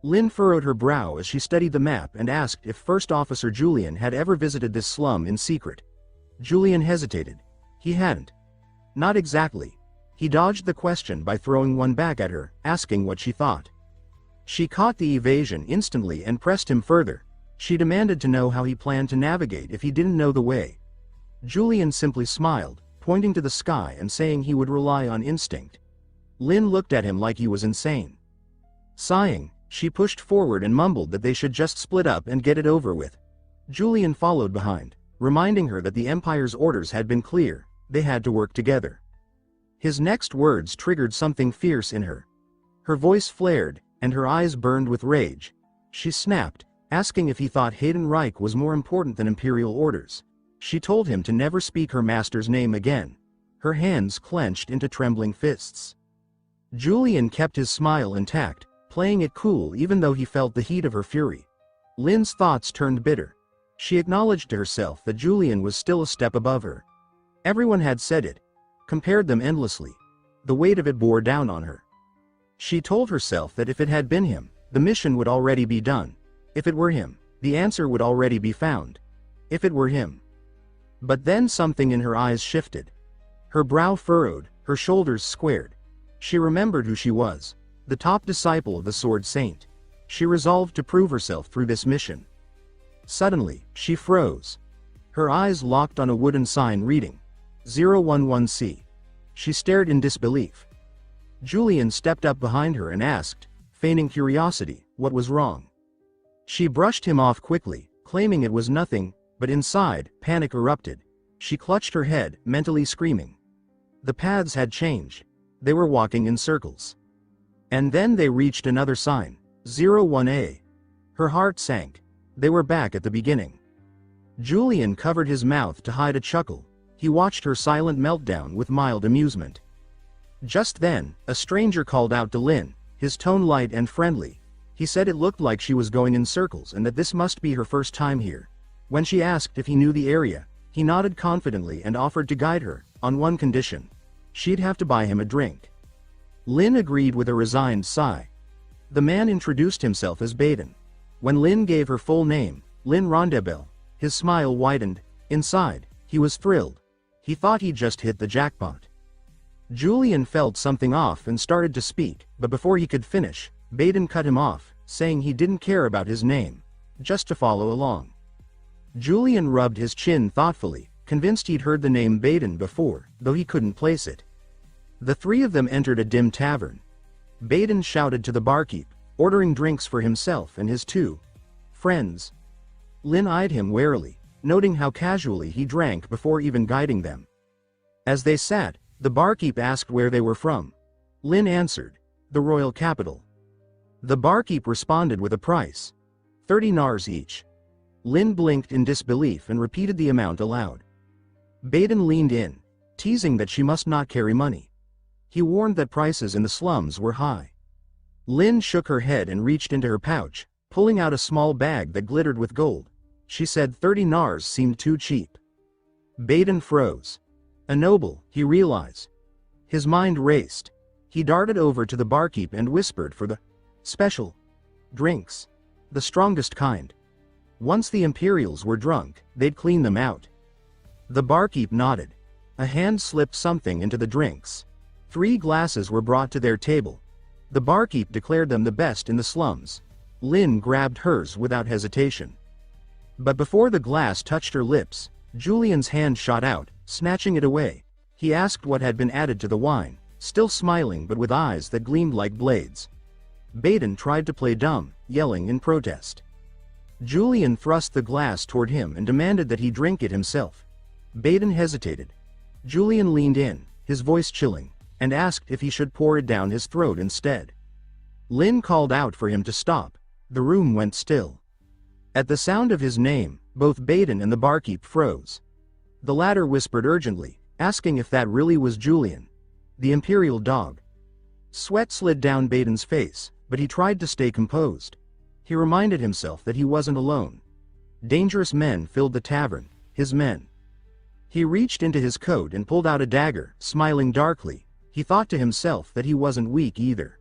Lin furrowed her brow as she studied the map and asked if First Officer Julian had ever visited this slum in secret. Julian hesitated. He hadn't. Not exactly. He dodged the question by throwing one back at her, asking what she thought. She caught the evasion instantly and pressed him further. She demanded to know how he planned to navigate if he didn't know the way. Julian simply smiled, pointing to the sky and saying he would rely on instinct. Lin looked at him like he was insane. Sighing, she pushed forward and mumbled that they should just split up and get it over with. Julian followed behind, reminding her that the Empire's orders had been clear, they had to work together. His next words triggered something fierce in her. Her voice flared, and her eyes burned with rage. She snapped, asking if he thought Hayden Reich was more important than Imperial orders. She told him to never speak her master's name again. Her hands clenched into trembling fists. Julian kept his smile intact, playing it cool even though he felt the heat of her fury. Lin's thoughts turned bitter. She acknowledged to herself that Julian was still a step above her. Everyone had said it, compared them endlessly. The weight of it bore down on her. She told herself that if it had been him, the mission would already be done. If it were him, the answer would already be found. If it were him. But then something in her eyes shifted. Her brow furrowed, her shoulders squared. She remembered who she was. The top disciple of the Sword Saint. She resolved to prove herself through this mission. Suddenly, she froze. Her eyes locked on a wooden sign reading 011C. She stared in disbelief. Julian stepped up behind her and asked, feigning curiosity, what was wrong. She brushed him off quickly, claiming it was nothing, but inside, panic erupted. She clutched her head, mentally screaming. The paths had changed. They were walking in circles. And then they reached another sign, 01A. Her heart sank. They were back at the beginning. Julian covered his mouth to hide a chuckle. He watched her silent meltdown with mild amusement. Just then, a stranger called out to Lin, his tone light and friendly. He said it looked like she was going in circles and that this must be her first time here. When she asked if he knew the area, he nodded confidently and offered to guide her, on one condition. She'd have to buy him a drink. Lin agreed with a resigned sigh. The man introduced himself as Baden. When Lin gave her full name, Lin Rondebel, his smile widened. Inside, he was thrilled. He thought he'd just hit the jackpot. Julian felt something off and started to speak, but before he could finish, Baden cut him off, saying he didn't care about his name, just to follow along. Julian rubbed his chin thoughtfully, convinced he'd heard the name Baden before, though he couldn't place it. The three of them entered a dim tavern. Baden shouted to the barkeep, ordering drinks for himself and his two friends. Lin eyed him warily, noting how casually he drank before even guiding them. As they sat, the barkeep asked where they were from. Lin answered, the royal capital. The barkeep responded with a price. 30 nars each. Lin blinked in disbelief and repeated the amount aloud. Baden leaned in, teasing that she must not carry money. He warned that prices in the slums were high. Lin shook her head and reached into her pouch, pulling out a small bag that glittered with gold. She said 30 nars seemed too cheap. Baden froze. A noble, he realized. His mind raced. He darted over to the barkeep and whispered for the special drinks, the strongest kind. Once the Imperials were drunk, they'd clean them out. The barkeep nodded. A hand slipped something into the drinks. 3 glasses were brought to their table. The barkeep declared them the best in the slums. Lin grabbed hers without hesitation. But before the glass touched her lips, Julian's hand shot out, snatching it away. He asked what had been added to the wine, still smiling but with eyes that gleamed like blades. Baden tried to play dumb, yelling in protest. Julian thrust the glass toward him and demanded that he drink it himself. Baden hesitated. Julian leaned in, his voice chilling, and asked if he should pour it down his throat instead. Lin called out for him to stop. The room went still. At the sound of his name, both Baden and the barkeep froze. The latter whispered urgently, asking if that really was Julian, the imperial dog. Sweat slid down Baden's face, but he tried to stay composed. He reminded himself that he wasn't alone. Dangerous men filled the tavern, his men. He reached into his coat and pulled out a dagger, smiling darkly. He thought to himself that he wasn't weak either.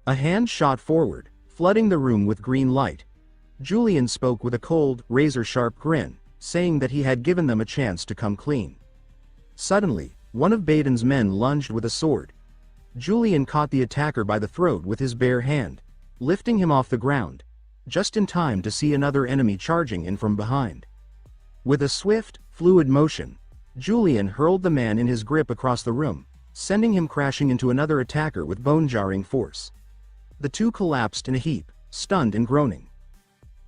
A hand shot forward, flooding the room with green light. Julian spoke with a cold, razor-sharp grin, saying that he had given them a chance to come clean. Suddenly, one of Baden's men lunged with a sword. Julian caught the attacker by the throat with his bare hand, lifting him off the ground, just in time to see another enemy charging in from behind. With a swift, fluid motion, Julian hurled the man in his grip across the room, sending him crashing into another attacker with bone-jarring force. The two collapsed in a heap, stunned and groaning.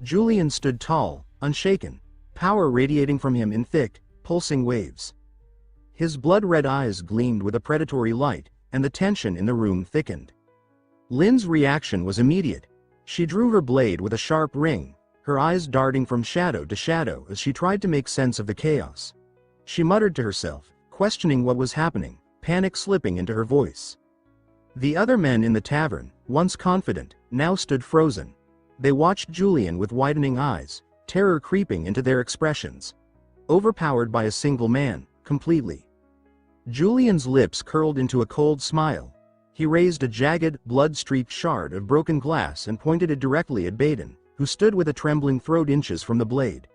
Julian stood tall, unshaken, power radiating from him in thick, pulsing waves. His blood-red eyes gleamed with a predatory light, and the tension in the room thickened. Lin's reaction was immediate. She drew her blade with a sharp ring, her eyes darting from shadow to shadow as she tried to make sense of the chaos. She muttered to herself, questioning what was happening, panic slipping into her voice. The other men in the tavern, once confident, now stood frozen. They watched Julian with widening eyes, terror creeping into their expressions. Overpowered by a single man, completely. Julian's lips curled into a cold smile. He raised a jagged, blood-streaked shard of broken glass and pointed it directly at Baden, who stood with a trembling throat inches from the blade.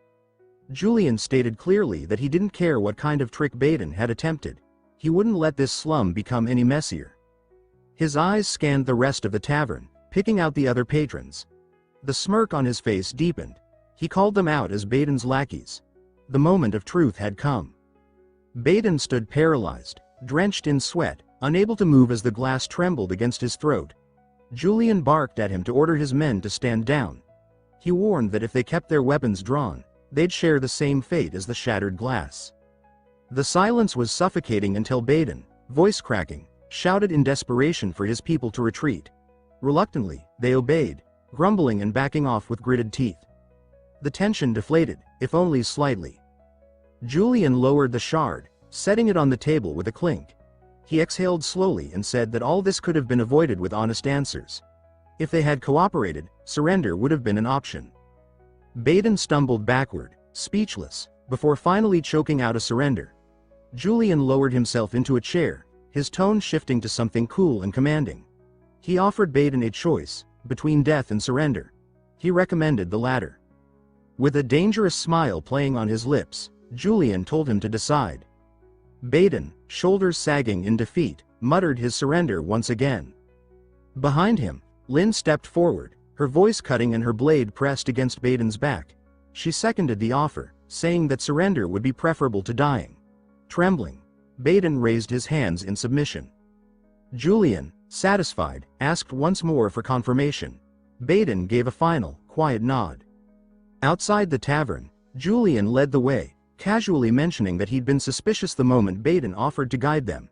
Julian stated clearly that he didn't care what kind of trick Baden had attempted. He wouldn't let this slum become any messier. His eyes scanned the rest of the tavern, picking out the other patrons. The smirk on his face deepened. He called them out as Baden's lackeys. The moment of truth had come. Baden stood paralyzed, drenched in sweat, unable to move as the glass trembled against his throat. Julian barked at him to order his men to stand down. He warned that if they kept their weapons drawn, they'd share the same fate as the shattered glass. The silence was suffocating until Baden, voice cracking, shouted in desperation for his people to retreat. Reluctantly, they obeyed, grumbling and backing off with gritted teeth. The tension deflated, if only slightly. Julian lowered the shard, setting it on the table with a clink. He exhaled slowly and said that all this could have been avoided with honest answers. If they had cooperated, surrender would have been an option. Baden stumbled backward, speechless, before finally choking out a surrender. Julian lowered himself into a chair, his tone shifting to something cool and commanding. He offered Baden a choice, between death and surrender. He recommended the latter. With a dangerous smile playing on his lips, Julian told him to decide. Baden, shoulders sagging in defeat, muttered his surrender once again. Behind him, Lin stepped forward, her voice cutting and her blade pressed against Baden's back. She seconded the offer, saying that surrender would be preferable to dying. Trembling, Baden raised his hands in submission. Julian, satisfied, asked once more for confirmation. Baden gave a final, quiet nod. Outside the tavern, Julian led the way, casually mentioning that he'd been suspicious the moment Baden offered to guide them.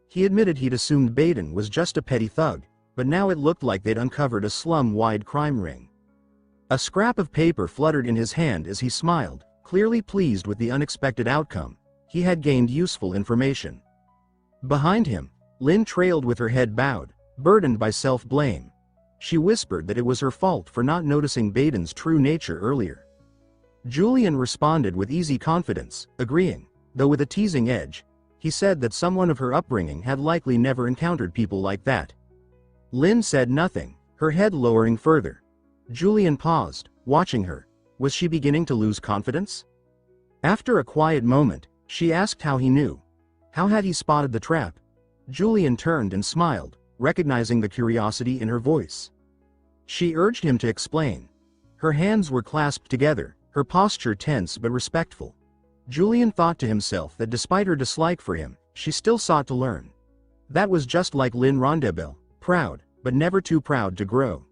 He admitted he'd assumed Baden was just a petty thug, but now it looked like they'd uncovered a slum-wide crime ring. A scrap of paper fluttered in his hand as he smiled, clearly pleased with the unexpected outcome. He had gained useful information. Behind him, Lin trailed with her head bowed, burdened by self-blame. She whispered that it was her fault for not noticing Baden's true nature earlier. Julian responded with easy confidence, agreeing, though with a teasing edge. He said that someone of her upbringing had likely never encountered people like that. Lin said nothing, her head lowering further. Julian paused, watching her. Was she beginning to lose confidence? After a quiet moment, she asked how he knew. How had he spotted the trap? Julian turned and smiled, recognizing the curiosity in her voice. She urged him to explain. Her hands were clasped together, her posture tense but respectful. Julian thought to himself that despite her dislike for him, she still sought to learn. That was just like Lin Rondebel, proud, but never too proud to grow.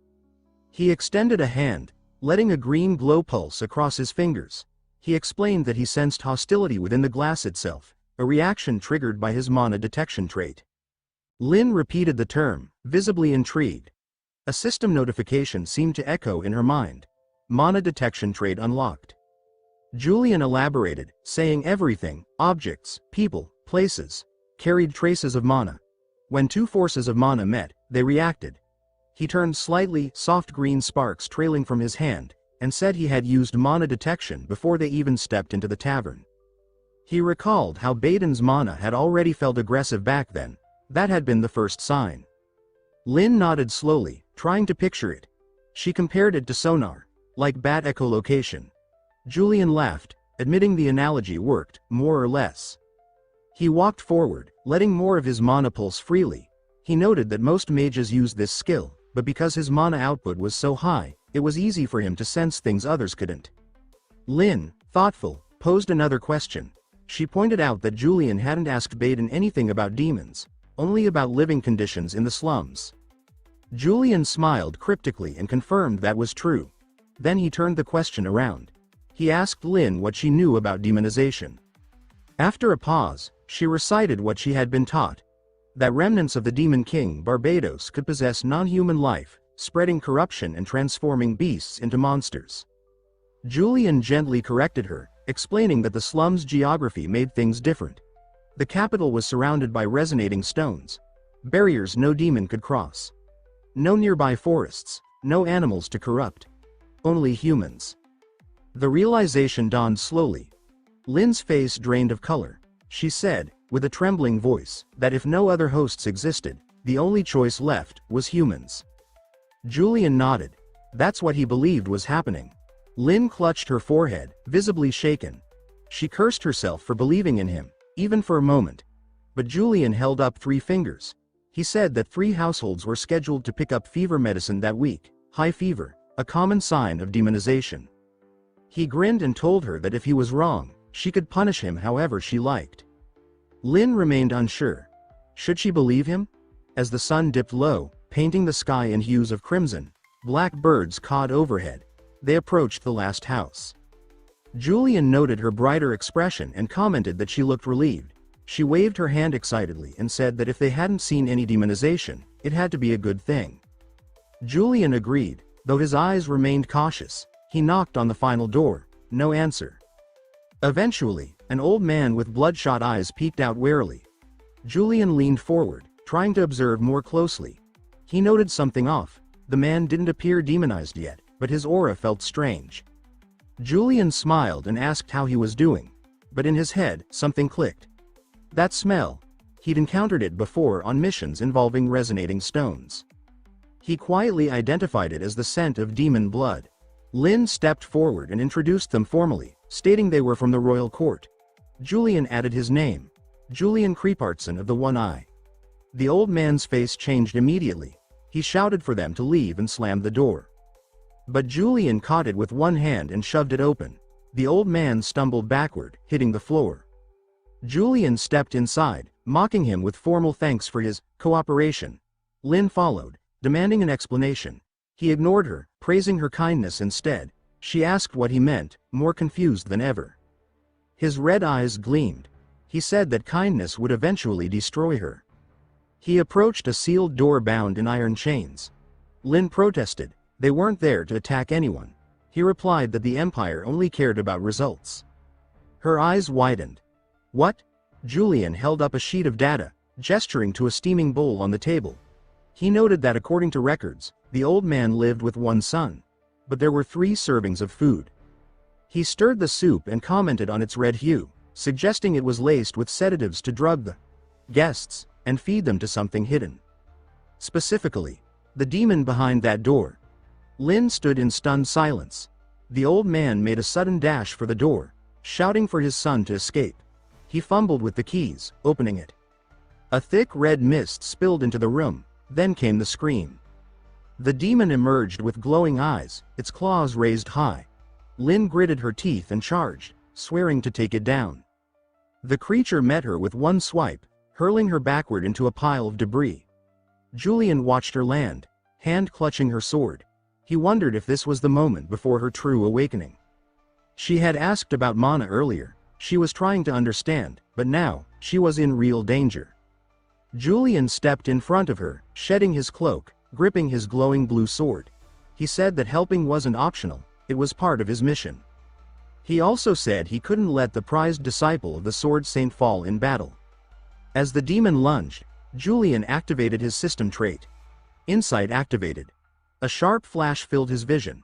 He extended a hand, letting a green glow pulse across his fingers. He explained that he sensed hostility within the glass itself, a reaction triggered by his mana detection trait. Lin repeated the term, visibly intrigued. A system notification seemed to echo in her mind. Mana detection trait unlocked. Julian elaborated, saying everything, objects, people, places, carried traces of mana. When two forces of mana met, they reacted. He turned slightly, soft green sparks trailing from his hand, and said he had used mana detection before they even stepped into the tavern. He recalled how Baden's mana had already felt aggressive back then. That had been the first sign. Lin nodded slowly, trying to picture it. She compared it to sonar, like bat echolocation. Julian laughed, admitting the analogy worked, more or less. He walked forward, letting more of his mana pulse freely. He noted that most mages used this skill, but because his mana output was so high, it was easy for him to sense things others couldn't. Lin, thoughtful, posed another question. She pointed out that Julian hadn't asked Baden anything about demons, only about living conditions in the slums. Julian smiled cryptically and confirmed that was true. Then he turned the question around. He asked Lin what she knew about demonization. After a pause, she recited what she had been taught. That remnants of the Demon King Barbados could possess non-human life, spreading corruption and transforming beasts into monsters. Julian gently corrected her, explaining that the slum's geography made things different. The capital was surrounded by resonating stones, barriers no demon could cross. No nearby forests, no animals to corrupt. Only humans. The realization dawned slowly. Lin's face drained of color. She said, with a trembling voice, that if no other hosts existed, the only choice left was humans. Julian nodded. That's what he believed was happening. Lin clutched her forehead, visibly shaken. She cursed herself for believing in him, even for a moment. But Julian held up 3 fingers. He said that 3 households were scheduled to pick up fever medicine that week, high fever, a common sign of demonization. He grinned and told her that if he was wrong, she could punish him however she liked. Lin remained unsure. Should she believe him? As the sun dipped low, painting the sky in hues of crimson, black birds cawed overhead. They approached the last house. Julian noted her brighter expression and commented that she looked relieved. She waved her hand excitedly and said that if they hadn't seen any demonization, it had to be a good thing. Julian agreed, though his eyes remained cautious. He knocked on the final door. No answer. Eventually, an old man with bloodshot eyes peeked out warily. Julian leaned forward, trying to observe more closely. He noted something off. The man didn't appear demonized yet, but his aura felt strange. Julian smiled and asked how he was doing. But in his head, something clicked. That smell. He'd encountered it before on missions involving resonating stones. He quietly identified it as the scent of demon blood. Lin stepped forward and introduced them formally, stating they were from the royal court. Julian added his name. Julian Creepartson of the One Eye. The old man's face changed immediately. He shouted for them to leave and slammed the door. But Julian caught it with one hand and shoved it open. The old man stumbled backward, hitting the floor. Julian stepped inside, mocking him with formal thanks for his cooperation. Lin followed, demanding an explanation. He ignored her, praising her kindness instead. She asked what he meant, more confused than ever. His red eyes gleamed. He said that kindness would eventually destroy her. He approached a sealed door bound in iron chains. Lin protested. They weren't there to attack anyone. He replied that the Empire only cared about results. Her eyes widened. What? Julian held up a sheet of data, gesturing to a steaming bowl on the table. He noted that according to records, the old man lived with one son. But there were 3 servings of food. He stirred the soup and commented on its red hue, suggesting it was laced with sedatives to drug the guests and feed them to something hidden. Specifically, the demon behind that door. Lin stood in stunned silence. The old man made a sudden dash for the door, shouting for his son to escape. He fumbled with the keys, opening it. A thick red mist spilled into the room, then came the scream. The demon emerged with glowing eyes, its claws raised high. Lin gritted her teeth and charged, swearing to take it down. The creature met her with one swipe, hurling her backward into a pile of debris. Julian watched her land, hand clutching her sword. He wondered if this was the moment before her true awakening. She had asked about Mana earlier. She was trying to understand, but now, she was in real danger. Julian stepped in front of her, shedding his cloak, gripping his glowing blue sword. He said that helping wasn't optional, it was part of his mission. He also said he couldn't let the prized disciple of the Sword Saint fall in battle. As the demon lunged, Julian activated his system trait. Insight activated. A sharp flash filled his vision.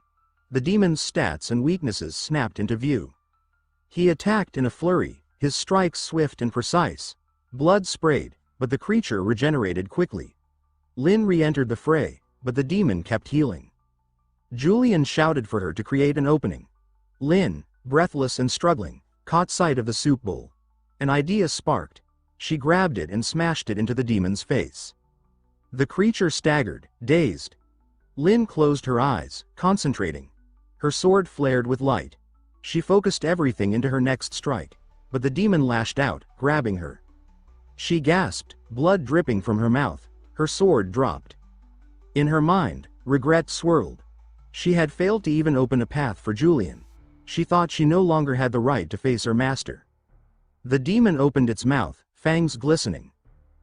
The demon's stats and weaknesses snapped into view. He attacked in a flurry, his strikes swift and precise. Blood sprayed, but the creature regenerated quickly. Lin re-entered the fray, but the demon kept healing. Julian shouted for her to create an opening. Lin, breathless and struggling, caught sight of the soup bowl. An idea sparked. She grabbed it and smashed it into the demon's face. The creature staggered, dazed. Lin closed her eyes, concentrating. Her sword flared with light. She focused everything into her next strike, but the demon lashed out, grabbing her. She gasped, blood dripping from her mouth. Her sword dropped. In her mind, regret swirled. She had failed to even open a path for Julian. She thought she no longer had the right to face her master. The demon opened its mouth, fangs glistening.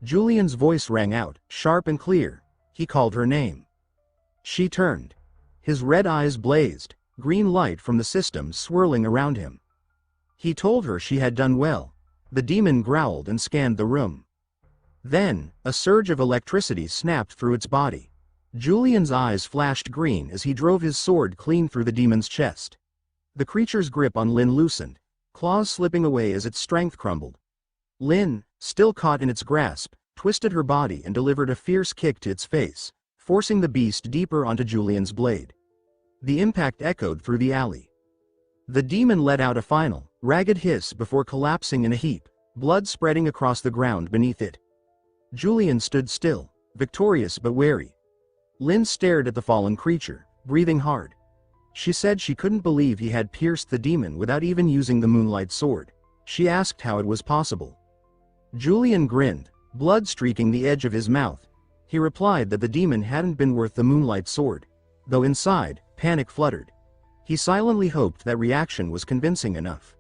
Julian's voice rang out, sharp and clear. He called her name. She turned. His red eyes blazed, green light from the system swirling around him. He told her she had done well. The demon growled and scanned the room. Then, a surge of electricity snapped through its body. Julian's eyes flashed green as he drove his sword clean through the demon's chest. The creature's grip on Lin loosened, claws slipping away as its strength crumbled. Lin, still caught in its grasp, twisted her body and delivered a fierce kick to its face, forcing the beast deeper onto Julian's blade. The impact echoed through the alley. The demon let out a final, ragged hiss before collapsing in a heap, blood spreading across the ground beneath it. Julian stood still, victorious but wary. Lin stared at the fallen creature, breathing hard. She said she couldn't believe he had pierced the demon without even using the moonlight sword. She asked how it was possible. Julian grinned, blood streaking the edge of his mouth. He replied that the demon hadn't been worth the moonlight sword, though inside, panic fluttered. He silently hoped that reaction was convincing enough.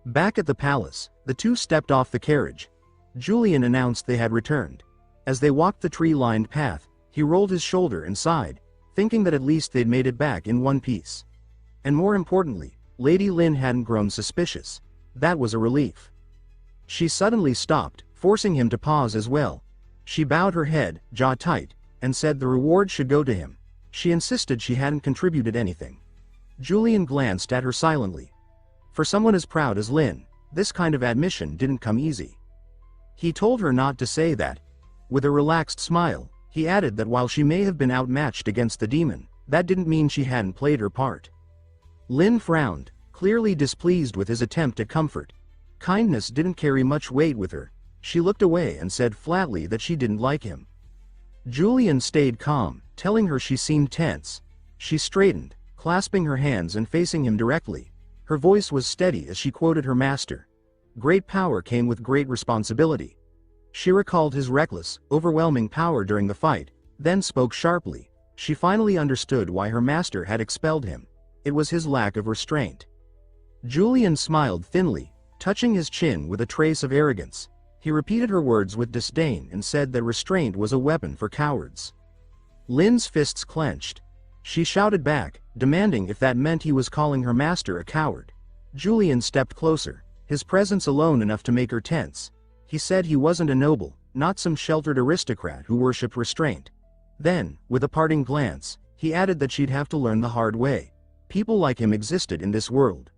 Back at the palace, the two stepped off the carriage. Julian announced they had returned. As they walked the tree-lined path, he rolled his shoulder and sighed, thinking that at least they'd made it back in one piece. And more importantly, Lady Lin hadn't grown suspicious. That was a relief. She suddenly stopped, forcing him to pause as well. She bowed her head, jaw tight, and said the reward should go to him. She insisted she hadn't contributed anything. Julian glanced at her silently. For someone as proud as Lin, this kind of admission didn't come easy. He told her not to say that. With a relaxed smile, he added that while she may have been outmatched against the demon, that didn't mean she hadn't played her part. Lin frowned, clearly displeased with his attempt at comfort. Kindness didn't carry much weight with her. She looked away and said flatly that she didn't like him. Julian stayed calm, telling her she seemed tense. She straightened, clasping her hands and facing him directly. Her voice was steady as she quoted her master. Great power came with great responsibility. She recalled his reckless, overwhelming power during the fight, then spoke sharply. She finally understood why her master had expelled him. It was his lack of restraint. Julian smiled thinly, touching his chin with a trace of arrogance. He repeated her words with disdain and said that restraint was a weapon for cowards. Lin's fists clenched. She shouted back, demanding if that meant he was calling her master a coward. Julian stepped closer, his presence alone enough to make her tense. He said he wasn't a noble, not some sheltered aristocrat who worshipped restraint. Then, with a parting glance, he added that she'd have to learn the hard way. People like him existed in this world.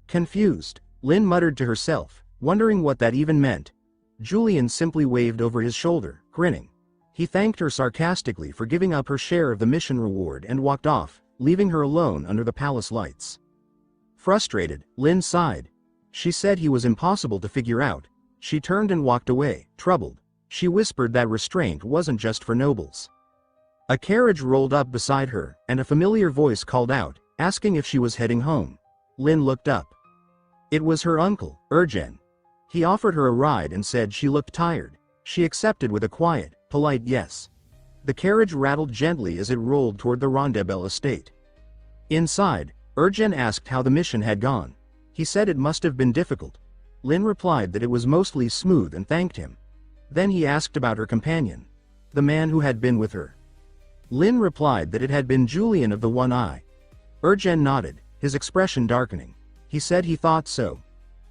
Confused, Lin muttered to herself, wondering what that even meant. Julian simply waved over his shoulder, grinning. He thanked her sarcastically for giving up her share of the mission reward and walked off, leaving her alone under the palace lights. Frustrated, Lin sighed. She said he was impossible to figure out. She turned and walked away, troubled. She whispered that restraint wasn't just for nobles. A carriage rolled up beside her, and a familiar voice called out, asking if she was heading home. Lin looked up. It was her uncle, Urgen. He offered her a ride and said she looked tired. She accepted with a quiet, polite yes. The carriage rattled gently as it rolled toward the Rondebel estate. Inside, Urgen asked how the mission had gone. He said it must have been difficult. Lin replied that it was mostly smooth and thanked him. Then he asked about her companion, the man who had been with her. Lin replied that it had been Julian of the one eye. Urgen nodded, his expression darkening. He said he thought so.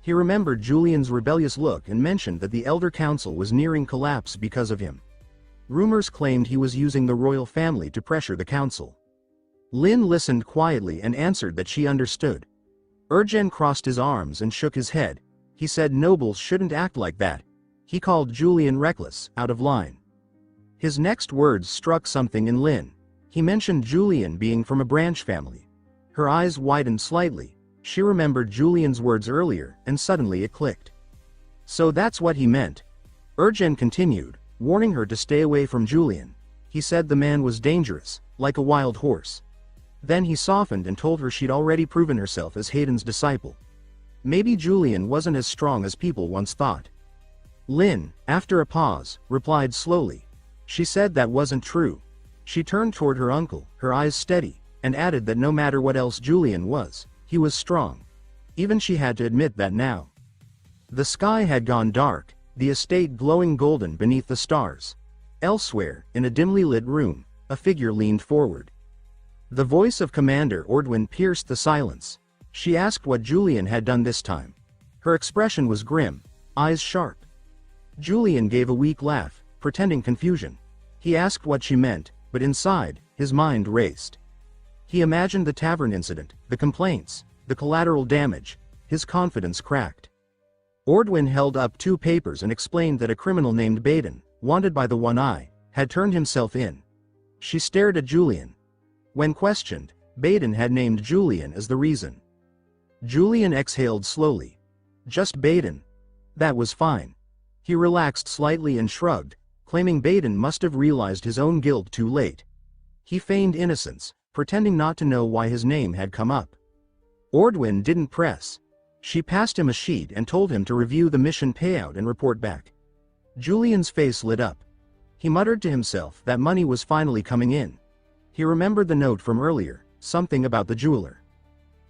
He remembered Julian's rebellious look and mentioned that the Elder Council was nearing collapse because of him. Rumors claimed he was using the royal family to pressure the council. Lin listened quietly and answered that she understood. Urgen crossed his arms and shook his head. He said nobles shouldn't act like that. He called Julian reckless, out of line. His next words struck something in Lin. He mentioned Julian being from a branch family. Her eyes widened slightly. She remembered Julian's words earlier, and suddenly it clicked. So that's what he meant. Urgen continued, warning her to stay away from Julian. He said the man was dangerous, like a wild horse. Then he softened and told her she'd already proven herself as Hayden's disciple. Maybe Julian wasn't as strong as people once thought. Lin, after a pause, replied slowly. She said that wasn't true. She turned toward her uncle, her eyes steady, and added that no matter what else Julian was, he was strong. Even she had to admit that now. The sky had gone dark, the estate glowing golden beneath the stars. Elsewhere, in a dimly lit room, a figure leaned forward. The voice of Commander Ordwin pierced the silence. She asked what Julian had done this time. Her expression was grim, eyes sharp. Julian gave a weak laugh, pretending confusion. He asked what she meant, but inside, his mind raced. He imagined the tavern incident, the complaints, the collateral damage. His confidence cracked. Ordwin held up 2 papers and explained that a criminal named Baden, wanted by the One Eye, had turned himself in. She stared at Julian. When questioned, Baden had named Julian as the reason. Julian exhaled slowly. Just Baden. That was fine. He relaxed slightly and shrugged, claiming Baden must have realized his own guilt too late. He feigned innocence, pretending not to know why his name had come up. Ordwin didn't press. She passed him a sheet and told him to review the mission payout and report back. Julian's face lit up. He muttered to himself that money was finally coming in. He remembered the note from earlier, something about the jeweler.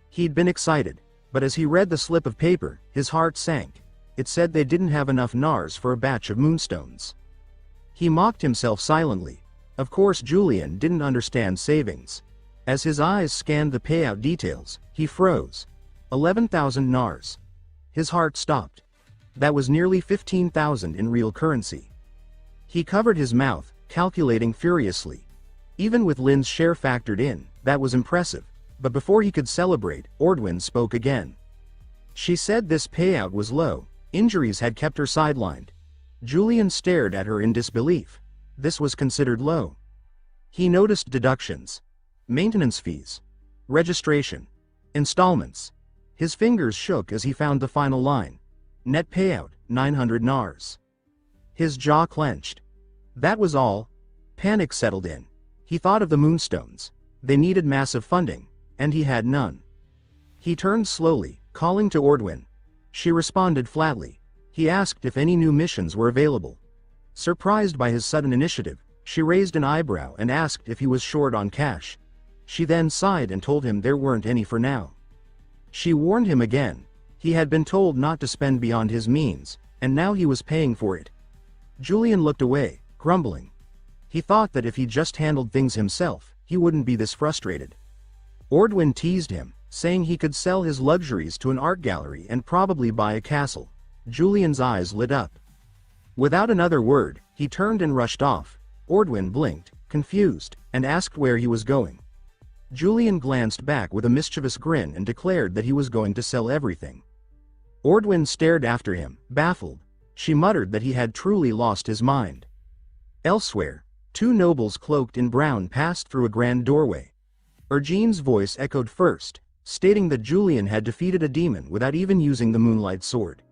He'd been excited, but as he read the slip of paper, his heart sank. It said they didn't have enough nars for a batch of moonstones. He mocked himself silently. Of course Julian didn't understand savings. As his eyes scanned the payout details, he froze. 11,000 nars. His heart stopped. That was nearly 15,000 in real currency. He covered his mouth, calculating furiously. Even with Lin's share factored in, that was impressive. But before he could celebrate, Ordwin spoke again. She said this payout was low. Injuries had kept her sidelined. Julian stared at her in disbelief. This was considered low. He noticed deductions. Maintenance fees. Registration. Installments. His fingers shook as he found the final line. Net payout, 900 nars. His jaw clenched. That was all. Panic settled in. He thought of the moonstones. They needed massive funding, and he had none. He turned slowly, calling to Ordwin. She responded flatly. He asked if any new missions were available. Surprised by his sudden initiative, she raised an eyebrow and asked if he was short on cash. She then sighed and told him there weren't any for now. She warned him again. He had been told not to spend beyond his means, and now he was paying for it. Julian looked away, grumbling. He thought that if he just handled things himself, he wouldn't be this frustrated. Ordwin teased him, saying he could sell his luxuries to an art gallery and probably buy a castle. Julian's eyes lit up. Without another word, he turned and rushed off. Ordwin blinked, confused, and asked where he was going. Julian glanced back with a mischievous grin and declared that he was going to sell everything. Ordwin stared after him, baffled. She muttered that he had truly lost his mind. Elsewhere, two nobles cloaked in brown passed through a grand doorway. Ergine's voice echoed first, stating that Julian had defeated a demon without even using the moonlight sword.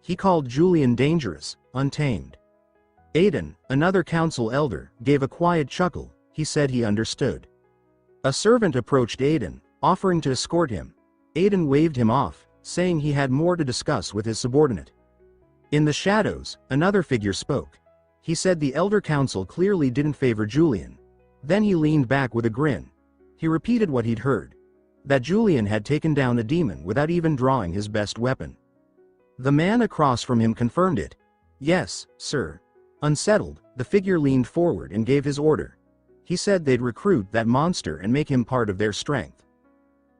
He called Julian dangerous, untamed. Aiden, another council elder, gave a quiet chuckle. He said he understood. A servant approached Aiden, offering to escort him. Aiden waved him off, saying he had more to discuss with his subordinate. In the shadows, another figure spoke. He said the elder council clearly didn't favor Julian. Then he leaned back with a grin. He repeated what he'd heard. That Julian had taken down a demon without even drawing his best weapon. The man across from him confirmed it. Yes, sir. Unsettled, the figure leaned forward and gave his order. He said they'd recruit that monster and make him part of their strength.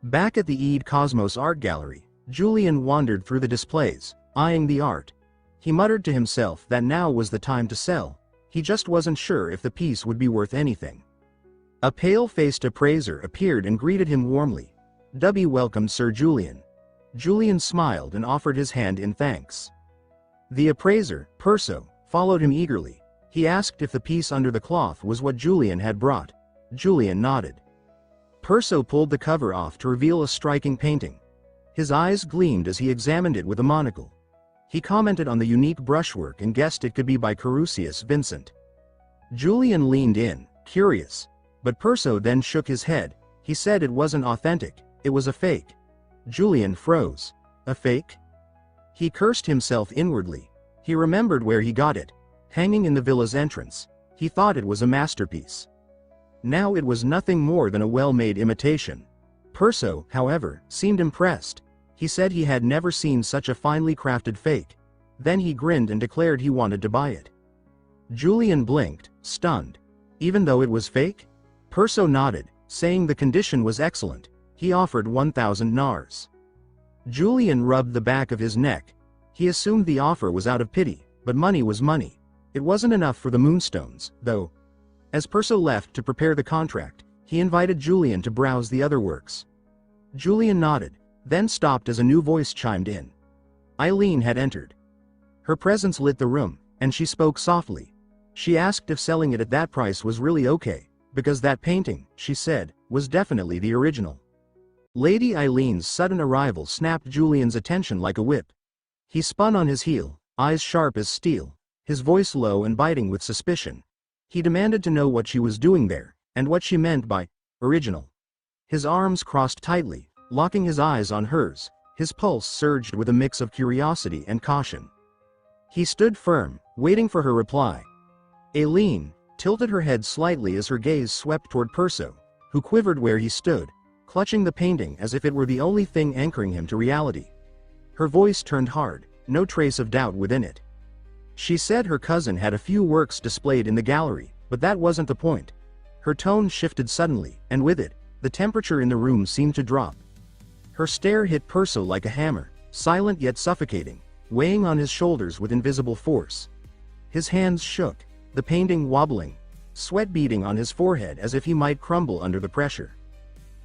Back at the Eid Cosmos Art Gallery, Julian wandered through the displays, eyeing the art. He muttered to himself that now was the time to sell. He just wasn't sure if the piece would be worth anything. A pale-faced appraiser appeared and greeted him warmly. W welcomed Sir Julian. Julian smiled and offered his hand in thanks. The appraiser, Perso, followed him eagerly. He asked if the piece under the cloth was what Julian had brought. Julian nodded. Perso pulled the cover off to reveal a striking painting. His eyes gleamed as he examined it with a monocle. He commented on the unique brushwork and guessed it could be by Carusius Vincent. Julian leaned in, curious. But Perso then shook his head. He said it wasn't authentic, it was a fake. Julian froze. A fake? He cursed himself inwardly. He remembered where he got it. Hanging in the villa's entrance. He thought it was a masterpiece. Now it was nothing more than a well-made imitation. Perso, however, seemed impressed. He said he had never seen such a finely crafted fake. Then he grinned and declared he wanted to buy it. Julian blinked, stunned. Even though it was fake? Perso nodded, saying the condition was excellent. He offered 1,000 nars. Julian rubbed the back of his neck. He assumed the offer was out of pity, but money was money. It wasn't enough for the moonstones, though. As Perso left to prepare the contract, he invited Julian to browse the other works. Julian nodded, then stopped as a new voice chimed in. Eileen had entered. Her presence lit the room, and she spoke softly. She asked if selling it at that price was really okay, because that painting, she said, was definitely the original. Lady Eileen's sudden arrival snapped Julian's attention like a whip. He spun on his heel, eyes sharp as steel, his voice low and biting with suspicion. He demanded to know what she was doing there, and what she meant by original. His arms crossed tightly, locking his eyes on hers. His pulse surged with a mix of curiosity and caution. He stood firm, waiting for her reply. Aileen tilted her head slightly as her gaze swept toward Perso, who quivered where he stood, clutching the painting as if it were the only thing anchoring him to reality. Her voice turned hard, no trace of doubt within it. She said her cousin had a few works displayed in the gallery, But that wasn't the point. Her tone shifted suddenly, and with it, the temperature in the room seemed to drop. Her stare hit Perso like a hammer, silent yet suffocating, weighing on his shoulders with invisible force. His hands shook, the painting wobbling, sweat beading on his forehead as if he might crumble under the pressure.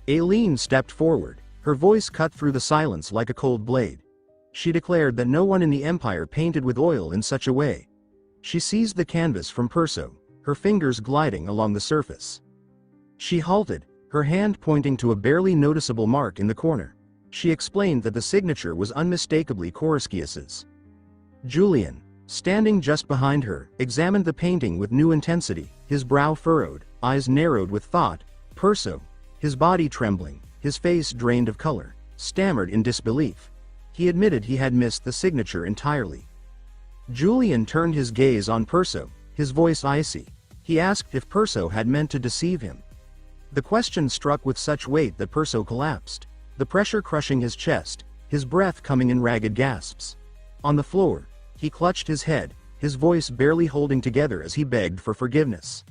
Aileen stepped forward, her voice cut through the silence like a cold blade. She declared that no one in the Empire painted with oil in such a way. She seized the canvas from Perso, her fingers gliding along the surface. She halted, her hand pointing to a barely noticeable mark in the corner. She explained that the signature was unmistakably Koroskius's. Julian, standing just behind her, examined the painting with new intensity, his brow furrowed, eyes narrowed with thought. Perso, his body trembling, his face drained of color, stammered in disbelief. He admitted he had missed the signature entirely. Julian turned his gaze on Perso, his voice icy. He asked if Perso had meant to deceive him. The question struck with such weight that Perso collapsed, the pressure crushing his chest, his breath coming in ragged gasps. On the floor, he clutched his head, his voice barely holding together as he begged for forgiveness.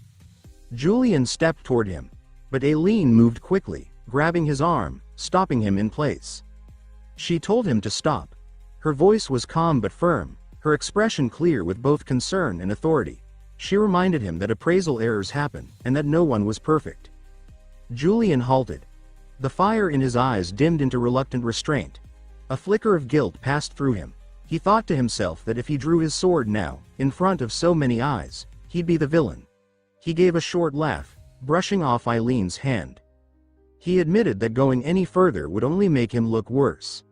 Julian stepped toward him, but Aileen moved quickly, grabbing his arm, stopping him in place. She told him to stop. Her voice was calm but firm, her expression clear with both concern and authority. She reminded him that appraisal errors happen, and that no one was perfect. Julian halted. The fire in his eyes dimmed into reluctant restraint. A flicker of guilt passed through him. He thought to himself that if he drew his sword now, in front of so many eyes, he'd be the villain. He gave a short laugh, brushing off Eileen's hand. He admitted that going any further would only make him look worse.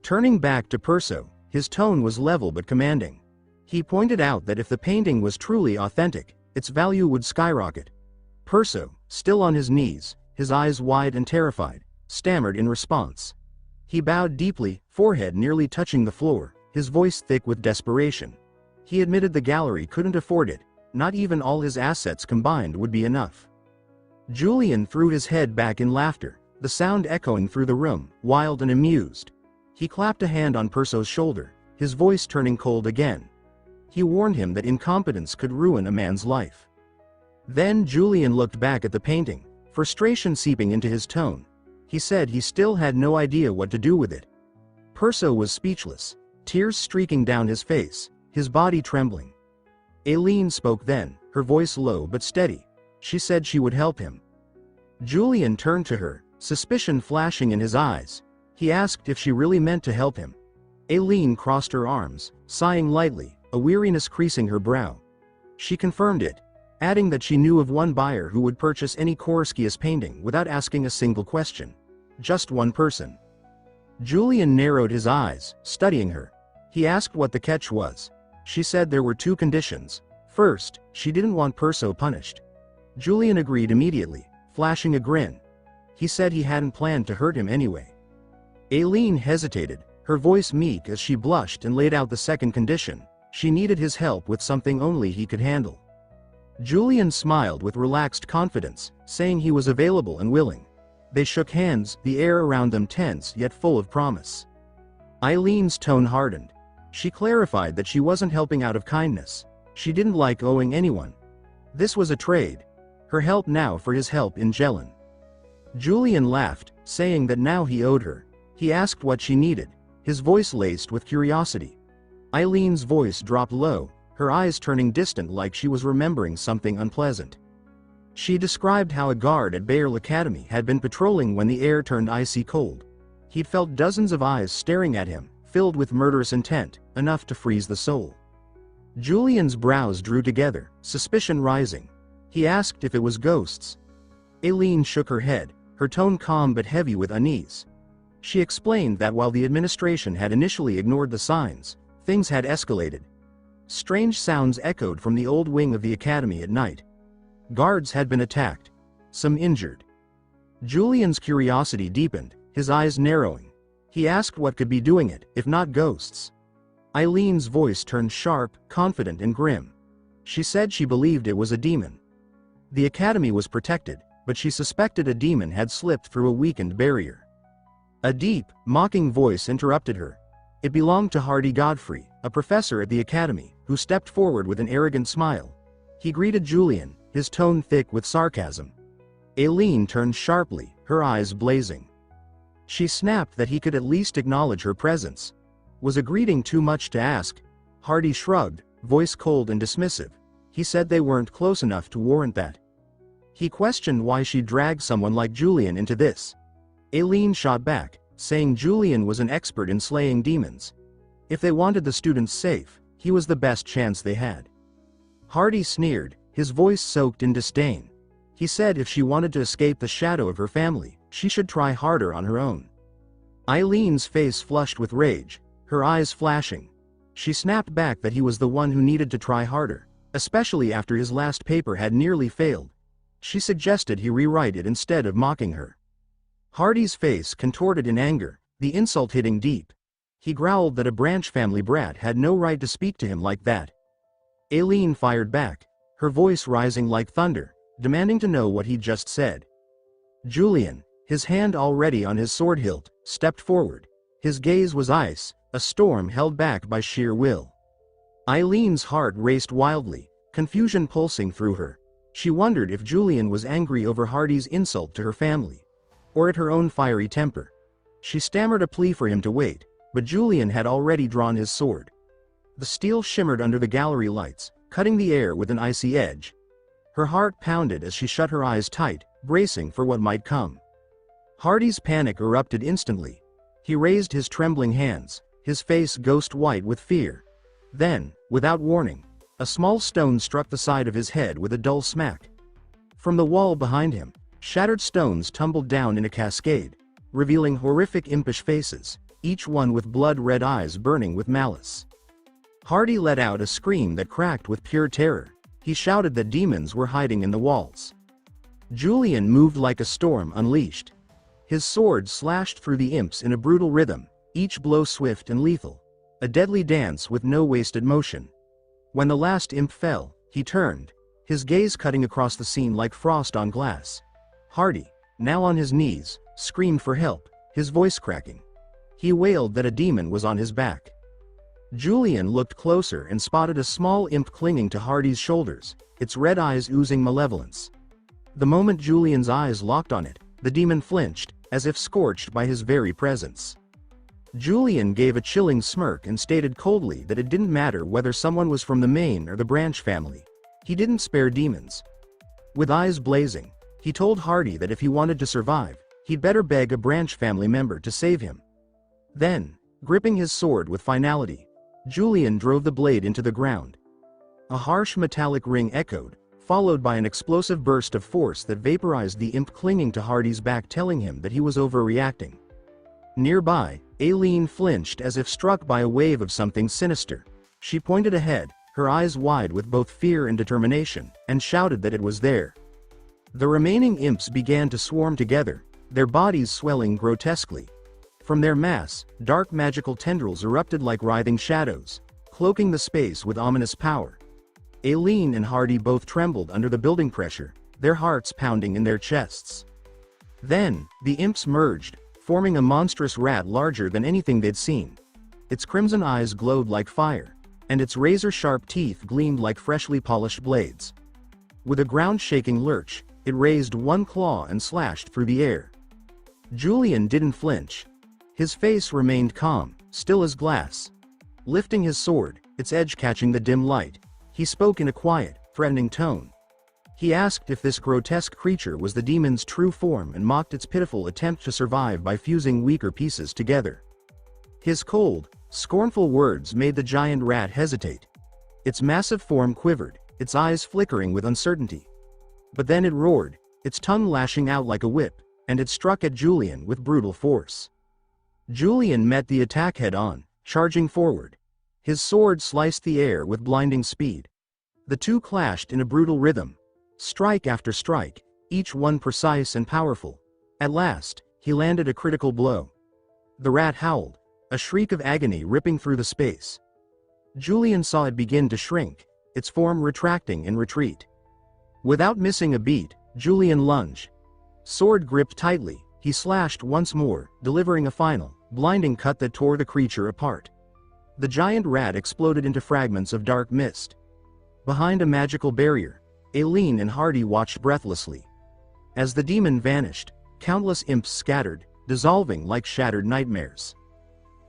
Turning back to Perso, his tone was level but commanding. He pointed out that if the painting was truly authentic, its value would skyrocket. Perso, still on his knees, his eyes wide and terrified, stammered in response. He bowed deeply, forehead nearly touching the floor, his voice thick with desperation. He admitted the gallery couldn't afford it, not even all his assets combined would be enough. Julian threw his head back in laughter, the sound echoing through the room, wild and amused. He clapped a hand on Perso's shoulder, his voice turning cold again. He warned him that incompetence could ruin a man's life. Then Julian looked back at the painting, frustration seeping into his tone. He said he still had no idea what to do with it. Perso was speechless, tears streaking down his face, his body trembling. Aileen spoke then, her voice low but steady. She said she would help him. Julian turned to her, suspicion flashing in his eyes. He asked if she really meant to help him. Aileen crossed her arms, sighing lightly, a weariness creasing her brow. She confirmed it, adding that she knew of one buyer who would purchase any Koroskius painting without asking a single question. Just one person. Julian narrowed his eyes, studying her. He asked what the catch was. She said there were two conditions. First, she didn't want Perso punished. Julian agreed immediately, flashing a grin. He said he hadn't planned to hurt him anyway. Aileen hesitated, her voice meek as she blushed and laid out the second condition. She needed his help with something only he could handle. Julian smiled with relaxed confidence, saying he was available and willing. They shook hands, the air around them tense yet full of promise. Eileen's tone hardened. She clarified that she wasn't helping out of kindness. She didn't like owing anyone. This was a trade. Her help now for his help in Jelen. Julian laughed, saying that now he owed her. He asked what she needed, his voice laced with curiosity. Eileen's voice dropped low, her eyes turning distant like she was remembering something unpleasant. She described how a guard at Bayerl Academy had been patrolling when the air turned icy cold. He'd felt dozens of eyes staring at him, filled with murderous intent, enough to freeze the soul. Julian's brows drew together, suspicion rising. He asked if it was ghosts. Aileen shook her head, her tone calm but heavy with unease. She explained that while the administration had initially ignored the signs, things had escalated. Strange sounds echoed from the old wing of the academy at night. Guards had been attacked, some injured. Julian's curiosity deepened, his eyes narrowing. He asked what could be doing it, if not ghosts. Eileen's voice turned sharp, confident and grim. She said she believed it was a demon. The academy was protected, but she suspected a demon had slipped through a weakened barrier. A deep, mocking voice interrupted her. It belonged to Hardy Godfrey, a professor at the academy, who stepped forward with an arrogant smile. He greeted Julian, his tone thick with sarcasm. Aileen turned sharply, her eyes blazing. She snapped that he could at least acknowledge her presence. Was a greeting too much to ask? Hardy shrugged, voice cold and dismissive. He said they weren't close enough to warrant that. He questioned why she dragged someone like Julian into this. Aileen shot back, saying Julian was an expert in slaying demons. If they wanted the students safe, he was the best chance they had. Hardy sneered, his voice soaked in disdain. He said if she wanted to escape the shadow of her family, she should try harder on her own. Aileen's face flushed with rage, her eyes flashing. She snapped back that he was the one who needed to try harder, especially after his last paper had nearly failed. She suggested he rewrite it instead of mocking her. Hardy's face contorted in anger, the insult hitting deep. He growled that a branch family brat had no right to speak to him like that. Aileen fired back, her voice rising like thunder, demanding to know what he'd just said. Julian, his hand already on his sword hilt, stepped forward. His gaze was ice, a storm held back by sheer will. Aileen's heart raced wildly, confusion pulsing through her. She wondered if Julian was angry over Hardy's insult to her family, or at her own fiery temper. She stammered a plea for him to wait, but Julian had already drawn his sword. The steel shimmered under the gallery lights, cutting the air with an icy edge. Her heart pounded as she shut her eyes tight, bracing for what might come. Hardy's panic erupted instantly. He raised his trembling hands, his face ghost white with fear. Then, without warning, a small stone struck the side of his head with a dull smack. From the wall behind him, shattered stones tumbled down in a cascade, revealing horrific impish faces, each one with blood-red eyes burning with malice. Hardy let out a scream that cracked with pure terror. He shouted that demons were hiding in the walls. Julian moved like a storm unleashed. His sword slashed through the imps in a brutal rhythm, each blow swift and lethal, a deadly dance with no wasted motion. When the last imp fell, he turned, his gaze cutting across the scene like frost on glass. Hardy, now on his knees, screamed for help, his voice cracking. He wailed that a demon was on his back. Julian looked closer and spotted a small imp clinging to Hardy's shoulders, its red eyes oozing malevolence. The moment Julian's eyes locked on it, the demon flinched, as if scorched by his very presence. Julian gave a chilling smirk and stated coldly that it didn't matter whether someone was from the main or the branch family. He didn't spare demons. With eyes blazing, he told Hardy that if he wanted to survive, he'd better beg a branch family member to save him. Then, gripping his sword with finality, Julian drove the blade into the ground. A harsh metallic ring echoed, followed by an explosive burst of force that vaporized the imp clinging to Hardy's back, telling him that he was overreacting. Nearby, Aileen flinched as if struck by a wave of something sinister. She pointed ahead, her eyes wide with both fear and determination, and shouted that it was there. The remaining imps began to swarm together, their bodies swelling grotesquely. From their mass, dark magical tendrils erupted like writhing shadows, cloaking the space with ominous power. Aileen and Hardy both trembled under the building pressure, their hearts pounding in their chests. Then, the imps merged, forming a monstrous rat larger than anything they'd seen. Its crimson eyes glowed like fire, and its razor-sharp teeth gleamed like freshly polished blades. With a ground-shaking lurch, it raised one claw and slashed through the air. Julian didn't flinch. His face remained calm, still as glass. Lifting his sword, its edge catching the dim light, he spoke in a quiet, threatening tone. He asked if this grotesque creature was the demon's true form and mocked its pitiful attempt to survive by fusing weaker pieces together. His cold, scornful words made the giant rat hesitate. Its massive form quivered, its eyes flickering with uncertainty. But then it roared, its tongue lashing out like a whip, and it struck at Julian with brutal force. Julian met the attack head-on, charging forward. His sword sliced the air with blinding speed. The two clashed in a brutal rhythm, strike after strike, each one precise and powerful. At last, he landed a critical blow. The rat howled, a shriek of agony ripping through the space. Julian saw it begin to shrink, its form retracting in retreat. Without missing a beat, Julian lunged. Sword gripped tightly, he slashed once more, delivering a final, blinding cut that tore the creature apart. The giant rat exploded into fragments of dark mist. Behind a magical barrier, Aileen and Hardy watched breathlessly. As the demon vanished, countless imps scattered, dissolving like shattered nightmares.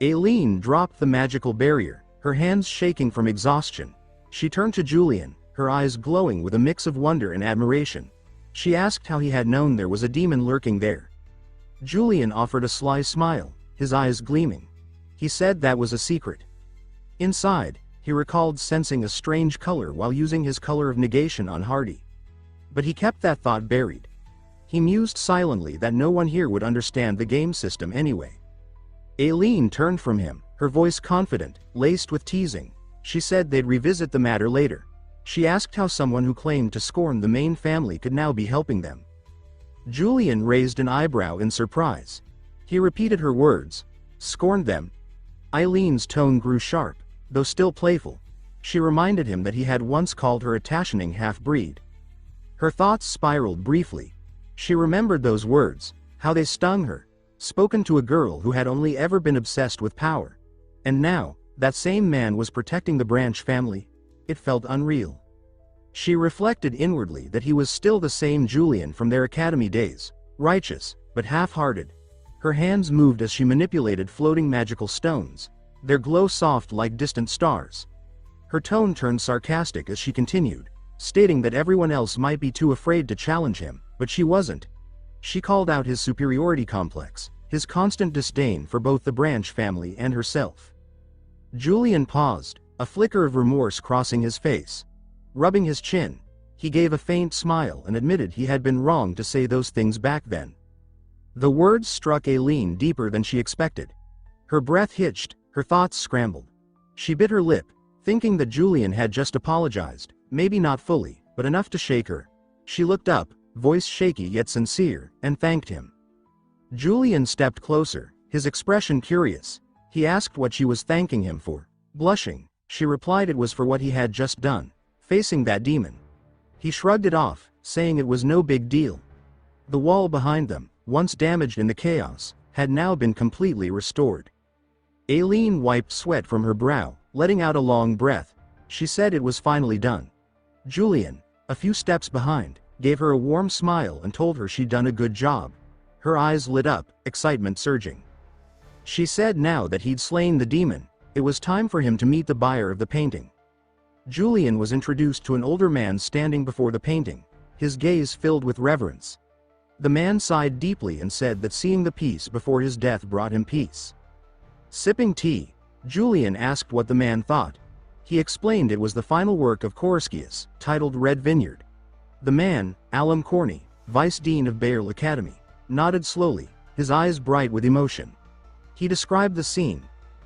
Aileen dropped the magical barrier, her hands shaking from exhaustion. She turned to Julian, her eyes glowing with a mix of wonder and admiration. She asked how he had known there was a demon lurking there. Julian offered a sly smile, his eyes gleaming. He said that was a secret. Inside, he recalled sensing a strange color while using his color of negation on Hardy. But he kept that thought buried. He mused silently that no one here would understand the game system anyway. Aileen turned from him, her voice confident, laced with teasing. She said they'd revisit the matter later. She asked how someone who claimed to scorn the main family could now be helping them. Julian raised an eyebrow in surprise. He repeated her words. Scorned them? Eileen's tone grew sharp, though still playful. She reminded him that he had once called her a tashaning half-breed. Her thoughts spiraled briefly. She remembered those words, how they stung her, spoken to a girl who had only ever been obsessed with power. And now, that same man was protecting the Branch family. It felt unreal. She reflected inwardly that he was still the same Julian from their academy days, righteous, but half-hearted. Her hands moved as she manipulated floating magical stones, their glow soft like distant stars. Her tone turned sarcastic as she continued, stating that everyone else might be too afraid to challenge him, but she wasn't. She called out his superiority complex, his constant disdain for both the Branch family and herself. Julian paused, a flicker of remorse crossing his face. Rubbing his chin, he gave a faint smile and admitted he had been wrong to say those things back then. The words struck Aileen deeper than she expected. Her breath hitched, her thoughts scrambled. She bit her lip, thinking that Julian had just apologized, maybe not fully, but enough to shake her. She looked up, voice shaky yet sincere, and thanked him. Julian stepped closer, his expression curious. He asked what she was thanking him for. Blushing, she replied it was for what he had just done, facing that demon. He shrugged it off, saying it was no big deal. The wall behind them, once damaged in the chaos, had now been completely restored. Aileen wiped sweat from her brow, letting out a long breath. She said it was finally done. Julian, a few steps behind, gave her a warm smile and told her she'd done a good job. Her eyes lit up, excitement surging. She said now that he'd slain the demon, it was time for him to meet the buyer of the painting. Julian was introduced to an older man standing before the painting, his gaze filled with reverence. The man sighed deeply and said that seeing the piece before his death brought him peace. Sipping tea, Julian asked what the man thought. He explained it was the final work of Coruscant, titled Red Vineyard. The man, Alum Corney, vice dean of Bayerl Academy, nodded slowly, his eyes bright with emotion. He described the scene,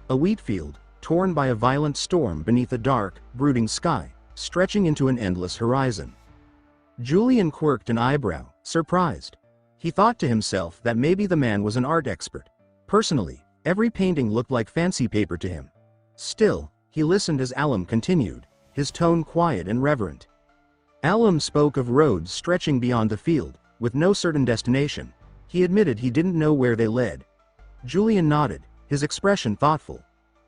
a wheat field, torn by a violent storm beneath a dark, brooding sky, stretching into an endless horizon. Julian quirked an eyebrow, surprised. He thought to himself that maybe the man was an art expert. Personally, every painting looked like fancy paper to him. Still, he listened as Alum continued, his tone quiet and reverent. Alum spoke of roads stretching beyond the field, with no certain destination. He admitted he didn't know where they led. Julian nodded, his expression thoughtful.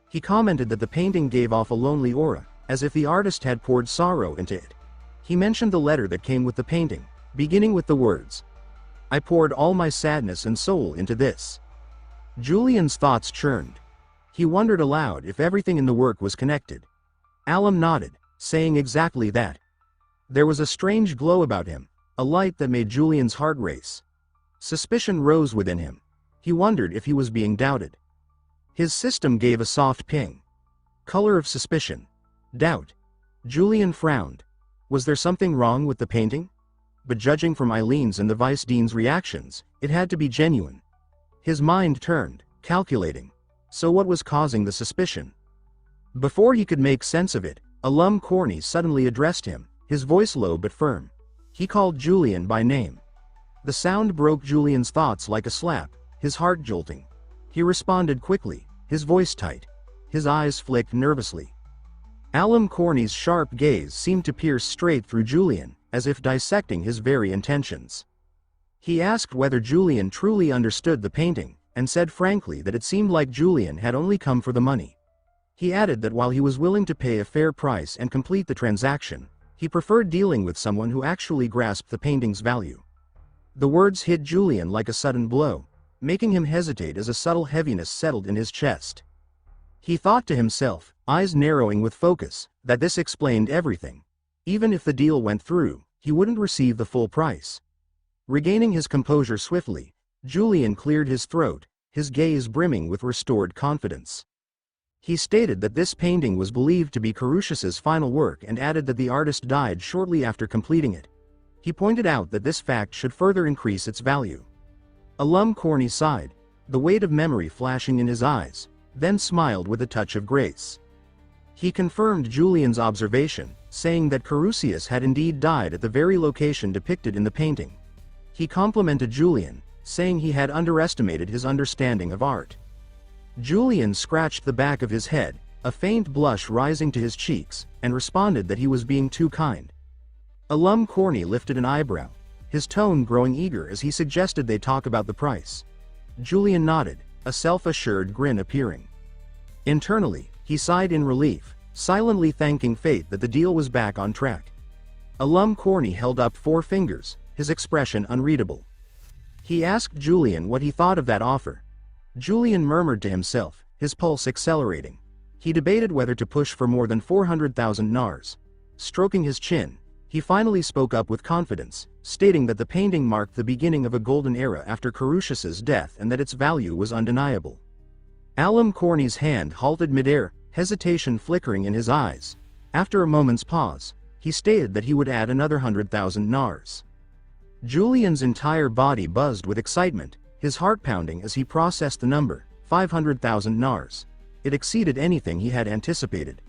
He commented that the painting gave off a lonely aura, as if the artist had poured sorrow into it. He mentioned the letter that came with the painting, beginning with the words, "I poured all my sadness and soul into this." Julian's thoughts churned. He wondered aloud if everything in the work was connected. Alum nodded, saying exactly that. There was a strange glow about him, a light that made Julian's heart race. Suspicion rose within him. He wondered if he was being doubted. His system gave a soft ping. Color of suspicion. Doubt. Julian frowned. Was there something wrong with the painting? But judging from Eileen's and the vice dean's reactions, it had to be genuine. His mind turned, calculating. So what was causing the suspicion? Before he could make sense of it, Alum Corney suddenly addressed him, his voice low but firm. He called Julian by name. The sound broke Julian's thoughts like a slap, his heart jolting. He responded quickly, his voice tight. His eyes flicked nervously. Alum Corney's sharp gaze seemed to pierce straight through Julian, as if dissecting his very intentions. He asked whether Julian truly understood the painting, and said frankly that it seemed like Julian had only come for the money. He added that while he was willing to pay a fair price and complete the transaction, He preferred dealing with someone who actually grasped the painting's value. The words hit Julian like a sudden blow, making him hesitate as a subtle heaviness settled in his chest. He thought to himself, eyes narrowing with focus, that this explained everything. Even if the deal went through, he wouldn't receive the full price. Regaining his composure swiftly, Julian cleared his throat, his gaze brimming with restored confidence. He stated that this painting was believed to be Carusius's final work and added that the artist died shortly after completing it. He pointed out that this fact should further increase its value. Alum Corny sighed, the weight of memory flashing in his eyes, then smiled with a touch of grace. He confirmed Julian's observation, saying that Carusius had indeed died at the very location depicted in the painting. He complimented Julian, saying he had underestimated his understanding of art. Julian scratched the back of his head, a faint blush rising to his cheeks, and responded that he was being too kind. Alum Corny lifted an eyebrow, his tone growing eager as he suggested they talk about the price. Julian nodded, a self-assured grin appearing. Internally, he sighed in relief, silently thanking fate that the deal was back on track. Alum Corny held up 4 fingers, his expression unreadable. He asked Julian what he thought of that offer. Julian murmured to himself, his pulse accelerating. He debated whether to push for more than 400,000 nars. Stroking his chin, he finally spoke up with confidence, stating that the painting marked the beginning of a golden era after Carusius's death and that its value was undeniable. Alum Corny's hand halted midair, hesitation flickering in his eyes. After a moment's pause, he stated that he would add another 100,000 nars. Julian's entire body buzzed with excitement, his heart pounding as he processed the number, 500,000 nars. It exceeded anything he had anticipated.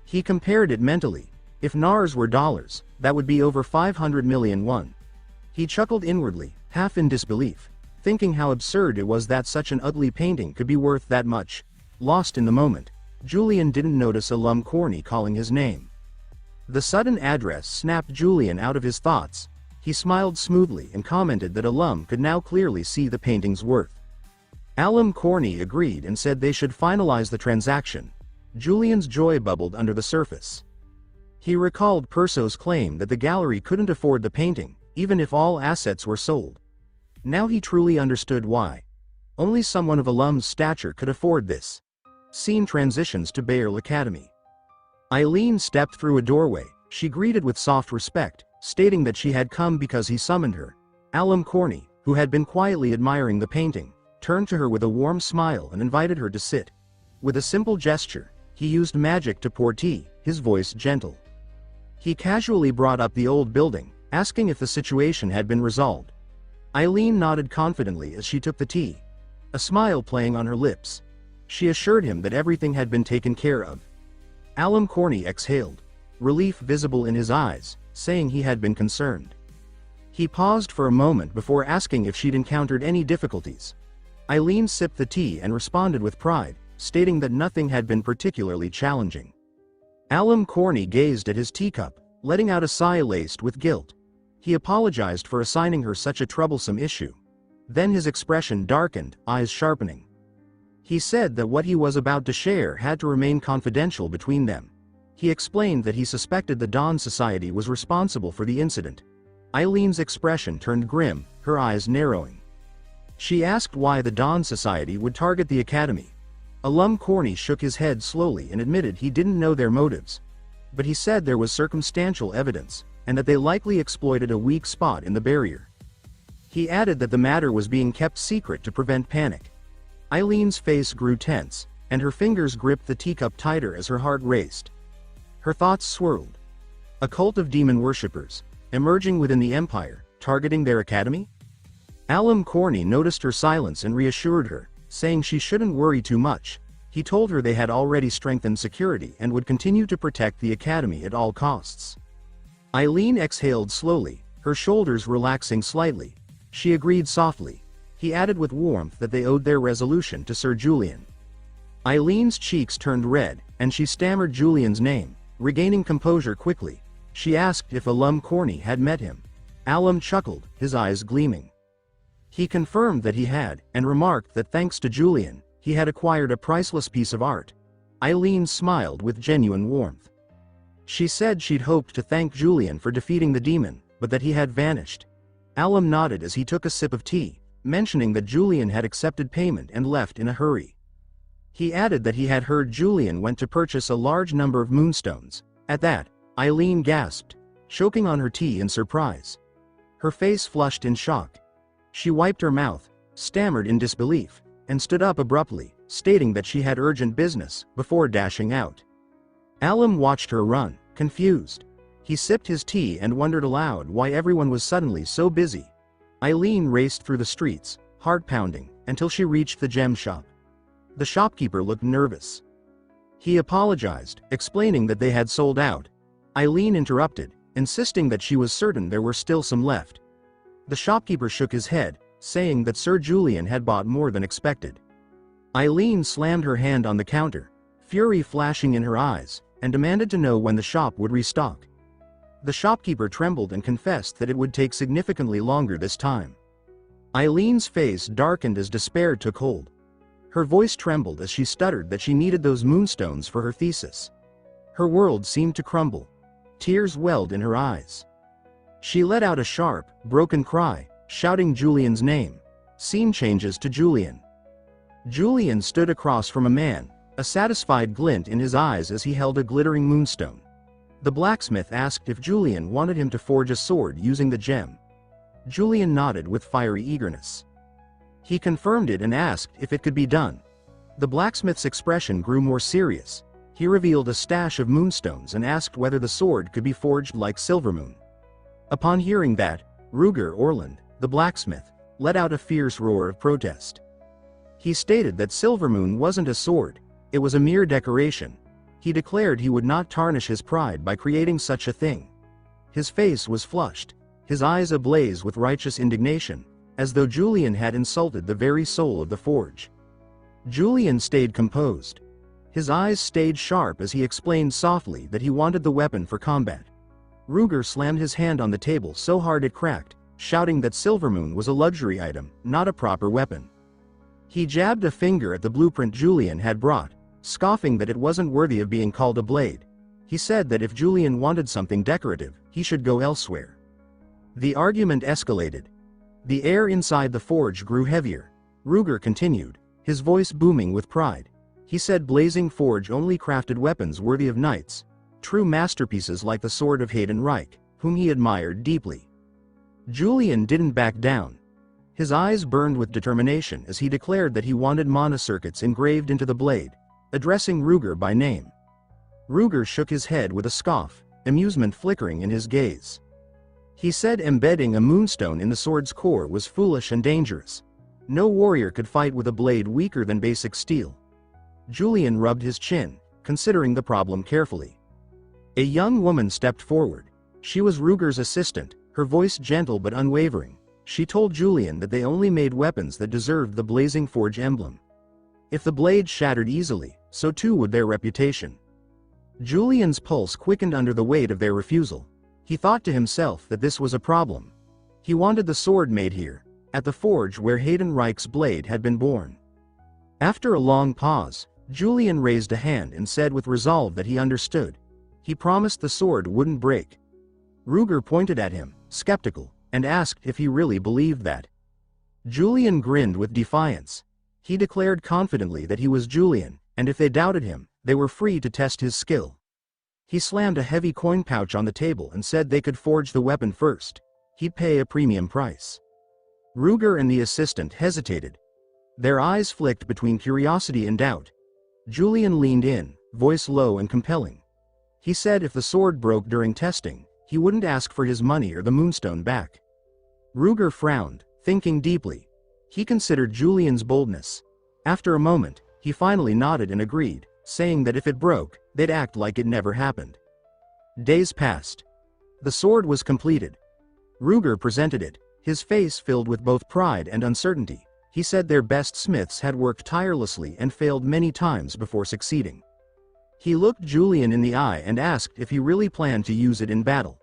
He compared it mentally. If nars were dollars, that would be over 500 million won. He chuckled inwardly, half in disbelief, thinking how absurd it was that such an ugly painting could be worth that much. Lost in the moment, Julian didn't notice Alum Corny calling his name. The sudden address snapped Julian out of his thoughts. He smiled smoothly and commented that Alum could now clearly see the painting's worth. Alum Corny agreed and said they should finalize the transaction. Julian's joy bubbled under the surface. He recalled Perso's claim that the gallery couldn't afford the painting, even if all assets were sold. Now he truly understood why. Only someone of Alum's stature could afford this. Scene transitions to Bayer Academy. Eileen stepped through a doorway. She greeted with soft respect, stating that she had come because he summoned her. Alum Corny, who had been quietly admiring the painting, turned to her with a warm smile and invited her to sit. With a simple gesture, he used magic to pour tea, his voice gentle. He casually brought up the old building, asking if the situation had been resolved. Eileen nodded confidently as she took the tea, a smile playing on her lips. She assured him that everything had been taken care of. Alum Corny exhaled, relief visible in his eyes, saying he had been concerned. He paused for a moment before asking if she'd encountered any difficulties. Eileen sipped the tea and responded with pride, stating that nothing had been particularly challenging. Alum Corny gazed at his teacup, letting out a sigh laced with guilt. He apologized for assigning her such a troublesome issue. Then his expression darkened, eyes sharpening. He said that what he was about to share had to remain confidential between them. He explained that he suspected the Dawn Society was responsible for the incident. Eileen's expression turned grim, her eyes narrowing. She asked why the Dawn Society would target the Academy. Alum Corny shook his head slowly and admitted he didn't know their motives. But he said there was circumstantial evidence, and that they likely exploited a weak spot in the barrier. He added that the matter was being kept secret to prevent panic. Eileen's face grew tense, and her fingers gripped the teacup tighter as her heart raced. Her thoughts swirled. A cult of demon worshippers, emerging within the Empire, targeting their academy? Alum Corny noticed her silence and reassured her, saying she shouldn't worry too much. He told her they had already strengthened security and would continue to protect the academy at all costs. Eileen exhaled slowly, her shoulders relaxing slightly. She agreed softly. He added with warmth that they owed their resolution to Sir Julian. Eileen's cheeks turned red, and she stammered Julian's name. Regaining composure quickly, she asked if Alum Corny had met him. Alum chuckled, his eyes gleaming. He confirmed that he had, and remarked that thanks to Julian, he had acquired a priceless piece of art. Eileen smiled with genuine warmth. She said she'd hoped to thank Julian for defeating the demon, but that he had vanished. Alum nodded as he took a sip of tea, mentioning that Julian had accepted payment and left in a hurry. He added that he had heard Julian went to purchase a large number of moonstones. At that, Eileen gasped, choking on her tea in surprise. Her face flushed in shock. She wiped her mouth, stammered in disbelief, and stood up abruptly, stating that she had urgent business, before dashing out. Alum watched her run, confused. He sipped his tea and wondered aloud why everyone was suddenly so busy. Eileen raced through the streets, heart pounding, until she reached the gem shop. The shopkeeper looked nervous. He apologized, explaining that they had sold out. Eileen interrupted, insisting that she was certain there were still some left. The shopkeeper shook his head, saying that Sir Julian had bought more than expected. Eileen slammed her hand on the counter, fury flashing in her eyes, and demanded to know when the shop would restock. The shopkeeper trembled and confessed that it would take significantly longer this time. Eileen's face darkened as despair took hold. Her voice trembled as she stuttered that she needed those moonstones for her thesis. Her world seemed to crumble. Tears welled in her eyes. She let out a sharp, broken cry, shouting Julian's name. Scene changes to Julian. Julian stood across from a man, a satisfied glint in his eyes as he held a glittering moonstone. The blacksmith asked if Julian wanted him to forge a sword using the gem. Julian nodded with fiery eagerness. He confirmed it and asked if it could be done. The blacksmith's expression grew more serious. He revealed a stash of moonstones and asked whether the sword could be forged like Silvermoon. Upon hearing that, Ruger Orland, the blacksmith, let out a fierce roar of protest. He stated that Silvermoon wasn't a sword, it was a mere decoration. He declared he would not tarnish his pride by creating such a thing. His face was flushed, his eyes ablaze with righteous indignation, as though Julian had insulted the very soul of the forge. Julian stayed composed. His eyes stayed sharp as he explained softly that he wanted the weapon for combat. Ruger slammed his hand on the table so hard it cracked, shouting that Silvermoon was a luxury item, not a proper weapon. He jabbed a finger at the blueprint Julian had brought, scoffing that it wasn't worthy of being called a blade. He said that if Julian wanted something decorative, he should go elsewhere. The argument escalated. The air inside the forge grew heavier. Ruger continued, his voice booming with pride. He said Blazing Forge only crafted weapons worthy of knights, true masterpieces like the sword of Hayden Reich, whom he admired deeply. Julian didn't back down. His eyes burned with determination as he declared that he wanted mana circuits engraved into the blade, addressing Ruger by name. Ruger shook his head with a scoff, amusement flickering in his gaze. He said embedding a moonstone in the sword's core was foolish and dangerous. No warrior could fight with a blade weaker than basic steel. Julian rubbed his chin, considering the problem carefully. A young woman stepped forward. She was Ruger's assistant, her voice gentle but unwavering. She told Julian that they only made weapons that deserved the Blazing Forge emblem. If the blade shattered easily, so too would their reputation. Julian's pulse quickened under the weight of their refusal. He thought to himself that this was a problem. He wanted the sword made here, at the forge where Hayden Reich's blade had been born. After a long pause, Julian raised a hand and said with resolve that he understood. He promised the sword wouldn't break. Ruger pointed at him, skeptical, and asked if he really believed that. Julian grinned with defiance. He declared confidently that he was Julian, and if they doubted him, they were free to test his skill. He slammed a heavy coin pouch on the table and said they could forge the weapon first. He'd pay a premium price. Ruger and the assistant hesitated. Their eyes flicked between curiosity and doubt. Julian leaned in, voice low and compelling. He said if the sword broke during testing, he wouldn't ask for his money or the moonstone back. Ruger frowned, thinking deeply. He considered Julian's boldness. After a moment, he finally nodded and agreed, saying that if it broke, they'd act like it never happened. Days passed. The sword was completed. Ruger presented it, his face filled with both pride and uncertainty. He said their best smiths had worked tirelessly and failed many times before succeeding. He looked Julian in the eye and asked if he really planned to use it in battle.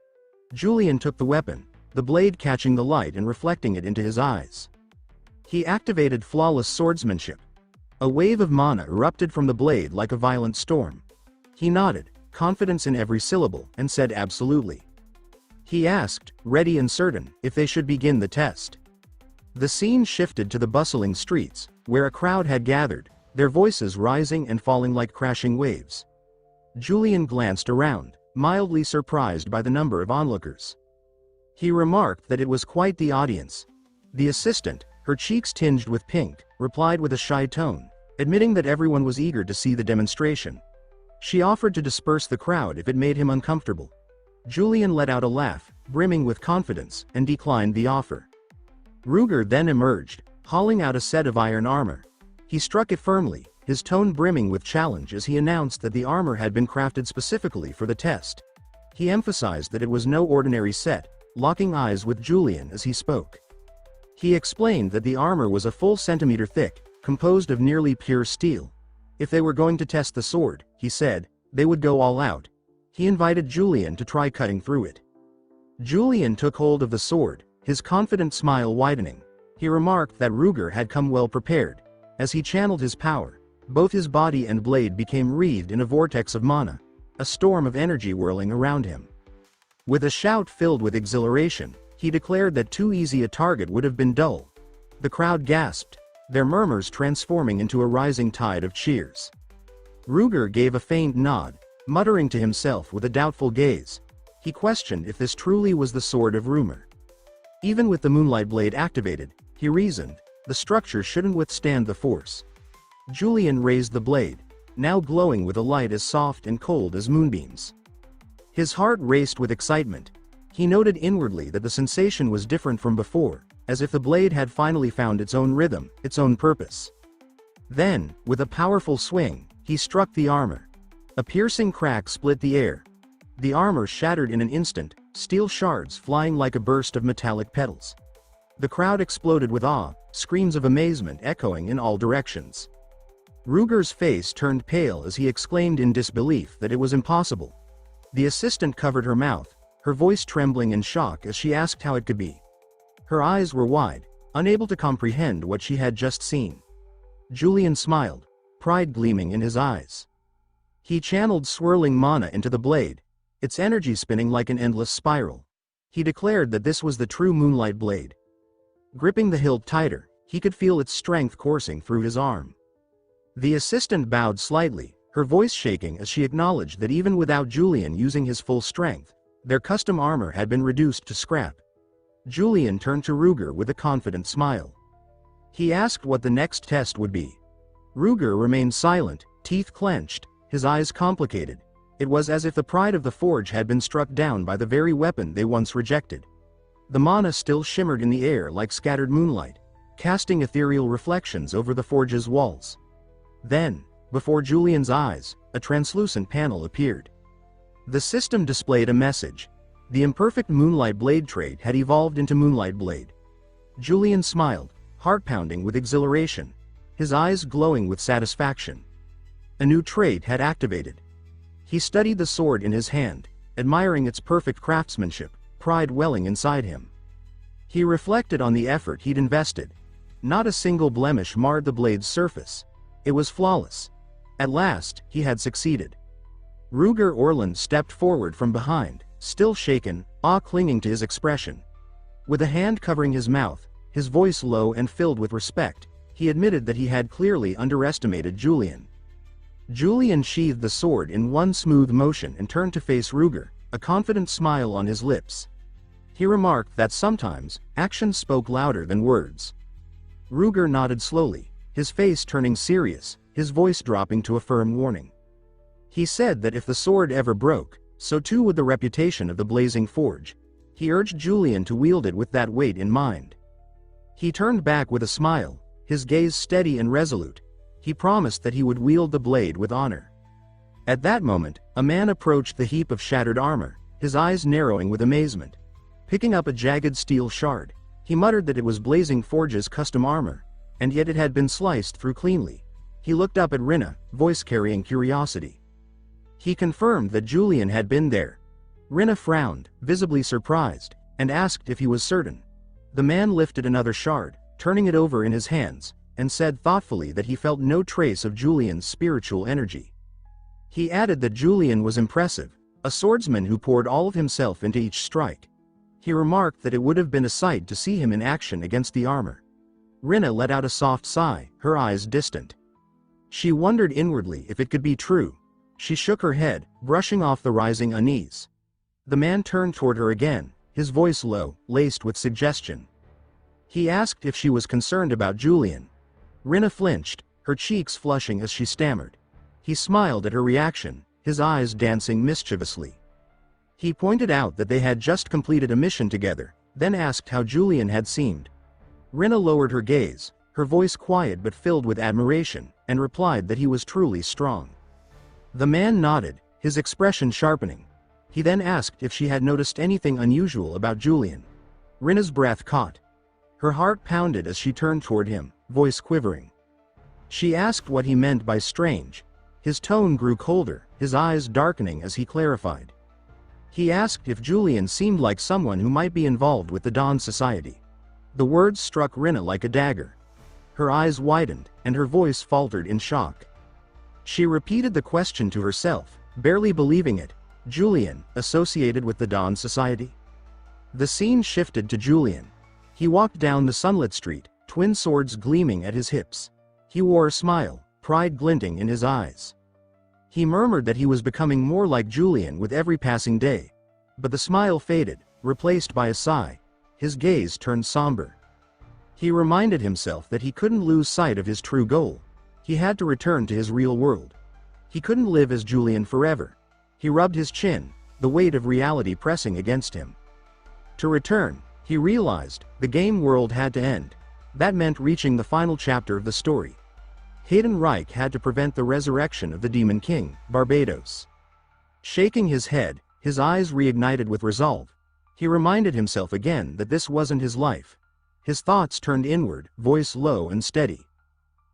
Julian took the weapon, the blade catching the light and reflecting it into his eyes. He activated flawless swordsmanship. A wave of mana erupted from the blade like a violent storm. He nodded, confidence in every syllable, and said absolutely. He asked, ready and certain, if they should begin the test. The scene shifted to the bustling streets, where a crowd had gathered, their voices rising and falling like crashing waves. Julian glanced around, mildly surprised by the number of onlookers. He remarked that it was quite the audience. The assistant, her cheeks tinged with pink, replied with a shy tone, admitting that everyone was eager to see the demonstration. She offered to disperse the crowd if it made him uncomfortable. Julian let out a laugh, brimming with confidence, and declined the offer. Ruger then emerged, hauling out a set of iron armor. He struck it firmly, his tone brimming with challenge as he announced that the armor had been crafted specifically for the test. He emphasized that it was no ordinary set, locking eyes with Julian as he spoke. He explained that the armor was a full centimeter thick, composed of nearly pure steel. If they were going to test the sword, he said, they would go all out. He invited Julian to try cutting through it. Julian took hold of the sword, his confident smile widening. He remarked that Ruger had come well prepared. As he channeled his power, both his body and blade became wreathed in a vortex of mana, a storm of energy whirling around him. With a shout filled with exhilaration, he declared that too easy a target would have been dull. The crowd gasped, their murmurs transforming into a rising tide of cheers. Ruger gave a faint nod, muttering to himself with a doubtful gaze. He questioned if this truly was the sword of rumor. Even with the moonlight blade activated, he reasoned, the structure shouldn't withstand the force. Julian raised the blade, now glowing with a light as soft and cold as moonbeams. His heart raced with excitement. He noted inwardly that the sensation was different from before, as if the blade had finally found its own rhythm, its own purpose. Then, with a powerful swing, he struck the armor. A piercing crack split the air. The armor shattered in an instant, steel shards flying like a burst of metallic petals. The crowd exploded with awe, screams of amazement echoing in all directions. Ruger's face turned pale as he exclaimed in disbelief that it was impossible. The assistant covered her mouth, her voice trembling in shock as she asked how it could be. Her eyes were wide, unable to comprehend what she had just seen. Julian smiled, pride gleaming in his eyes. He channeled swirling mana into the blade, its energy spinning like an endless spiral. He declared that this was the true moonlight blade. Gripping the hilt tighter, he could feel its strength coursing through his arm. The assistant bowed slightly, her voice shaking as she acknowledged that even without Julian using his full strength, their custom armor had been reduced to scrap. Julian turned to Ruger with a confident smile. He asked what the next test would be. Ruger remained silent, teeth clenched, his eyes complicated. It was as if the pride of the forge had been struck down by the very weapon they once rejected. The mana still shimmered in the air like scattered moonlight, casting ethereal reflections over the forge's walls. Then, before Julian's eyes, a translucent panel appeared. The system displayed a message. The imperfect moonlight blade trait had evolved into Moonlight Blade. Julian smiled, heart pounding with exhilaration, his eyes glowing with satisfaction. A new trait had activated. He studied the sword in his hand, admiring its perfect craftsmanship, pride welling inside him. He reflected on the effort he'd invested. Not a single blemish marred the blade's surface. It was flawless. At last, he had succeeded. Ruger Orland stepped forward from behind, still shaken, awe clinging to his expression. With a hand covering his mouth, his voice low and filled with respect, he admitted that he had clearly underestimated Julian. Julian sheathed the sword in one smooth motion and turned to face Ruger, a confident smile on his lips. He remarked that sometimes, actions spoke louder than words. Ruger nodded slowly, his face turning serious, his voice dropping to a firm warning. He said that if the sword ever broke, so too would the reputation of the blazing forge. He urged Julian to wield it with that weight in mind. He turned back with a smile, his gaze steady and resolute. He promised that he would wield the blade with honor. At that moment, a man approached the heap of shattered armor, his eyes narrowing with amazement. Picking up a jagged steel shard, he muttered that it was Blazing Forge's custom armor, and yet it had been sliced through cleanly. He looked up at Rinna, voice carrying curiosity. He confirmed that Julian had been there. Rinna frowned, visibly surprised, and asked if he was certain. The man lifted another shard, turning it over in his hands, and said thoughtfully that he felt no trace of Julian's spiritual energy. He added that Julian was impressive, a swordsman who poured all of himself into each strike. He remarked that it would have been a sight to see him in action against the armor. Rinna let out a soft sigh, her eyes distant. She wondered inwardly if it could be true. She shook her head, brushing off the rising unease. The man turned toward her again, his voice low, laced with suggestion. He asked if she was concerned about Julian. Rinna flinched, her cheeks flushing as she stammered. He smiled at her reaction, his eyes dancing mischievously. He pointed out that they had just completed a mission together, then asked how Julian had seemed. Rinna lowered her gaze, her voice quiet but filled with admiration, and replied that he was truly strong. The man nodded, his expression sharpening. He then asked if she had noticed anything unusual about Julian. Rinna's breath caught. Her heart pounded as she turned toward him, voice quivering. She asked what he meant by strange. His tone grew colder, his eyes darkening as he clarified. He asked if Julian seemed like someone who might be involved with the Dawn Society. The words struck Rinna like a dagger. Her eyes widened, and her voice faltered in shock. She repeated the question to herself, barely believing it. Julian, associated with the Dawn Society? The scene shifted to Julian. He walked down the sunlit street, twin swords gleaming at his hips. He wore a smile, pride glinting in his eyes. He murmured that he was becoming more like Julian with every passing day. But the smile faded, replaced by a sigh. His gaze turned somber. He reminded himself that he couldn't lose sight of his true goal. He had to return to his real world. He couldn't live as Julian forever. He rubbed his chin, the weight of reality pressing against him. To return, he realized, the game world had to end. That meant reaching the final chapter of the story. Hayden Reich had to prevent the resurrection of the Demon King, Barbados. Shaking his head, his eyes reignited with resolve. He reminded himself again that this wasn't his life. His thoughts turned inward, voice low and steady.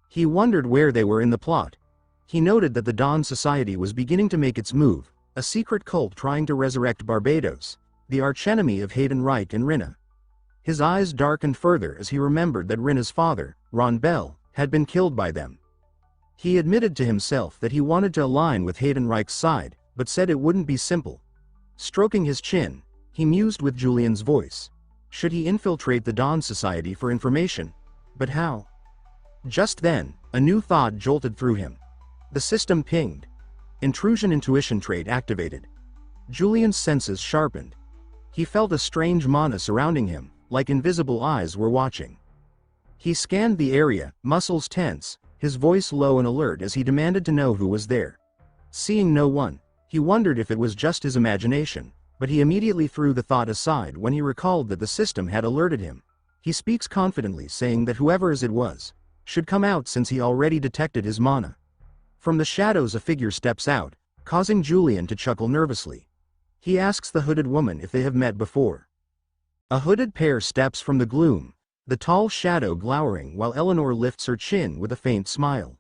He wondered where they were in the plot. He noted that the Dawn Society was beginning to make its move, a secret cult trying to resurrect Barbados, the archenemy of Hayden Reich and Rinna. His eyes darkened further as he remembered that Rinna's father, Ron Bell, had been killed by them. He admitted to himself that he wanted to align with Hayden Reich's side, but said it wouldn't be simple. Stroking his chin, he mused with Julian's voice. Should he infiltrate the Dawn Society for information? But how? Just then, a new thought jolted through him. The system pinged. Intrusion intuition trait activated. Julian's senses sharpened. He felt a strange mana surrounding him, like invisible eyes were watching. He scanned the area, muscles tense, his voice low and alert as he demanded to know who was there. Seeing no one, he wondered if it was just his imagination, but he immediately threw the thought aside when he recalled that the system had alerted him. He speaks confidently, saying that whoever it was, should come out since he already detected his mana. From the shadows a figure steps out, causing Julian to chuckle nervously. He asks the hooded woman if they have met before. A hooded pair steps from the gloom, the tall shadow glowering while Eleanor lifts her chin with a faint smile.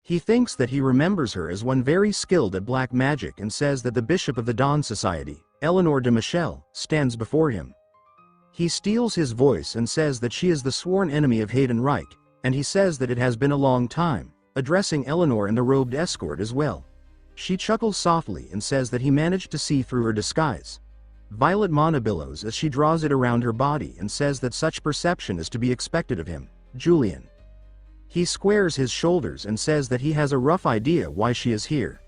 He thinks that he remembers her as one very skilled at black magic and says that the Bishop of the Dawn Society, Eleanor de Michel, stands before him. He steals his voice and says that she is the sworn enemy of Hayden Reich, and he says that it has been a long time, addressing Eleanor and the robed escort as well. She chuckles softly and says that he managed to see through her disguise. Violet mana billows as she draws it around her body and says that such perception is to be expected of him, Julian. He squares his shoulders and says that he has a rough idea why she is here.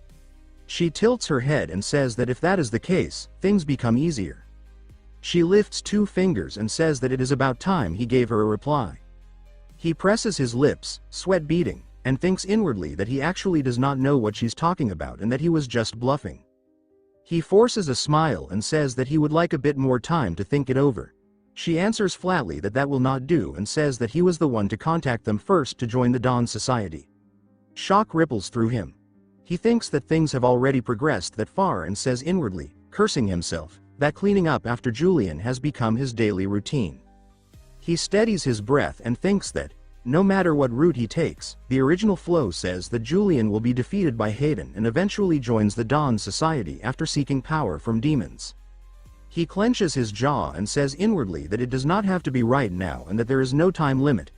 She tilts her head and says that if that is the case, things become easier. She lifts two fingers and says that it is about time he gave her a reply. He presses his lips, sweat beading, and thinks inwardly that he actually does not know what she's talking about and that he was just bluffing. He forces a smile and says that he would like a bit more time to think it over. She answers flatly that that will not do and says that he was the one to contact them first to join the Dawn Society. Shock ripples through him. He thinks that things have already progressed that far and says inwardly, cursing himself, that cleaning up after Julian has become his daily routine. He steadies his breath and thinks that, no matter what route he takes, the original flow says that Julian will be defeated by Hayden and eventually joins the Dawn Society after seeking power from demons. He clenches his jaw and says inwardly that it does not have to be right now and that there is no time limit.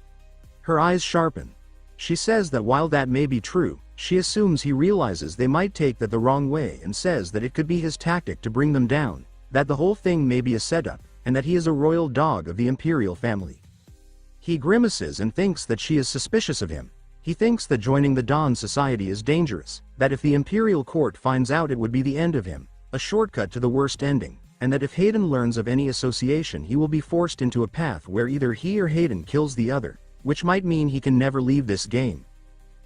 Her eyes sharpen. She says that while that may be true, She assumes he realizes they might take that the wrong way and says that it could be his tactic to bring them down, that the whole thing may be a setup, and that he is a royal dog of the imperial family. He grimaces and thinks that she is suspicious of him. He thinks that joining the Dawn Society is dangerous, that if the imperial court finds out it would be the end of him, a shortcut to the worst ending, and that if Hayden learns of any association he will be forced into a path where either he or Hayden kills the other, which might mean he can never leave this game.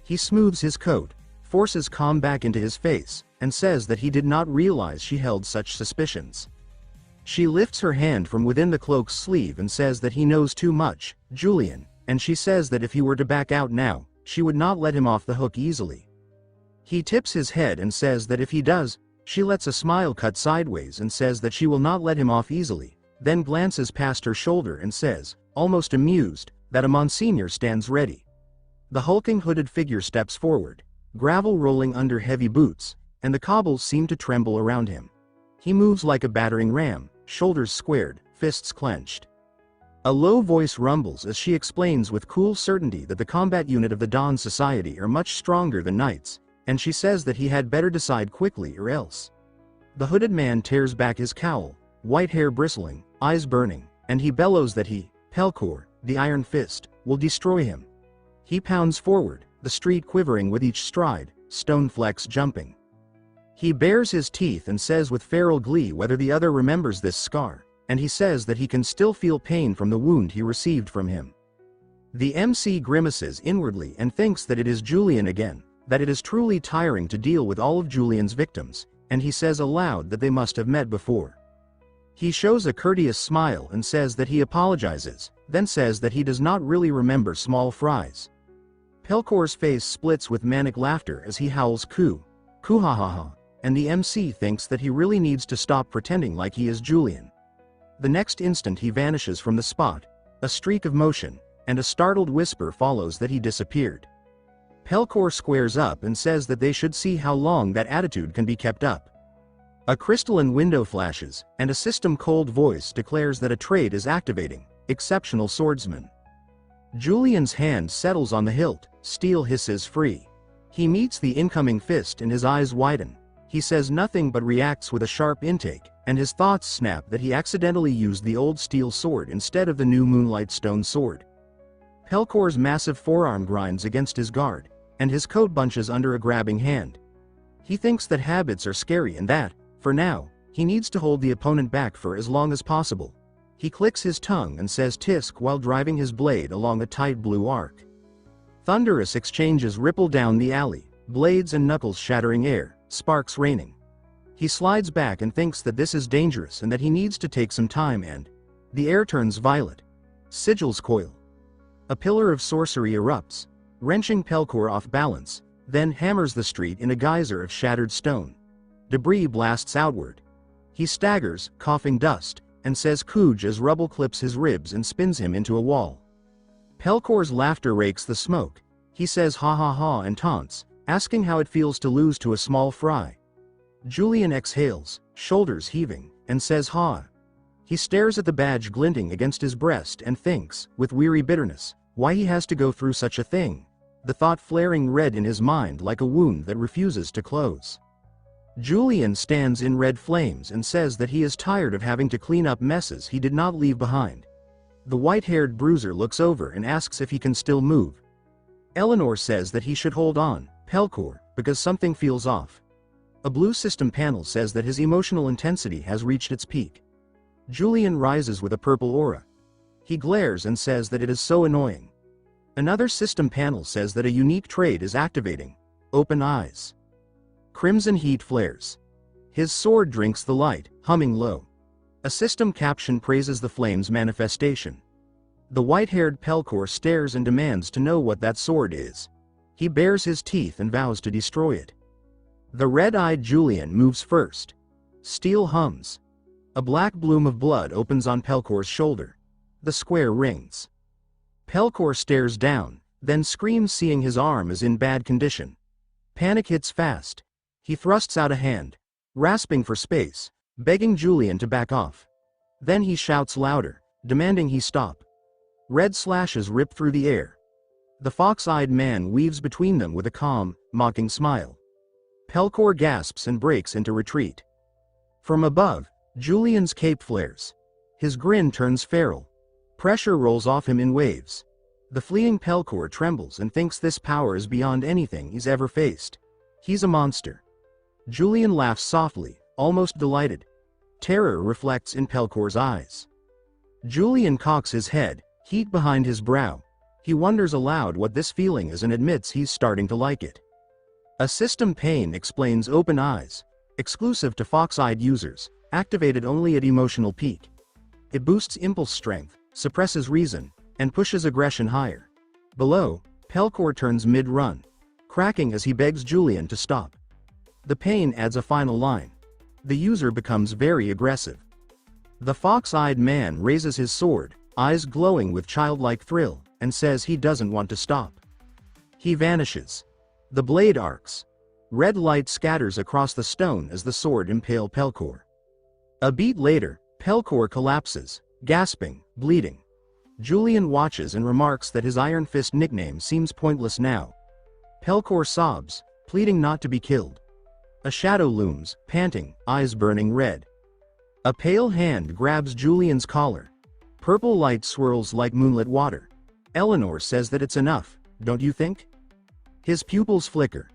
He smooths his coat, forces calm back into his face, and says that he did not realize she held such suspicions. She lifts her hand from within the cloak's sleeve and says that he knows too much, Julian, and she says that if he were to back out now, she would not let him off the hook easily. He tips his head and says that if he does, she lets a smile cut sideways and says that she will not let him off easily, then glances past her shoulder and says, almost amused, that a Monsignor stands ready. The hulking hooded figure steps forward, gravel rolling under heavy boots, and the cobbles seem to tremble around him. He moves like a battering ram, shoulders squared, fists clenched. A low voice rumbles as she explains with cool certainty that the combat unit of the Dawn Society are much stronger than knights, and she says that he had better decide quickly or else. The hooded man tears back his cowl, white hair bristling, eyes burning, and he bellows that he, Pelkor, the Iron Fist, will destroy him. He pounds forward, the street quivering with each stride, stone flecks jumping. He bares his teeth and says with feral glee whether the other remembers this scar, and he says that he can still feel pain from the wound he received from him. The MC grimaces inwardly and thinks that it is Julian again, that it is truly tiring to deal with all of Julian's victims, and he says aloud that they must have met before. He shows a courteous smile and says that he apologizes, then says that he does not really remember small fries. Pelkor's face splits with manic laughter as he howls coo ha ha ha, and the MC thinks that he really needs to stop pretending like he is Julian. The next instant he vanishes from the spot, a streak of motion, and a startled whisper follows that he disappeared. Pelkor squares up and says that they should see how long that attitude can be kept up. A crystalline window flashes, and a system-cold voice declares that a trait is activating, Exceptional Swordsman. Julian's hand settles on the hilt, steel hisses free. He meets the incoming fist and his eyes widen. He says nothing but reacts with a sharp intake, and his thoughts snap that he accidentally used the old steel sword instead of the new Moonlight Stone sword. Pelkor's massive forearm grinds against his guard, and his coat bunches under a grabbing hand. He thinks that habits are scary and that, for now, he needs to hold the opponent back for as long as possible. He clicks his tongue and says tisk while driving his blade along a tight blue arc. Thunderous exchanges ripple down the alley, blades and knuckles shattering air, sparks raining. He slides back and thinks that this is dangerous and that he needs to take some time and... The air turns violet. Sigils coil. A pillar of sorcery erupts, wrenching Pelkor off balance, then hammers the street in a geyser of shattered stone. Debris blasts outward. He staggers, coughing dust, and says Kuj as rubble clips his ribs and spins him into a wall. Pelkor's laughter rakes the smoke. He says ha ha ha and taunts, asking how it feels to lose to a small fry. Julian exhales, shoulders heaving, and says ha. He stares at the badge glinting against his breast and thinks, with weary bitterness, why he has to go through such a thing, the thought flaring red in his mind like a wound that refuses to close. Julian stands in red flames and says that he is tired of having to clean up messes he did not leave behind. The white-haired bruiser looks over and asks if he can still move. Eleanor says that he should hold on, Pelkor, because something feels off. A blue system panel says that his emotional intensity has reached its peak. Julian rises with a purple aura. He glares and says that it is so annoying. Another system panel says that a unique trait is activating, Open Eyes. Crimson heat flares. His sword drinks the light, humming low. A system caption praises the flame's manifestation. The white-haired Pelkor stares and demands to know what that sword is. He bares his teeth and vows to destroy it. The red-eyed Julian moves first. Steel hums. A black bloom of blood opens on Pelkor's shoulder. The square rings. Pelkor stares down, then screams seeing his arm is in bad condition. Panic hits fast. He thrusts out a hand, rasping for space, begging Julian to back off. Then he shouts louder, demanding he stop. Red slashes rip through the air. The fox-eyed man weaves between them with a calm, mocking smile. Pelkor gasps and breaks into retreat. From above, Julian's cape flares. His grin turns feral. Pressure rolls off him in waves. The fleeing Pelkor trembles and thinks this power is beyond anything he's ever faced. He's a monster. Julian laughs softly, almost delighted. Terror reflects in Pelkor's eyes. Julian cocks his head, heat behind his brow. He wonders aloud what this feeling is and admits he's starting to like it. A system pane explains open eyes, exclusive to fox-eyed users, activated only at emotional peak. It boosts impulse strength, suppresses reason, and pushes aggression higher. Below, Pelkor turns mid-run, cracking as he begs Julian to stop. The pane adds a final line. The user becomes very aggressive. The fox-eyed man raises his sword, eyes glowing with childlike thrill, and says he doesn't want to stop. He vanishes. The blade arcs. Red light scatters across the stone as the sword impales Pelkor. A beat later, Pelkor collapses, gasping, bleeding. Julian watches and remarks that his Iron Fist nickname seems pointless now. Pelkor sobs, pleading not to be killed. A shadow looms, panting, eyes burning red. A pale hand grabs Julian's collar. Purple light swirls like moonlit water. Eleanor says that it's enough, don't you think? His pupils flicker.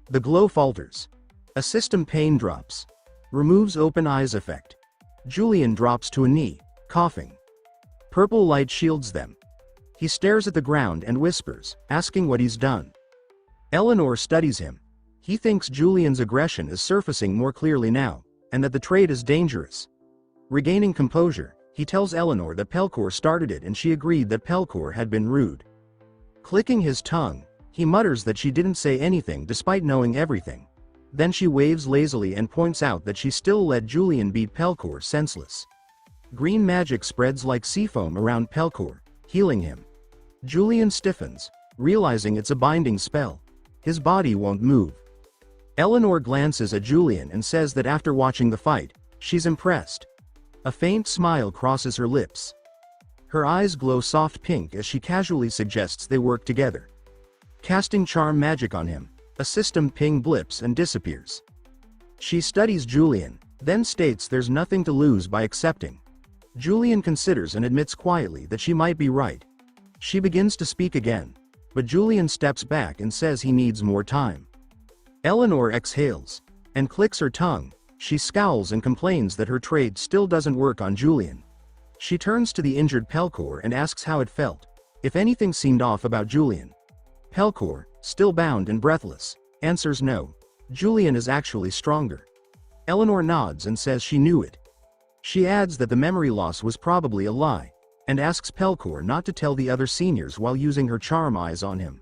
The glow falters. A system pane drops. Removes open eyes effect. Julian drops to a knee, coughing. Purple light shields them. He stares at the ground and whispers, asking what he's done. Eleanor studies him. He thinks Julian's aggression is surfacing more clearly now, and that the trait is dangerous. Regaining composure, he tells Eleanor that Pelkor started it and she agreed that Pelkor had been rude. Clicking his tongue, he mutters that she didn't say anything despite knowing everything. Then she waves lazily and points out that she still let Julian beat Pelkor senseless. Green magic spreads like seafoam around Pelkor, healing him. Julian stiffens, realizing it's a binding spell. His body won't move. Eleanor glances at Julian and says that after watching the fight, she's impressed. A faint smile crosses her lips. Her eyes glow soft pink as she casually suggests they work together. Casting charm magic on him, a system ping blips and disappears. She studies Julian, then states there's nothing to lose by accepting. Julian considers and admits quietly that she might be right. She begins to speak again, but Julian steps back and says he needs more time. Eleanor exhales, and clicks her tongue. She scowls and complains that her trade still doesn't work on Julian. She turns to the injured Pelkor and asks how it felt, if anything seemed off about Julian. Pelkor, still bound and breathless, answers no. Julian is actually stronger. Eleanor nods and says she knew it. She adds that the memory loss was probably a lie, and asks Pelkor not to tell the other seniors while using her charm eyes on him.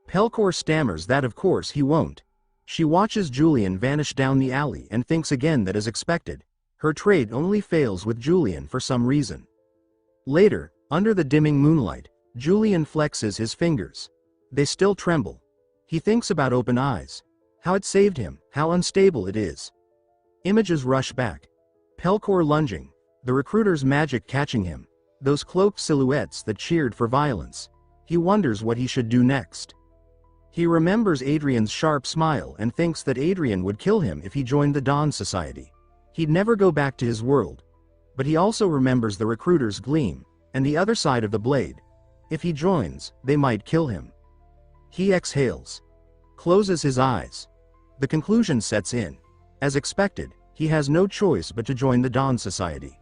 Pelkor stammers that of course he won't. She watches Julian vanish down the alley and thinks again that as expected, her trade only fails with Julian for some reason. Later, under the dimming moonlight, Julian flexes his fingers. They still tremble. He thinks about open eyes. How it saved him, how unstable it is. Images rush back. Pelkor lunging, the recruiter's magic catching him, those cloaked silhouettes that cheered for violence. He wonders what he should do next. He remembers Adrian's sharp smile and thinks that Adrian would kill him if he joined the Dawn Society. He'd never go back to his world. But he also remembers the recruiter's gleam, and the other side of the blade. If he joins, they might kill him. He exhales. Closes his eyes. The conclusion sets in. As expected, he has no choice but to join the Dawn Society.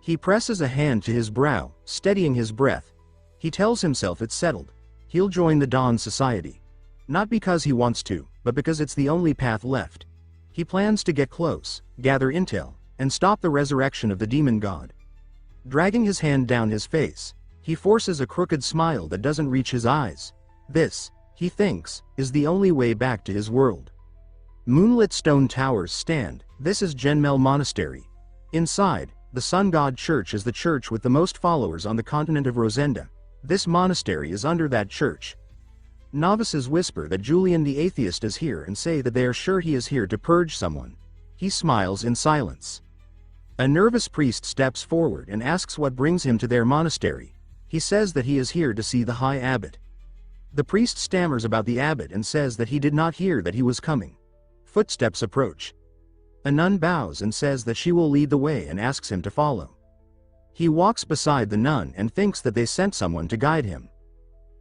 He presses a hand to his brow, steadying his breath. He tells himself it's settled. He'll join the Dawn Society. Not because he wants to, but because it's the only path left. He plans to get close, gather intel, and stop the resurrection of the demon god. Dragging his hand down his face, he forces a crooked smile that doesn't reach his eyes. This, he thinks, is the only way back to his world. Moonlit stone towers stand. This is Genmel Monastery. Inside, the Sun God Church is the church with the most followers on the continent of Rosenda. This monastery is under that church. Novices whisper that Julian the Atheist is here and say that they are sure he is here to purge someone. He smiles in silence. A nervous priest steps forward and asks what brings him to their monastery. He says that he is here to see the High Abbot. The priest stammers about the abbot and says that he did not hear that he was coming. Footsteps approach. A nun bows and says that she will lead the way and asks him to follow. He walks beside the nun and thinks that they sent someone to guide him.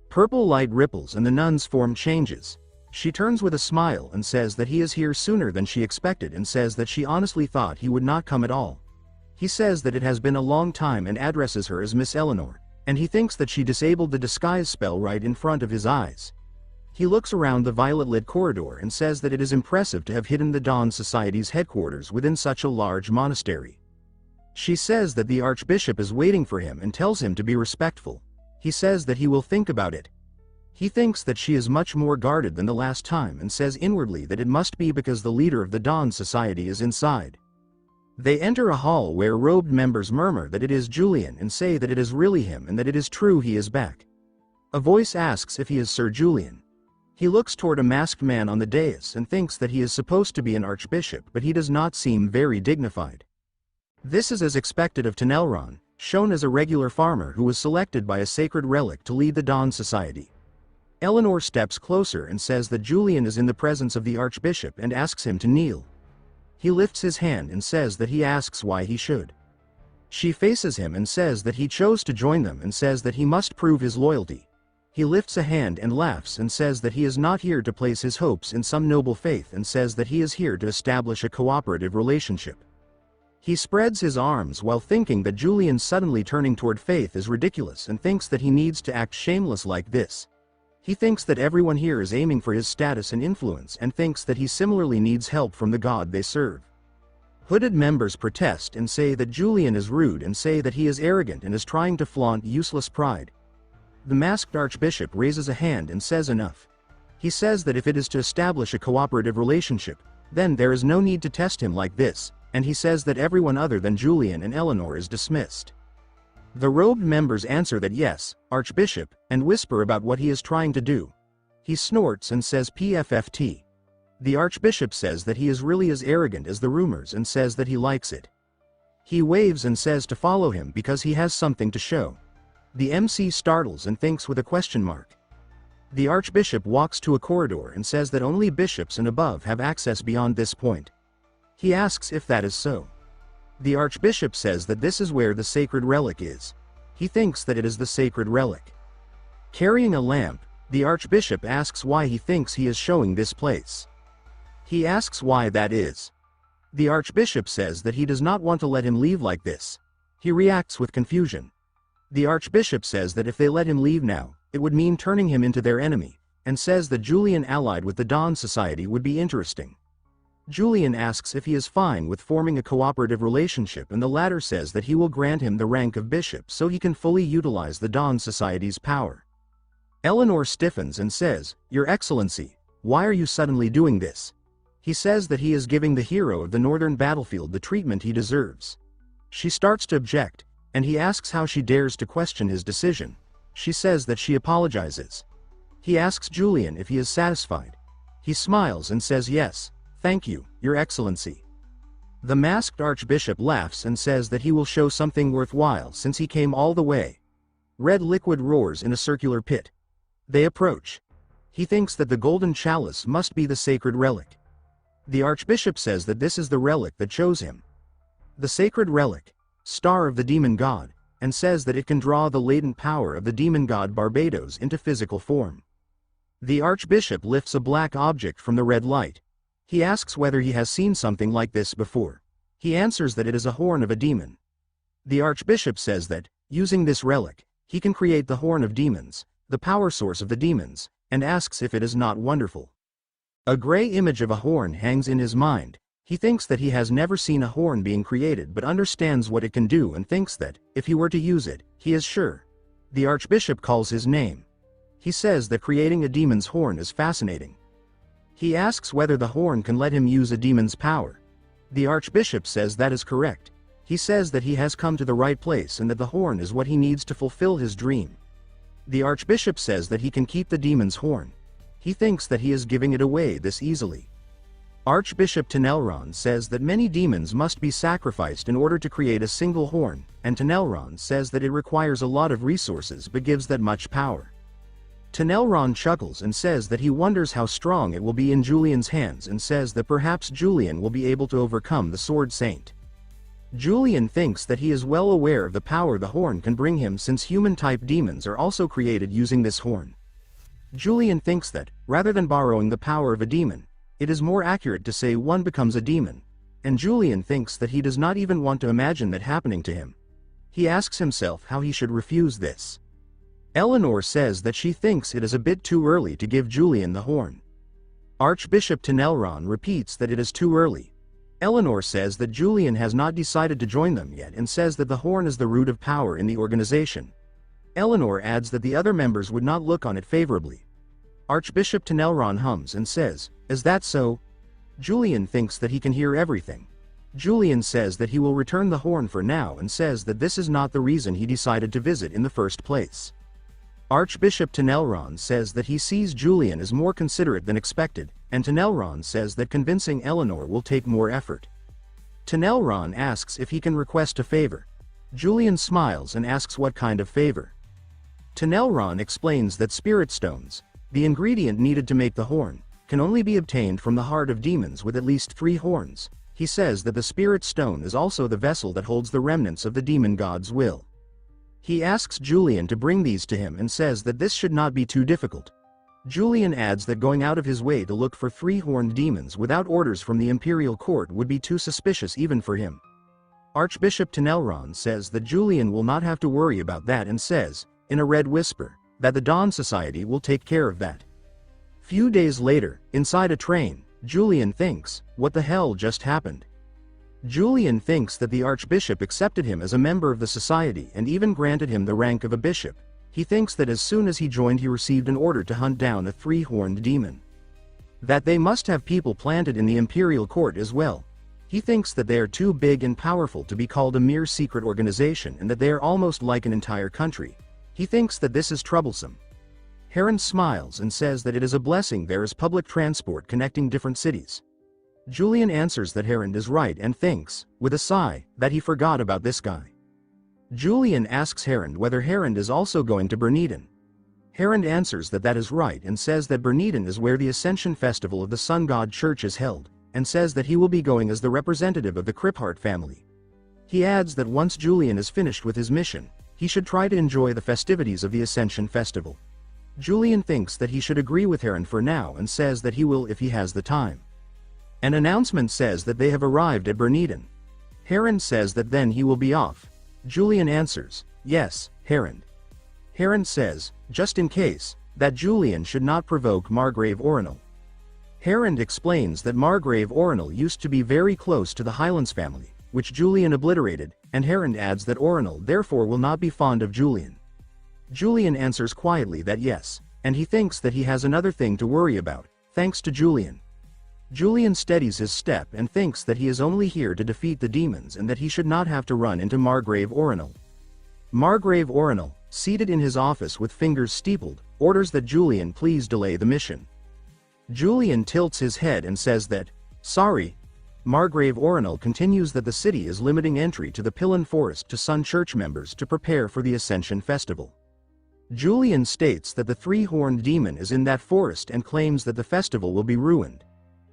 Purple light ripples and the nun's form changes. She turns with a smile and says that he is here sooner than she expected and says that she honestly thought he would not come at all. He says that it has been a long time and addresses her as Miss Eleanor, and he thinks that she disabled the disguise spell right in front of his eyes. He looks around the violet-lit corridor and says that it is impressive to have hidden the Dawn Society's headquarters within such a large monastery. She says that the Archbishop is waiting for him and tells him to be respectful. He says that he will think about it. He thinks that she is much more guarded than the last time and says inwardly that it must be because the leader of the Dawn Society is inside. They enter a hall where robed members murmur that it is Julian and say that it is really him and that it is true he is back. A voice asks if he is Sir Julian. He looks toward a masked man on the dais and thinks that he is supposed to be an archbishop, but he does not seem very dignified. This is as expected of Tenelron, shown as a regular farmer who was selected by a sacred relic to lead the Dawn Society. Eleanor steps closer and says that Julian is in the presence of the archbishop and asks him to kneel. He lifts his hand and says that he asks why he should. She faces him and says that he chose to join them and says that he must prove his loyalty. He lifts a hand and laughs and says that he is not here to place his hopes in some noble faith and says that he is here to establish a cooperative relationship. He spreads his arms while thinking that Julian suddenly turning toward Faith is ridiculous and thinks that he needs to act shameless like this. He thinks that everyone here is aiming for his status and influence and thinks that he similarly needs help from the god they serve. Hooded members protest and say that Julian is rude and say that he is arrogant and is trying to flaunt useless pride. The masked archbishop raises a hand and says enough. He says that if it is to establish a cooperative relationship, then there is no need to test him like this, and he says that everyone other than Julian and Eleanor is dismissed. The robed members answer that yes, Archbishop, and whisper about what he is trying to do. He snorts and says PFFT. The Archbishop says that he is really as arrogant as the rumors and says that he likes it. He waves and says to follow him because he has something to show. The MC startles and thinks with a question mark. The Archbishop walks to a corridor and says that only bishops and above have access beyond this point. He asks if that is so. The Archbishop says that this is where the sacred relic is. He thinks that it is the sacred relic. Carrying a lamp, the Archbishop asks why he thinks he is showing this place. He asks why that is. The Archbishop says that he does not want to let him leave like this. He reacts with confusion. The Archbishop says that if they let him leave now, it would mean turning him into their enemy, and says that Julian allied with the Dawn Society would be interesting. Julian asks if he is fine with forming a cooperative relationship and the latter says that he will grant him the rank of bishop so he can fully utilize the Dawn Society's power. Eleanor stiffens and says, "Your Excellency, why are you suddenly doing this?" He says that he is giving the hero of the northern battlefield the treatment he deserves. She starts to object, and he asks how she dares to question his decision. She says that she apologizes. He asks Julian if he is satisfied. He smiles and says yes. "Thank you, Your Excellency." The masked archbishop laughs and says that he will show something worthwhile since he came all the way. Red liquid roars in a circular pit. They approach. He thinks that the golden chalice must be the sacred relic. The archbishop says that this is the relic that chose him. The sacred relic, star of the demon god, and says that it can draw the latent power of the demon god Barbados into physical form. The archbishop lifts a black object from the red light. He asks whether he has seen something like this before. He answers that it is a horn of a demon. The archbishop says that, using this relic, he can create the horn of demons, the power source of the demons, and asks if it is not wonderful. A gray image of a horn hangs in his mind. He thinks that he has never seen a horn being created but understands what it can do and thinks that, if he were to use it, he is sure. The archbishop calls his name. He says that creating a demon's horn is fascinating. He asks whether the horn can let him use a demon's power. The archbishop says that is correct. He says that he has come to the right place and that the horn is what he needs to fulfill his dream. The archbishop says that he can keep the demon's horn. He thinks that he is giving it away this easily. Archbishop Tenelron says that many demons must be sacrificed in order to create a single horn, and Tenelron says that it requires a lot of resources but gives that much power. Tenelron chuckles and says that he wonders how strong it will be in Julian's hands and says that perhaps Julian will be able to overcome the Sword Saint. Julian thinks that he is well aware of the power the horn can bring him since human-type demons are also created using this horn. Julian thinks that, rather than borrowing the power of a demon, it is more accurate to say one becomes a demon, and Julian thinks that he does not even want to imagine that happening to him. He asks himself how he should refuse this. Eleanor says that she thinks it is a bit too early to give Julian the horn. Archbishop Tenelron repeats that it is too early. Eleanor says that Julian has not decided to join them yet and says that the horn is the root of power in the organization. Eleanor adds that the other members would not look on it favorably. Archbishop Tenelron hums and says, "Is that so?" Julian thinks that he can hear everything. Julian says that he will return the horn for now and says that this is not the reason he decided to visit in the first place. Archbishop Tenelron says that he sees Julian as more considerate than expected, and Tenelron says that convincing Eleanor will take more effort. Tenelron asks if he can request a favor. Julian smiles and asks what kind of favor. Tenelron explains that spirit stones, the ingredient needed to make the horn, can only be obtained from the heart of demons with at least 3 horns. He says that the spirit stone is also the vessel that holds the remnants of the demon god's will. He asks Julian to bring these to him and says that this should not be too difficult. Julian adds that going out of his way to look for 3-horned demons without orders from the imperial court would be too suspicious even for him. Archbishop Tenelron says that Julian will not have to worry about that and says, in a red whisper, that the Dawn Society will take care of that. Few days later, inside a train, Julian thinks, what the hell just happened? Julian thinks that the Archbishop accepted him as a member of the society and even granted him the rank of a bishop. He thinks that as soon as he joined he received an order to hunt down a 3-horned demon. That they must have people planted in the imperial court as well. He thinks that they are too big and powerful to be called a mere secret organization and that they are almost like an entire country. He thinks that this is troublesome. Heron smiles and says that it is a blessing there is public transport connecting different cities. Julian answers that Heron is right and thinks, with a sigh, that he forgot about this guy. Julian asks Heron whether Heron is also going to Berniden. Heron answers that that is right and says that Berniden is where the Ascension Festival of the Sun God Church is held, and says that he will be going as the representative of the Kriphart family. He adds that once Julian is finished with his mission, he should try to enjoy the festivities of the Ascension Festival. Julian thinks that he should agree with Heron for now and says that he will if he has the time. An announcement says that they have arrived at Berniden. Heron says that then he will be off. Julian answers, yes, Heron. Heron says, just in case, that Julian should not provoke Margrave Orinal. Heron explains that Margrave Orinal used to be very close to the Highlands family, which Julian obliterated, and Heron adds that Orinal therefore will not be fond of Julian. Julian answers quietly that yes, and he thinks that he has another thing to worry about, thanks to Julian. Julian steadies his step and thinks that he is only here to defeat the demons and that he should not have to run into Margrave Orinal. Margrave Orinal, seated in his office with fingers steepled, orders that Julian please delay the mission. Julian tilts his head and says that, sorry. Margrave Orinal continues that the city is limiting entry to the Pillen Forest to Sun Church members to prepare for the Ascension Festival. Julian states that the 3-horned demon is in that forest and claims that the festival will be ruined.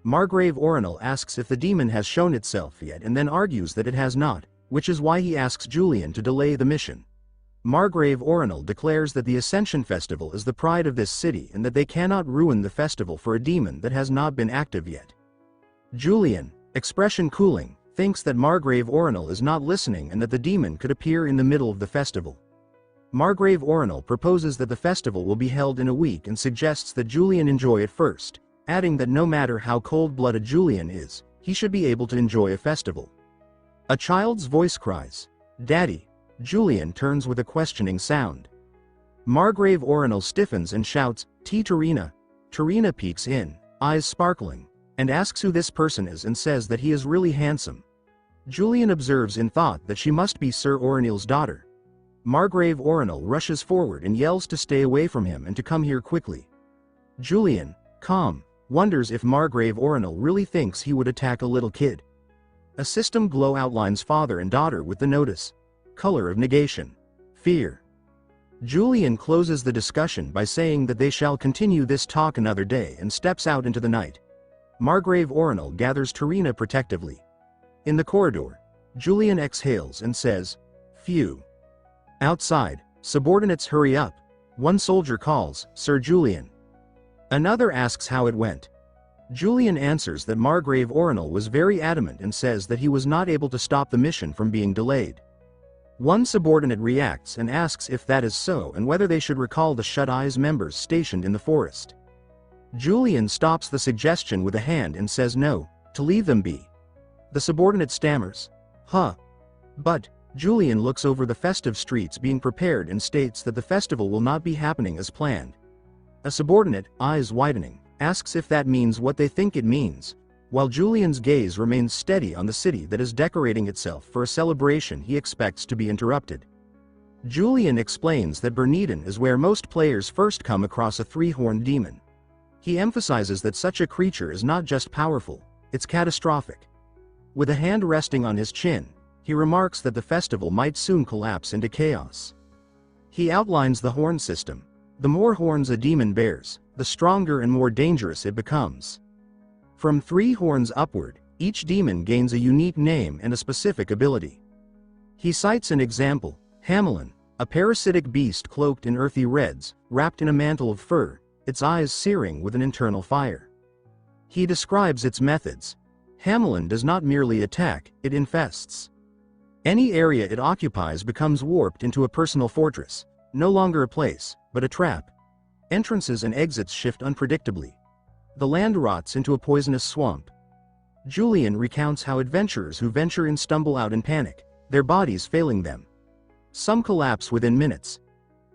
Margrave Orinal asks if the demon has shown itself yet and then argues that it has not, which is why he asks Julian to delay the mission. Margrave Orinal declares that the Ascension Festival is the pride of this city and that they cannot ruin the festival for a demon that has not been active yet. Julian, expression cooling, thinks that Margrave Orinal is not listening and that the demon could appear in the middle of the festival. Margrave Orinal proposes that the festival will be held in a week and suggests that Julian enjoy it first, adding that no matter how cold-blooded Julian is, he should be able to enjoy a festival. A child's voice cries, "Daddy!" Julian turns with a questioning sound. Margrave Orinal stiffens and shouts, Terina! Terina peeks in, eyes sparkling, and asks who this person is and says that he is really handsome. Julian observes in thought that she must be Sir Orinal's daughter. Margrave Orinal rushes forward and yells to stay away from him and to come here quickly. Julian, calm, wonders if Margrave Orinal really thinks he would attack a little kid. A system glow outlines father and daughter with the notice. Color of negation. Fear. Julian closes the discussion by saying that they shall continue this talk another day and steps out into the night. Margrave Orinal gathers Tarina protectively. In the corridor, Julian exhales and says, "Phew." Outside, subordinates hurry up. One soldier calls, "Sir Julian." Another asks how it went. Julian answers that Margrave Orinal was very adamant and says that he was not able to stop the mission from being delayed. One subordinate reacts and asks if that is so and whether they should recall the Shut Eyes members stationed in the forest. Julian stops the suggestion with a hand and says no, to leave them be. The subordinate stammers, "Huh." But Julian looks over the festive streets being prepared and states that the festival will not be happening as planned. A subordinate, eyes widening, asks if that means what they think it means, while Julian's gaze remains steady on the city that is decorating itself for a celebration he expects to be interrupted. Julian explains that Berniden is where most players first come across a three-horned demon. He emphasizes that such a creature is not just powerful, it's catastrophic. With a hand resting on his chin, he remarks that the festival might soon collapse into chaos. He outlines the horn system. The more horns a demon bears, the stronger and more dangerous it becomes. From 3 horns upward, each demon gains a unique name and a specific ability. He cites an example, Hamelin, a parasitic beast cloaked in earthy reds, wrapped in a mantle of fur, its eyes searing with an internal fire. He describes its methods. Hamelin does not merely attack, it infests. Any area it occupies becomes warped into a personal fortress, no longer a place, but a trap. Entrances and exits shift unpredictably. The land rots into a poisonous swamp. Julian recounts how adventurers who venture in stumble out in panic, their bodies failing them. Some collapse within minutes.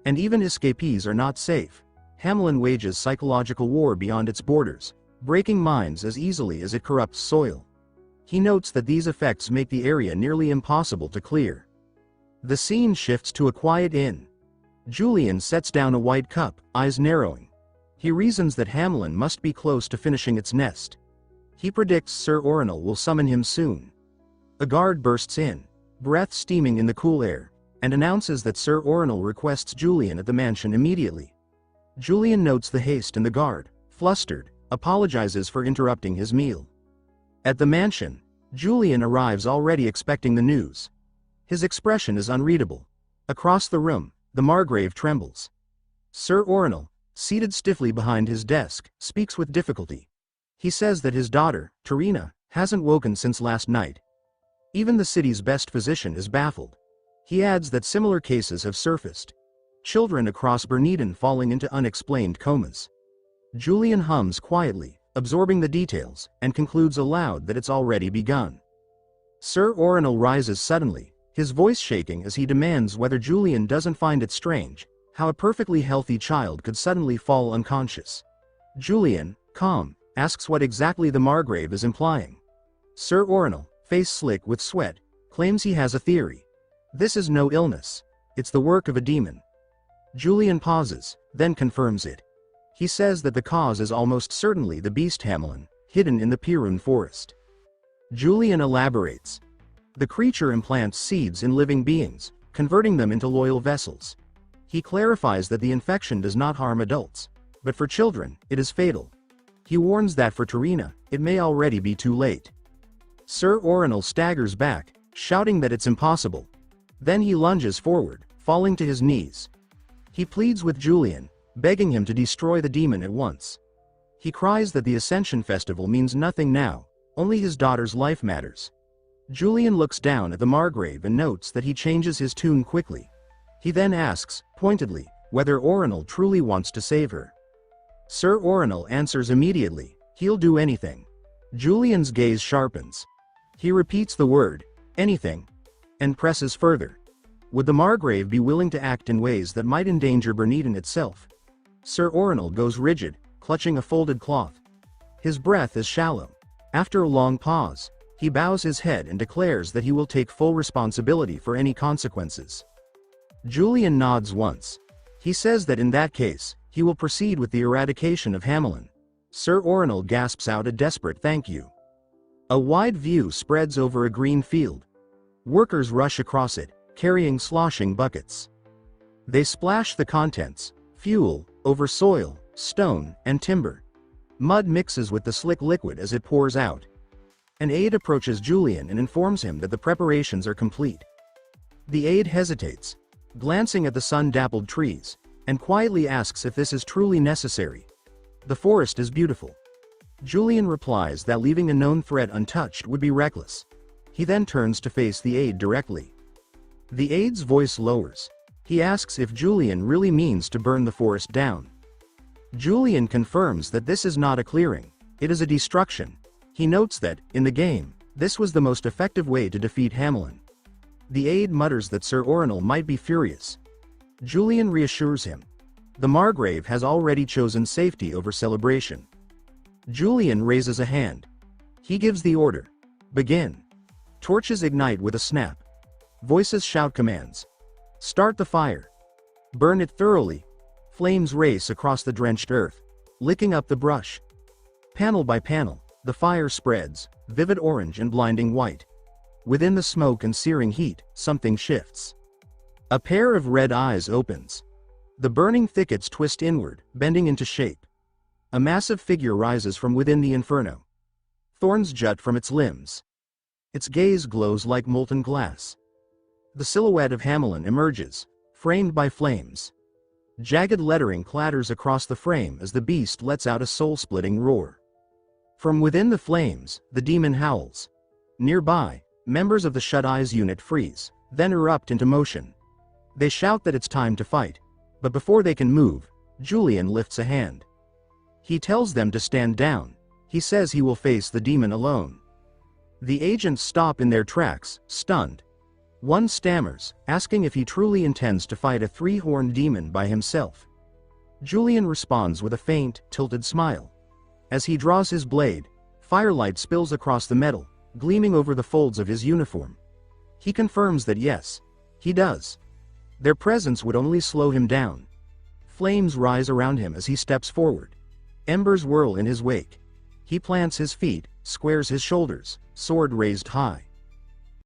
And even escapees are not safe. Hamelin wages psychological war beyond its borders, breaking minds as easily as it corrupts soil. He notes that these effects make the area nearly impossible to clear. The scene shifts to a quiet inn. Julian sets down a white cup, eyes narrowing. He reasons that Hamelin must be close to finishing its nest. He predicts Sir Orinal will summon him soon. A guard bursts in, breath steaming in the cool air, and announces that Sir Orinal requests Julian at the mansion immediately. Julian notes the haste and the guard, flustered, apologizes for interrupting his meal. At the mansion, Julian arrives already expecting the news. His expression is unreadable. Across the room, the Margrave trembles. Sir Orinal, seated stiffly behind his desk, speaks with difficulty. He says that his daughter, Tarina, hasn't woken since last night. Even the city's best physician is baffled. He adds that similar cases have surfaced. Children across Berniden falling into unexplained comas. Julian hums quietly, absorbing the details, and concludes aloud that it's already begun. Sir Orinal rises suddenly, his voice shaking as he demands whether Julian doesn't find it strange how a perfectly healthy child could suddenly fall unconscious. Julian, calm, asks what exactly the Margrave is implying. Sir Orinal, face slick with sweat, claims he has a theory. This is no illness. It's the work of a demon. Julian pauses, then confirms it. He says that the cause is almost certainly the beast Hamelin, hidden in the Pirun forest. Julian elaborates. The creature implants seeds in living beings, converting them into loyal vessels. He clarifies that the infection does not harm adults, but for children, it is fatal. He warns that for Tarina, it may already be too late. Sir Orinal staggers back, shouting that it's impossible. Then he lunges forward, falling to his knees. He pleads with Julian, begging him to destroy the demon at once. He cries that the Ascension Festival means nothing now, only his daughter's life matters. Julian looks down at the Margrave and notes that he changes his tune quickly. He then asks, pointedly, whether Orinal truly wants to save her. Sir Orinal answers immediately, he'll do anything. Julian's gaze sharpens. He repeats the word, anything, and presses further. Would the Margrave be willing to act in ways that might endanger Berniden itself? Sir Orinal goes rigid, clutching a folded cloth. His breath is shallow. After a long pause, he bows his head and declares that he will take full responsibility for any consequences. Julian nods once. He says that in that case, he will proceed with the eradication of Hamelin. Sir Orinal gasps out a desperate thank you. A wide view spreads over a green field. Workers rush across it, carrying sloshing buckets. They splash the contents, fuel, over soil, stone, and timber. Mud mixes with the slick liquid as it pours out. An aide approaches Julian and informs him that the preparations are complete. The aide hesitates, glancing at the sun-dappled trees, and quietly asks if this is truly necessary. The forest is beautiful. Julian replies that leaving a known threat untouched would be reckless. He then turns to face the aide directly. The aide's voice lowers. He asks if Julian really means to burn the forest down. Julian confirms that this is not a clearing, it is a destruction. He notes that, in the game, this was the most effective way to defeat Hamelin. The aide mutters that Sir Orinal might be furious. Julian reassures him. The Margrave has already chosen safety over celebration. Julian raises a hand. He gives the order. Begin. Torches ignite with a snap. Voices shout commands. Start the fire. Burn it thoroughly. Flames race across the drenched earth, licking up the brush. Panel by panel, the fire spreads, vivid orange and blinding white. Within the smoke and searing heat, something shifts. A pair of red eyes opens. The burning thickets twist inward, bending into shape. A massive figure rises from within the inferno. Thorns jut from its limbs. Its gaze glows like molten glass. The silhouette of Hamelin emerges, framed by flames. Jagged lettering clatters across the frame as the beast lets out a soul-splitting roar. From within the flames, the demon howls. Nearby, members of the Shut Eyes unit freeze, then erupt into motion. They shout that it's time to fight. But before they can move, Julian lifts a hand. He tells them to stand down. He says he will face the demon alone. The agents stop in their tracks, stunned. One stammers, asking if he truly intends to fight a three-horned demon by himself. Julian responds with a faint, tilted smile. As he draws his blade, firelight spills across the metal, gleaming over the folds of his uniform. He confirms that yes, he does. Their presence would only slow him down. Flames rise around him as he steps forward. Embers whirl in his wake. He plants his feet, squares his shoulders, sword raised high.